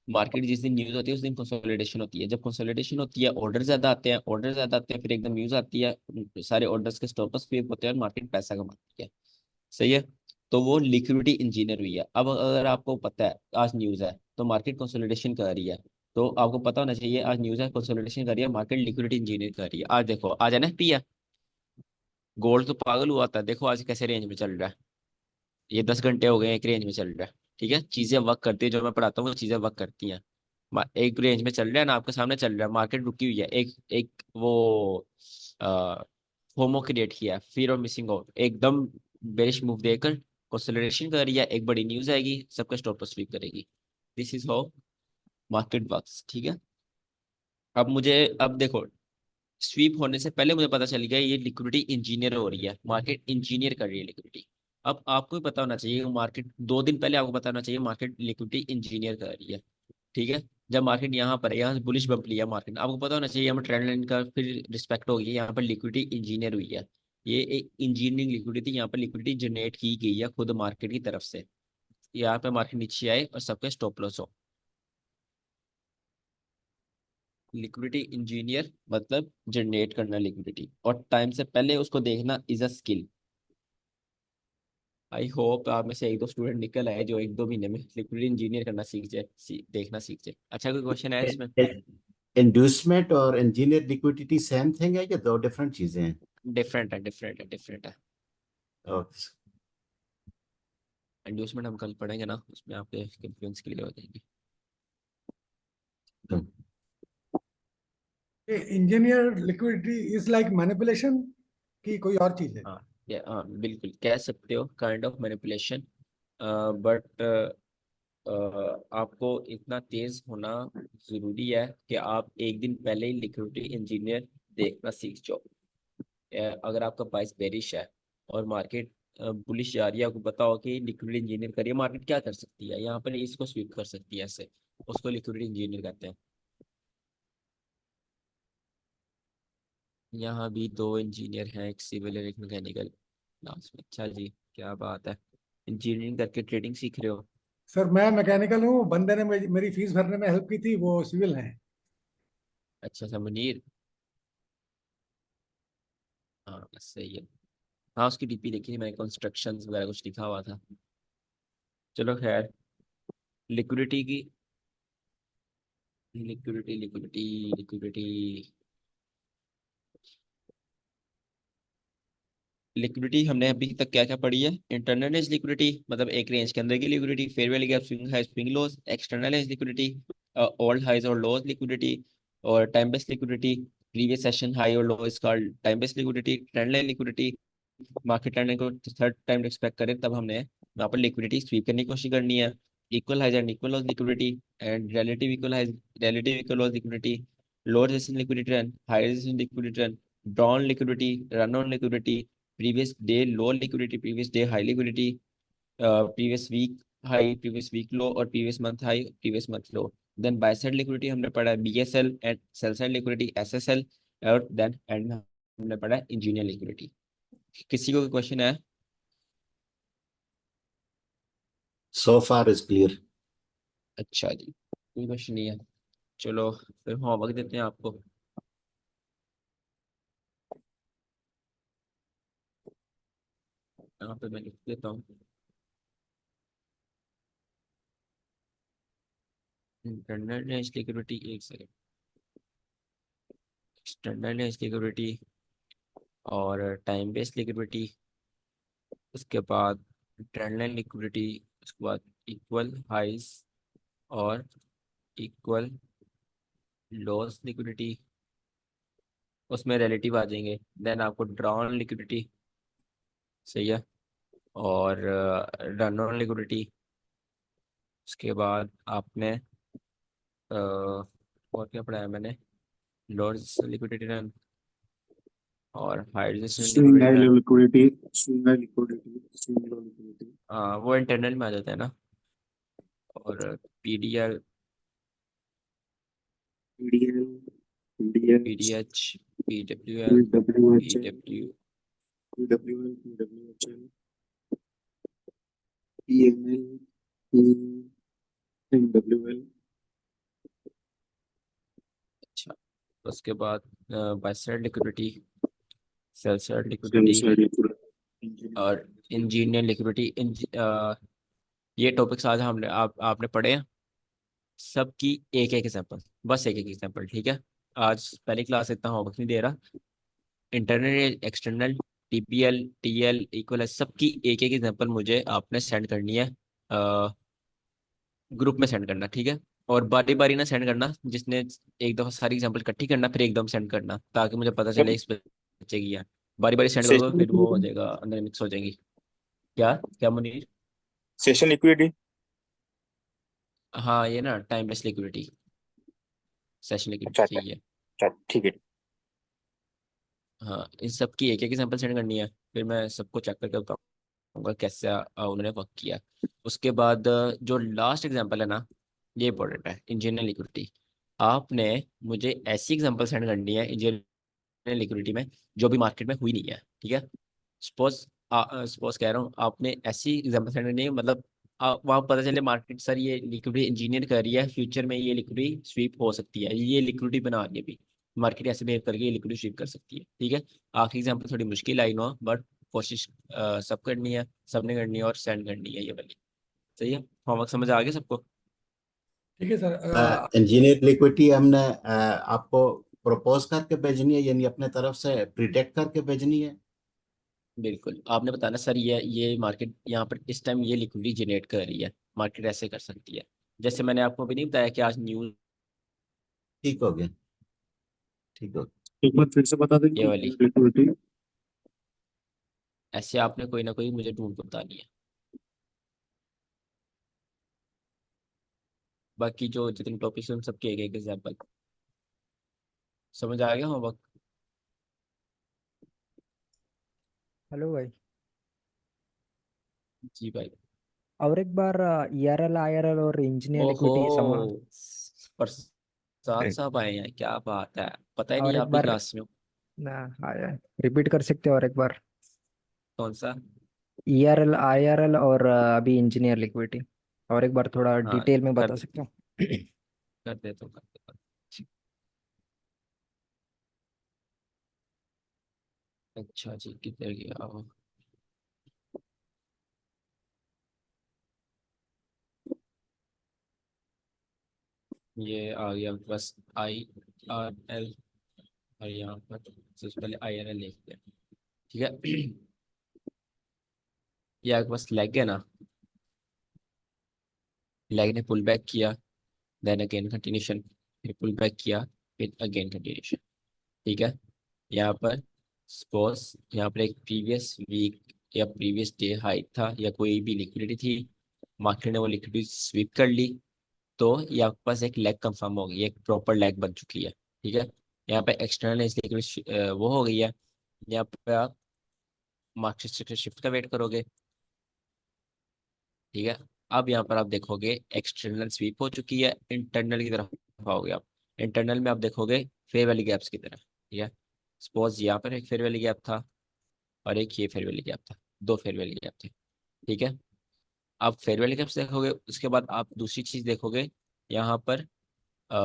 मार्केट जिस दिन न्यूज होती है उस दिन कंसोलिडेशन होती है। जब कंसोलिडेशन होती है ऑर्डर ज्यादा आते हैं, ऑर्डर ज्यादा आते हैं, फिर एकदम न्यूज आती है, सारे ऑर्डर्स के स्टॉपर्स फ्लिप होते हैं और मार्केट पैसा कमाती है। सही है। तो वो लिक्विडिटी इंजीनियर हुई है। अब अगर आपको पता है आज न्यूज है तो मार्केट कंसोलिडेशन कर रही है, तो आपको पता होना चाहिए आज न्यूज है कंसोलिडेशन कर रही है, मार्केट लिक्विडिटी इंजीनियर कर रही है। आज देखो आज एनएफपी है, गोल्ड तो पागल हुआ था, देखो आज कैसे रेंज में चल रहा है। ये 10 घंटे हो गए एक रेंज में चल रहा है। ठीक है, चीजें वर्क करती है, जो मैं पढ़ाता हूँ वो चीजें वर्क करती हैं। एक रेंज में चल रहा है ना, आपके सामने चल रहा है, मार्केट रुकी हुई है, एक एक वो फोमो क्रिएट किया, फियर ऑफ मिसिंग आउट, एकदम बेरिश मूव देकर कंसोलिडेशन कर रही है, एक बड़ी न्यूज आएगी सबका स्टॉप पर स्वीप करेगी। This is how market works. ठीक है। अब देखो, स्वीप होने से पहले मुझे पता चल गया ये लिक्विडिटी इंजीनियर हो रही है, मार्केट इंजीनियर कर रही है लिक्विडिटी। अब आपको भी पता होना चाहिए मार्केट 2 दिन पहले आपको पता होना चाहिए मार्केट लिक्विडिटी इंजीनियर कर रही है। ठीक है। जब मार्केट यहाँ पर है, यहाँ से बुलिश बम्प लिया मार्केट, आपको पता होना चाहिए यहाँ पर ट्रेंड लाइन का फिर रिस्पेक्ट होगी, यहाँ पर लिक्विडिटी इंजीनियर हुई है। ये एक इंजीनियरिंग लिक्विडिटी, यहाँ पर लिक्विडिटी जनरेट की गई है खुद मार्केट की तरफ से। यहाँ पे मार्केट नीचे आए और सबके स्टॉप लॉस हो। लिक्विडिटी इंजीनियर मतलब जनरेट करना लिक्विडिटी, और टाइम से पहले उसको देखना is a skill. I hope आप में से एक दो स्टूडेंट निकल आए जो 1-2 महीने में लिक्विडिटी इंजीनियर करना सीख जाए, देखना सीख जाए। अच्छा, कोई क्वेश्चन है इसमें? इंड्यूसमेंट और इंजीनियर लिक्विडिटी सेम थिंग है या दो डिफरेंट चीजें हैं? डिफरेंट है, डिफरेंट है, डिफरेंट है। ओके। इंड्यूसमेंट हम कल पढ़ेंगे ना, उसमें आपके कंफ्यूज क्लियर हो जाएगी। Engineer liquidity is like manipulation की कोई और चीज है? हाँ, हाँ बिल्कुल कह सकते हो, काइंड ऑफ मैनिपुलेशन। बट आपको इतना तेज होना जरूरी है कि आप एक दिन पहले ही लिक्विडिटी इंजीनियर देखना सीख जाओ। अगर आपका प्राइस बेरिश है और मार्केट बुलिश जा रही है, आपको पता हो कि लिक्विडिटी इंजीनियर करिए, मार्केट क्या कर सकती है यहाँ पर, इसको स्वीप कर सकती है ऐसे, उसको लिक्विडिटी इंजीनियर कहते हैं। यहाँ भी 2 इंजीनियर हैं, एक सिविल और एक मैकेनिकल लास्ट में। अच्छा जी, क्या बात है, इंजीनियरिंग करके ट्रेडिंग सीख रहे हो? सर मैं मैकेनिकल हूँ, बंदे ने मेरी फीस भरने में हेल्प की थी, वो सिविल है। अच्छा सा मुनीर। हाँ सही है। हाँ उसकी डीपी देखी थी मैंने, कंस्ट्रक्शन वगैरह कुछ लिखा हुआ था। चलो खैर, लिक्विडिटी की, लिक्विडिटी लिक्विडिटी लिक्विडिटी लिक्विडिटी हमने अभी तक क्या क्या पढ़ी है? इंटरनल एज लिक्विडिटी मतलब एक रेंज के अंदर की liquidity, fair value gap, swing high swing lows. External edge liquidity, old highs और लॉस लिक्विडिटी। और time based liquidity, previous session high और low is called time based liquidity. Trend line liquidity, market trend को third time expect करें तब हमने यहाँ पर liquidity SVEEP करने की कोशिश करनी है। Equal highs and equal lows liquidity, and relative equal highs, relative equal lows liquidity. Lower resistance liquidity run, high resistance liquidity run, draw on liquidity, run on liquidity, previous day low liquidity, previous day high liquidity, previous week high, previous week low, और previous month high, previous month low. Then buy side liquidity हमने पढ़ा है BSL, and sell side liquidity SSL, और then end में हमने पढ़ा है engineer liquidity. किसी को क्वेश्चन है? सो फार इज क्लियर। अच्छा जी, कोई क्वेश्चन नहीं है। चलो फिर होमवर्क देते हैं आपको। यहाँ पे मैं लिख देता हूँ, इंटरनल सिक्योरिटी, एक सेकेंड, एक्सटर्नल सिक्योरिटी और टाइम बेस्ड लिक्विडिटी, उसके बाद ट्रेंड लाइन लिक्विडिटी, उसके बाद इक्वल हाइज और इक्वल लॉस लिक्विडिटी, उसमें रिलेटिव आ जाएंगे। देन आपको ड्रॉन लिक्विडिटी, सही है, और रन ऑन लिक्विडिटी। उसके बाद आपने और क्या पढ़ाया मैंने, लॉस लिक्विडिटी रन और high resistance swing liquidity high run. Liquidity, swing high liquidity, swing low liquidity, वो इंटरनल में आ जाता है ना। और PDR, PDL, PDH, PDH, PWL, PWHL, PW, PWL, PWHL, PML, PMWL, उसके बाद buy side liquidity, sell side sell liquidity side liquidity और इंजीनियर लिक्विडिटी। ये टॉपिक्स आज हमने आपने पढ़े हैं सबकी। एक एक एग्जाम्पल, बस एक एक एग्जाम्पल, ठीक है। आज पहली क्लास इतना होमवर्क नहीं दे रहा। Internal, external, TPL, TL, equal, सबकी एक एक एग्जाम्पल मुझे आपने सेंड करनी है, ग्रुप में सेंड करना, ठीक है। और बारी बारी ना सेंड करना, जिसने एक दफा सारी एग्जाम्पल इकट्ठी करना फिर एकदम सेंड करना, ताकि मुझे पता चले इस बच्चे की है। बारी बारी सेंड करोगे सेशन फिर वो हो लिक्विडिटी जाएगा, अंदर मिक्स हो जाएंगी। क्या क्या मुनीर? सेशन लिक्विडिटी हाँ, ये ना टाइमलेस लिक्विडिटी, सेशन अच्छा लिक्विडिटी अच्छा चाहिए। अच्छा ठीक है। हाँ, इन सब की एक एक एग्जाम्पल सेंड करनी है, फिर मैं सबको चेक करके बताऊंगा कैसे उन्होंने वर्क किया। उसके बाद जो लास्ट एग्जाम्पल है ना, ये इंपॉर्टेंट है, इंजीनियर लिक्विडिटी। आपने मुझे ऐसी एग्जाम्पल सेंड करनी है इंजीनियर लिक्विडिटी में जो भी मार्केट में हुई नहीं है, ठीक है। सपोज सपोज कह रहा हूँ, आपने ऐसी एग्जाम्पल सेंड करनी है, मतलब वहाँ पता चले मार्केट सर ये लिक्विडिटी इंजीनियर कर रही है, फ्यूचर में ये लिक्विडिटी स्वीप हो सकती है, ये लिक्विडिटी बना रही है अभी, मार्केट ऐसे बिहेव करके ये लिक्विडिटी स्वीप कर सकती है, ठीक है। आखिरी एग्जाम्पल थोड़ी मुश्किल आई नो, बट कोशिश सब करनी है, सबने करनी है और सेंड करनी है ये वाली। सही है, होमवर्क समझ आ गया सबको? ठीक है सर। इंजीनियर लिक्विडिटी हमने आपको प्रपोज करके भेजनी है, यानी अपने तरफ से प्रिडिक्ट करके भेजनी है। बिल्कुल, आपने बताना सर ये मार्केट यहाँ पर इस टाइम ये लिक्विडिटी जनरेट कर रही है, मार्केट ऐसे कर सकती है। जैसे मैंने आपको अभी नहीं बताया कि आज न्यूज ठीक हो गया, ठीक हो गया। एक बार फिर से बता ये देंगे वाली, लिक्विडिटी। ऐसे आपने कोई ना कोई मुझे ढूंढ के बतानी है। बाकी जो जितने टॉपिक्स हैं उन सबके एक एक एग्जाम्पल। समझ आ गया होमवर्क? हेलो भाई। जी भाई। और एक बार ईआरएल आईआरएल और इंजीनियर ओहो, इक्विटी समा प्रसाद साहब आए हैं, क्या बात है, पता ही नहीं और आप एक भी बार क्लास में हो। ना रिपीट कर सकते हो और एक बार कौन सा? ईआरएल आईआरएल और अभी इंजीनियर लिक्विडिटी और एक बार थोड़ा हाँ, डिटेल में कर बता सकते हो? कर देता हूँ, कर देता हूँ। अच्छा जी, किधर गया? ये आ गया बस, आई आर एल, और यहाँ पर सबसे पहले आई आर एल लिखते हैं, ठीक है। ये आपके पास लेग है ना, लेग ने पुल बैक किया, देन अगेन कंटिन्यूशन, फिर पुल बैक किया, फिर अगेन कंटिन्यूशन, ठीक है। यहाँ पर सपोज यहाँ पर एक प्रीवियस वीक या प्रीवियस डे हाई था या कोई भी लिक्विडिटी थी, मार्केट ने वो लिक्विडिटी स्वीप कर ली, तो ये आपके पास एक लेग कंफर्म हो गई, एक प्रॉपर लेग बन चुकी है, ठीक है। यहाँ पे एक्सटर्नल लिक्विडिटी वो हो गई है। यहाँ पे आप मार्केट शिफ्ट का वेट करोगे, ठीक है। अब यहाँ पर आप देखोगे एक्सटर्नल स्वीप हो चुकी है, इंटरनल की तरफ आओगे आप। इंटरनल में आप देखोगे फेयर वैली गैप्स की तरफ, ठीक है। सपोज यहाँ पर एक फेयर वैली गैप था और एक ये फेयर वैली गैप था, दो फेयर वैली गैप थे, ठीक है। आप फेयर वैली गैप्स देखोगे, उसके बाद आप दूसरी चीज देखोगे, यहाँ पर आ,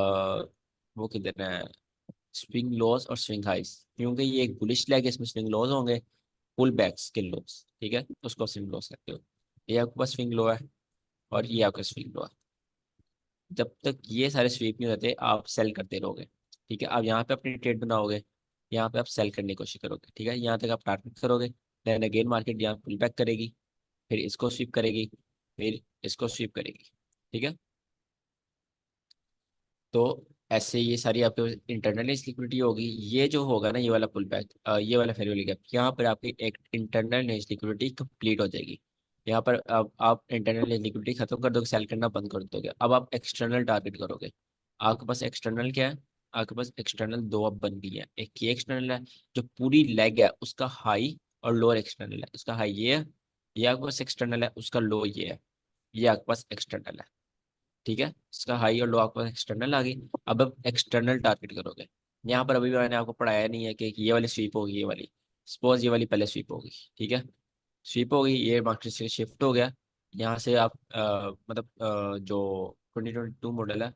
वो किधर है, स्विंग लॉस और स्विंग हाइस, क्योंकि ये एक बुलिश लेग है, इसमें स्विंग लॉस होंगे, पुल बैक्स के लॉस, ठीक है, उसको स्विंग लॉस कहते हो। ये आपके पास स्विंग लो है और ये आपका स्विंग लो है। जब तक ये सारे स्वीप नहीं होते आप सेल करते रहोगे, ठीक है। आप यहाँ पे अपनी ट्रेड बनाओगे, यहाँ पे आप सेल करने की कोशिश करोगे, ठीक है। यहाँ तक आप टारगेट करोगे, देन अगेन मार्केट यहाँ पुल बैक करेगी, फिर इसको स्वीप करेगी, फिर इसको स्वीप करेगी, ठीक है। तो ऐसे ये सारी आपके इंटरनल लिक्विडिटी होगी। ये जो होगा ना, ये वाला पुल बैक, ये वाला फेयर वैल्यू गैप, यहाँ पर आपकी एक इंटरनल लिक्विडिटी कंप्लीट हो जाएगी। यहाँ पर अब आप इंटरनल लिक्विडिटी खत्म कर दोगे, सेल करना बंद कर दोगे, अब आप एक्सटर्नल टारगेट करोगे। आपके पास एक्सटर्नल क्या है? आपके पास एक्सटर्नल दो अब बन गई है, एक ये एक्सटर्नल है जो पूरी लेग है उसका हाई, और लोअर एक्सटर्नल है उसका हाई ये है, ये आपके पास एक्सटर्नल है उसका लो ये है, ये आपके पास एक्सटर्नल है, ठीक है। इसका हाई और लो आपको एक्सटर्नल आ गई। अब आप एक्सटर्नल टारगेट करोगे। यहाँ पर अभी भी मैंने आपको पढ़ाया नहीं है कि ये वाली स्वीप होगी, ये वाली सपोज ये वाली पहले स्वीप होगी, ठीक है। स्वीप हो गई, ये मार्केट से शिफ्ट हो गया, यहाँ से आप मतलब जो 2022 मॉडल है,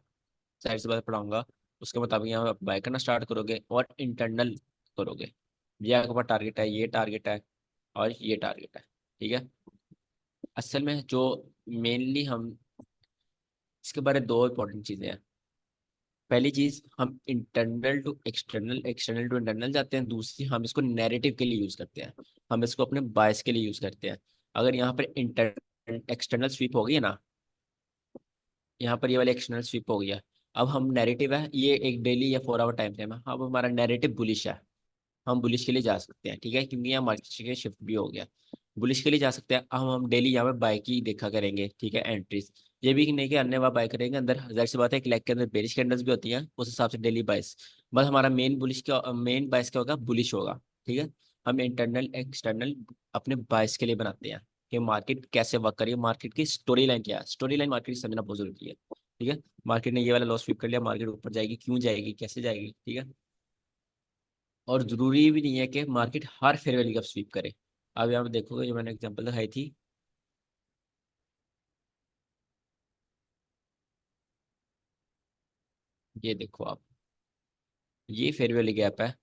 साइड से बात पढ़ाऊंगा, उसके मुताबिक यहाँ बाय करना स्टार्ट करोगे और इंटरनल करोगे। ये आपके पास टारगेट है, ये टारगेट है और ये टारगेट है, ठीक है। असल में जो मेनली हम इसके बारे में दो इंपॉर्टेंट चीज़ें हैं। पहली चीज, हम internal to external, external to internal जाते हैं। दूसरी, हम इसको नैरेटिव के लिए यूज करते हैं, हम इसको अपने बायस के लिए यूज करते हैं। अगर यहाँ पर इंटर एक्सटर्नल स्वीप हो गई है ना, यहाँ पर ये वाले एक्सटर्नल स्वीप हो गया, अब हम नैरेटिव है, ये एक डेली या 4 आवर टाइम फ्रेम है, अब हमारा नैरेटिव बुलिश है, हम बुलिश के लिए जा सकते हैं, ठीक है, क्योंकि यहाँ मार्केट के शिफ्ट भी हो गया। बुलिश के लिए जा सकते हैं। अब हम डेली यहाँ पे बाय की देखा करेंगे, ठीक है, एंट्रीज। ये भी नहीं कि अन्य बार बाय करेंगे, अंदर जाहिर सी बात है एक लेग के अंदर बेरिश कैंडल्स भी होती हैं, उस हिसाब से डेली बाइस। बस हमारा मेन बुलिश का मेन बाइस क्या होगा, बुलिश होगा, ठीक है। हम इंटरनल एक्सटर्नल अपने बाइस के लिए बनाते हैं कि मार्केट कैसे वर्क करिए, मार्केट की स्टोरी लाइन क्या है। स्टोरी लाइन मार्केट की समझना बहुत जरूरी है, ठीक है। मार्केट ने ये वाला लॉस स्वीप कर लिया, मार्केट ऊपर जाएगी, क्यों जाएगी, कैसे जाएगी, ठीक है। और जरूरी भी नहीं है कि मार्केट हर फेयर वैल्यू का स्वीप करे। अब यहाँ पे देखोगे, जो मैंने एग्जांपल दिखाई थी, ये देखो आप, ये फेयर वैल्यू गैप है,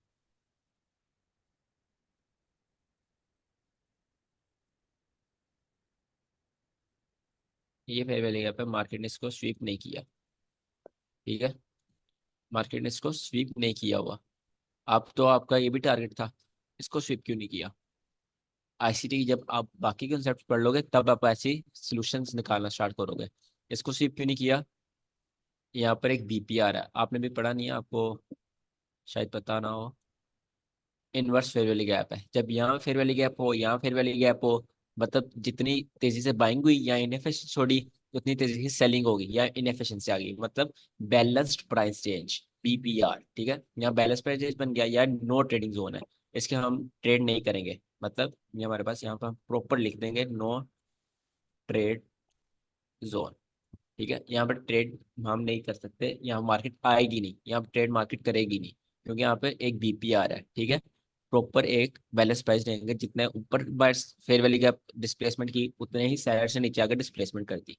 ये फेयर वैल्यू गैप है, मार्केट ने इसको स्वीप नहीं किया, ठीक है, मार्केट ने इसको स्वीप नहीं किया हुआ। अब तो आपका ये भी टारगेट था, इसको स्वीप क्यों नहीं किया। आईसीटी जब आप बाकी कंसेप्ट पढ़ लोगे तब आप ऐसी सॉल्यूशंस निकालना स्टार्ट करोगे। इसको स्वीप क्यों नहीं किया, यहाँ पर एक बीपीआर है, आपने भी पढ़ा नहीं है, आपको शायद पता ना हो। इनवर्स फेयर वैल्यू गैप है, जब यहाँ फेयर वैल्यू गैप हो, यहाँ फेयर वैल्यू गैप हो, मतलब जितनी तेजी से बाइंग हुई या इनएफिशिएंसी छोड़ी, उतनी तेजी से सेलिंग होगी या इनएफिशिएंसी आ गई, मतलब बैलेंस्ड प्राइस चेंज, बीपीआर, ठीक है। यहाँ बैलेंस प्राइस चेंज बन गया या नो ट्रेडिंग जोन है, इसके हम ट्रेड नहीं करेंगे, मतलब ये हमारे पास यहाँ पर हम प्रॉपर लिख देंगे नो ट्रेड जोन, ठीक है। यहाँ पर ट्रेड हम नहीं कर सकते, यहाँ मार्केट आएगी नहीं, यहाँ ट्रेड मार्केट करेगी नहीं, क्योंकि यहाँ पे एक बीपीआर है, ठीक है। प्रॉपर एक बैलेंस प्राइस रहेंगे, जितने ऊपर bytes fair value gap displacement की, उतने ही सेलर से नीचे आकर डिस्प्लेसमेंट करती,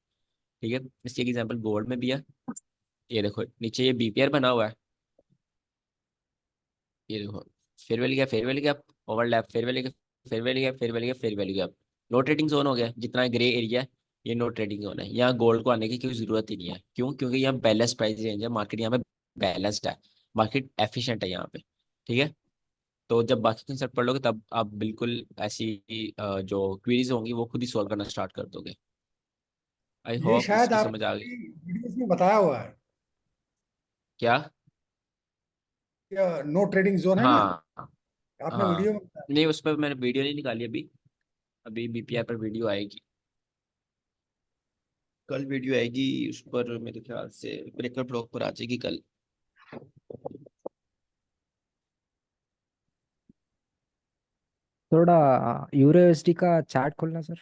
ठीक है। इसकी एक एग्जांपल गोल्ड में भी है, ये देखो नीचे ये बीपीआर बना हुआ है, ये देखो fair value gap, fair value gap, overlap, fair value gap, fair value gap, fair value gap, fair value gap, no trading zone हो गया, जितना ग्रे एरिया है ये नो ट्रेडिंग जोन है। यहाँ गोल्ड को आने की कोई जरूरत ही नहीं है, क्यों, क्योंकि यहाँ बैलेंस प्राइस रेंज है, मार्केट यहाँ पे बैलेंस्ड है, मार्केट एफिशिएंट है यहाँ पे, ठीक है। तो जब बाकी कंसेप्ट पढ़ लोगे तब आप बिल्कुल ऐसी जो क्वेरीज होंगी वो खुद ही सॉल्व करना स्टार्ट कर दोगे। आई ये होप शायद इसकी समझ आ गई। आपकी वीडियोस में बताया हुआ है, क्या। नो ट्रेडिंग जोन है ना, हाँ। आपने हाँ, वीडियो में बताया। नहीं उस पर मैंने वीडियो नहीं निकाली अभी, अभी बीपीआई पर वीडियो आएगी, कल वीडियो आएगी उस पर, मेरे ख्याल से ब्रेकर ब्लॉग पर आ जाएगी कल। थोड़ा यूरो यूएसडी का चार्ट खोलना सर।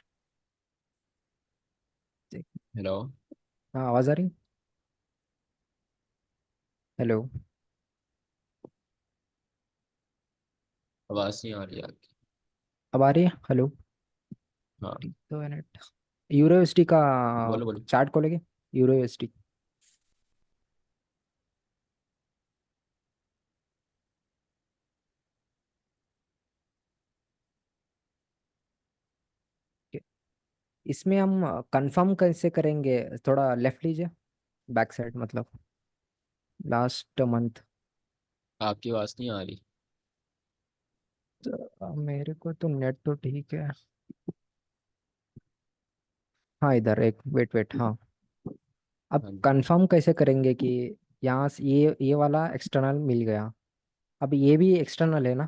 हेलो। हाँ, आवाज आ रही? हेलो। आवाज नहीं आ रही आपकी। अब आ रही है? हेलो। हाँ, 2 मिनट। यूरो यूएसडी का बोलो बोलो। चार्ट खोलेंगे। Euro USD. इसमें हम कंफर्म कैसे करेंगे? थोड़ा लेफ्ट लीजिए, बैक साइड मतलब लास्ट मंथ। आपकी आवाज नहीं आ रही। मेरे को तो नेट तो ठीक है। हाँ, इधर एक वेट वेट, हाँ। अब हाँ जी। कंफर्म कैसे करेंगे कि यहाँ से ये वाला एक्सटर्नल मिल गया? अब ये भी एक्सटर्नल है ना,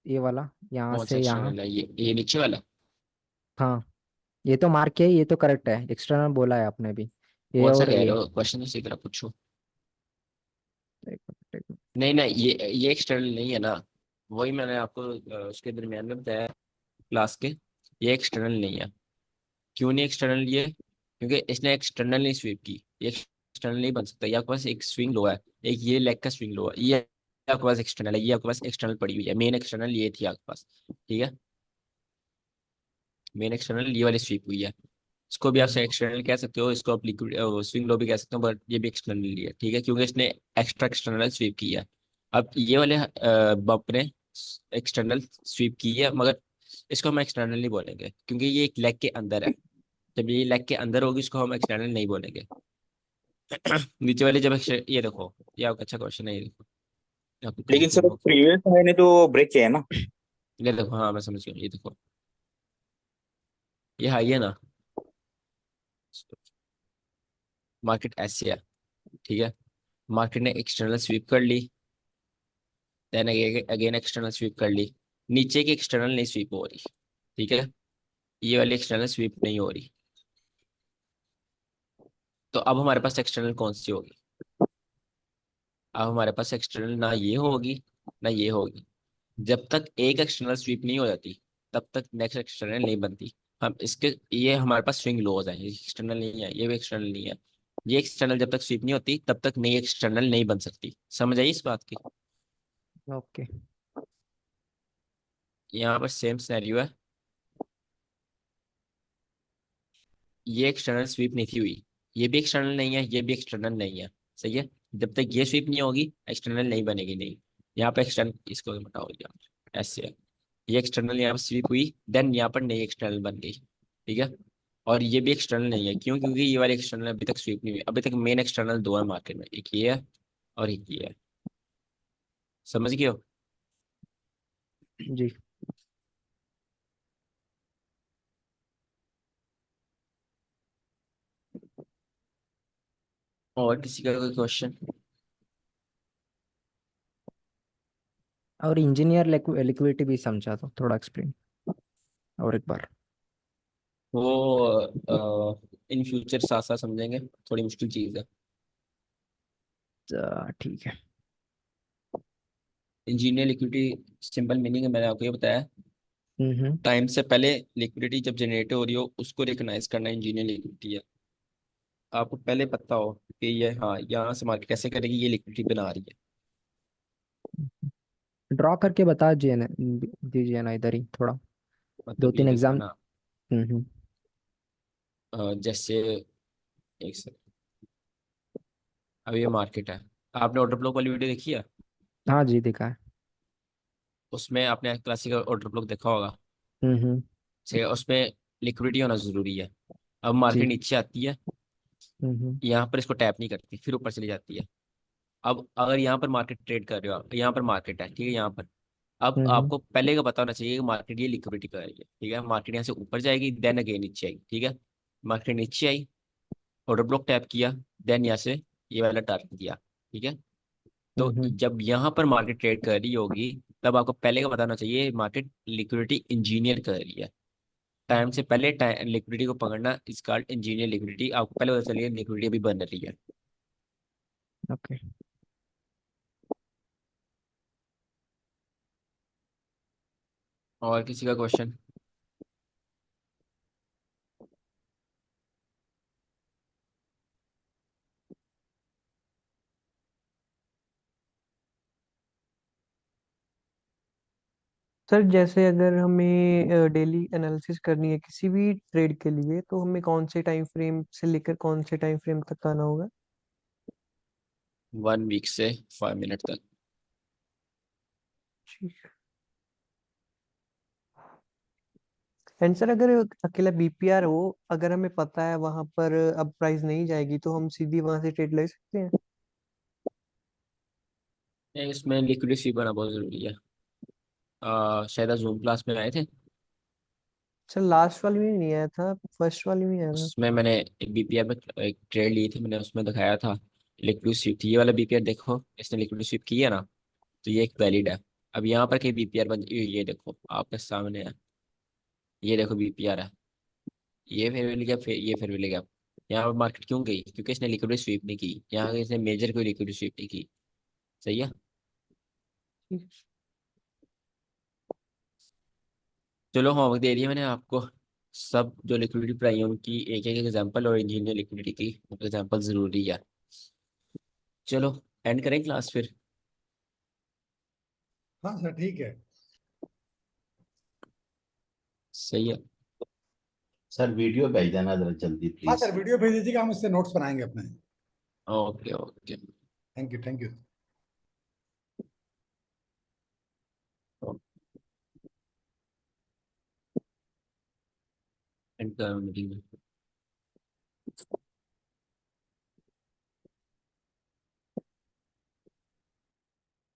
ये वाला यहाँ कौन सा से यहाँ। एक्सटर्नल है, ये नीचे वाला। हाँ, ये तो मार्क किया है, ये तो करेक्ट है, एक्सटर्नल बोला है आपने भी। ये कौन सा और कह ये। रहे हो, क्वेश्चन इसी तरह पूछो। एक मिनट, एक मिनट। नहीं नहीं, ये एक्सटर्नल नहीं है ना, वही मैंने आपको उसके दरमियान में बताया क्लास के, ये एक्सटर्नल नहीं है। क्यों नहीं एक्सटर्नल ये, क्योंकि इसने एक्सटर्नल नहीं स्वीप की, ये एक्सटर्नल नहीं बन सकता। ये आपके पास एक स्विंग लो है, एक ये लेग का स्विंग लो है, ये आपके पास एक्सटर्नल है, ये आपके पास एक्सटर्नल पड़ी हुई है, मेन एक्सटर्नल ये थी आपके पास, ठीक है। मेन एक्सटर्नल ये वाली स्वीप हुई है, इसको भी आप एक्सटर्नल कह सकते हो, इसको आप लिक्विड स्विंग लो भी कह सकते हो, बट ये भी एक्सटर्नल है, ठीक है, क्योंकि इसने एक्स्ट्रा एक्सटर्नल स्वीप किया है। अब ये वाले बम्प ने एक्सटर्नल स्वीप की है, मगर इसको हम एक्सटर्नल नहीं बोलेंगे क्योंकि ये एक लेग के अंदर है। जब ये लेग के अंदर होगी इसको हम एक्सटर्नल नहीं बोलेंगे। नीचे वाले जब ये देखो, ये आपका अच्छा क्वेश्चन है, ये देखो, आपको लेकिन कंफर्म सर हो। प्रीवियस हाई ने तो ब्रेक किया है ना। ये देखो, हाँ मैं समझ गया, ये देखो, ये हाई है ना, मार्केट ऐसे है, ठीक है। मार्केट ने एक्सटर्नल स्वीप कर ली, देन अगेन एक्सटर्नल स्वीप कर ली, नीचे की एक्सटर्नल नहीं स्वीप हो रही, ठीक है, ये वाली एक्सटर्नल स्वीप नहीं हो रही। तो अब हमारे पास एक्सटर्नल कौन सी होगी? अब हमारे पास एक्सटर्नल ना ये होगी ना ये होगी। जब तक एक एक्सटर्नल स्वीप नहीं हो जाती तब तक नेक्स्ट एक्सटर्नल नहीं बनती। हम इसके, ये हमारे पास स्विंग लोज है, ये एक्सटर्नल नहीं है, ये भी एक्सटर्नल नहीं है। ये एक्सटर्नल जब तक स्वीप नहीं होती तब तक नई एक्सटर्नल नहीं बन सकती। समझ आई इस बात की? ओके। यहाँ पर सेम सिनेरियो है, ये एक्सटर्नल स्वीप नहीं थी हुई, ये भी एक्सटर्नल नहीं है, ये भी एक्सटर्नल नहीं है, सही है। जब तक ये स्वीप नहीं होगी एक्सटर्नल नहीं बनेगी, नहीं। यहाँ पे एक्सटर्नल, इसको हटाओ यहाँ, ऐसे है, ये एक्सटर्नल यहाँ पर स्वीप हुई, देन यहाँ पर नई एक्सटर्नल बन गई, ठीक है। और ये भी एक्सटर्नल नहीं है, क्यों? क्योंकि ये वाली एक्सटर्नल अभी तक स्वीप नहीं हुई। अभी तक मेन एक्सटर्नल दो है मार्केट में, एक ये है और एक ये है। समझ गए हो? जी। और किसी का कोई क्वेश्चन? और इंजीनियर लिक्विडिटी भी समझा दो, थोड़ा एक्सप्लेन और एक बार। वो इन फ्यूचर साथ साथ समझेंगे, थोड़ी मुश्किल चीज़ है। ठीक है। इंजीनियर लिक्विडिटी सिंपल मीनिंग है, मैंने आपको ये बताया। हम्म। टाइम से पहले लिक्विडिटी जब जनरेट हो रही हो उसको रिकॉग्नाइज करना इंजीनियर लिक्विडिटी है। आपको पहले पता हो कि ये, हाँ, यहाँ से मार्केट कैसे करेगी, ये लिक्विडिटी बना रही है। ड्रॉ करके बता दीजिए ना इधर ही थोड़ा, दो मतलब ये तीन देखो एग्जाम। ना, हम्म। जैसे एक सेकंड, अब ये मार्केट है, आपने ऑर्डर ब्लॉक वाली वीडियो देखी है? हाँ जी, दिखा है। उसमें आपने क्लासिकल ऑर्डर ब्लॉक देखा होगा, हम्म। से उसमें लिक्विडिटी होना जरूरी है। अब मार्केट जी। नीचे आती है, हम्म। यहाँ पर इसको टैप नहीं करती, फिर ऊपर चली जाती है। अब अगर यहाँ पर मार्केट ट्रेड कर रहे हो आप, यहाँ पर मार्केट है, ठीक है, यहाँ पर, अब हम्म। आपको पहले का पता होना चाहिए कि मार्केट ये लिक्विडिटी कर रही है, ठीक है। मार्केट यहाँ से ऊपर जाएगी, देन अगेन नीचे आएगी, ठीक है। मार्केट नीचे आई, ऑर्डर ब्लॉक टैप किया, देन यहाँ से ये वाला टारगेट दिया, ठीक है। तो हम्म। जब यहाँ पर मार्केट ट्रेड कर रही होगी तब आपको पहले का पता होना चाहिए मार्केट लिक्विडिटी इंजीनियर कर रही है। टाइम से पहले लिक्विडिटी को पकड़ना इज कॉल्ड इंजीनियर लिक्विडिटी। आपको पहले पता चलिए लिक्विडिटी अभी बन रही है। ओके। और किसी का क्वेश्चन? सर जैसे अगर हमें डेली एनालिसिस करनी है किसी भी ट्रेड के लिए, तो हमें कौन से टाइम फ्रेम से लेकर कौन से टाइम फ्रेम तक आना होगा? 1 वीक से 5 मिनट तक। ठीक। एंड सर अगर अकेला बीपीआर हो, अगर हमें पता है वहां पर अब प्राइस नहीं जाएगी, तो हम सीधी वहां से ट्रेड ले सकते हैं? इसमें लिक्विडिटी बना बहुत जरूरी है। शायद जूम क्लास में आए थे, सर लास्ट वाली में नहीं आया था, फर्स्ट वाली में आया था। उसमें मैंने एक बीपीआर में एक ट्रेड ली थी, मैंने उसमें दिखाया था लिक्विड स्वीप थी। ये वाला बीपीआर देखो, इसने लिक्विड स्वीप की है ना, तो ये एक वैलिड है। अब यहाँ पर कहीं बीपीआर बन, ये देखो आपके सामने है, ये देखो बीपीआर है, ये फिर मिल गया, फिर ये फिर मिल गया। यहाँ पर मार्केट क्यों गई? क्योंकि इसने लिक्विड स्वीप नहीं की, यहाँ इसने मेजर कोई लिक्विड स्वीप नहीं की, सही है। ठीक। चलो होमवर्क दे दिया मैंने आपको, सब जो लिक्विडिटी प्राइस उनकी एक एक एग्जांपल और इंजीनियर लिक्विडिटी की एग्जांपल जरूरी है। चलो एंड करें क्लास फिर। हाँ सर, ठीक है। सही है। सर वीडियो भेज देना जरा जल्दी हाँ प्लीज। सर, वीडियो भेज दीजिएगा, हम इससे नोट्स बनाएंगे अपने। Okay okay. Thank you, thank you. And meeting में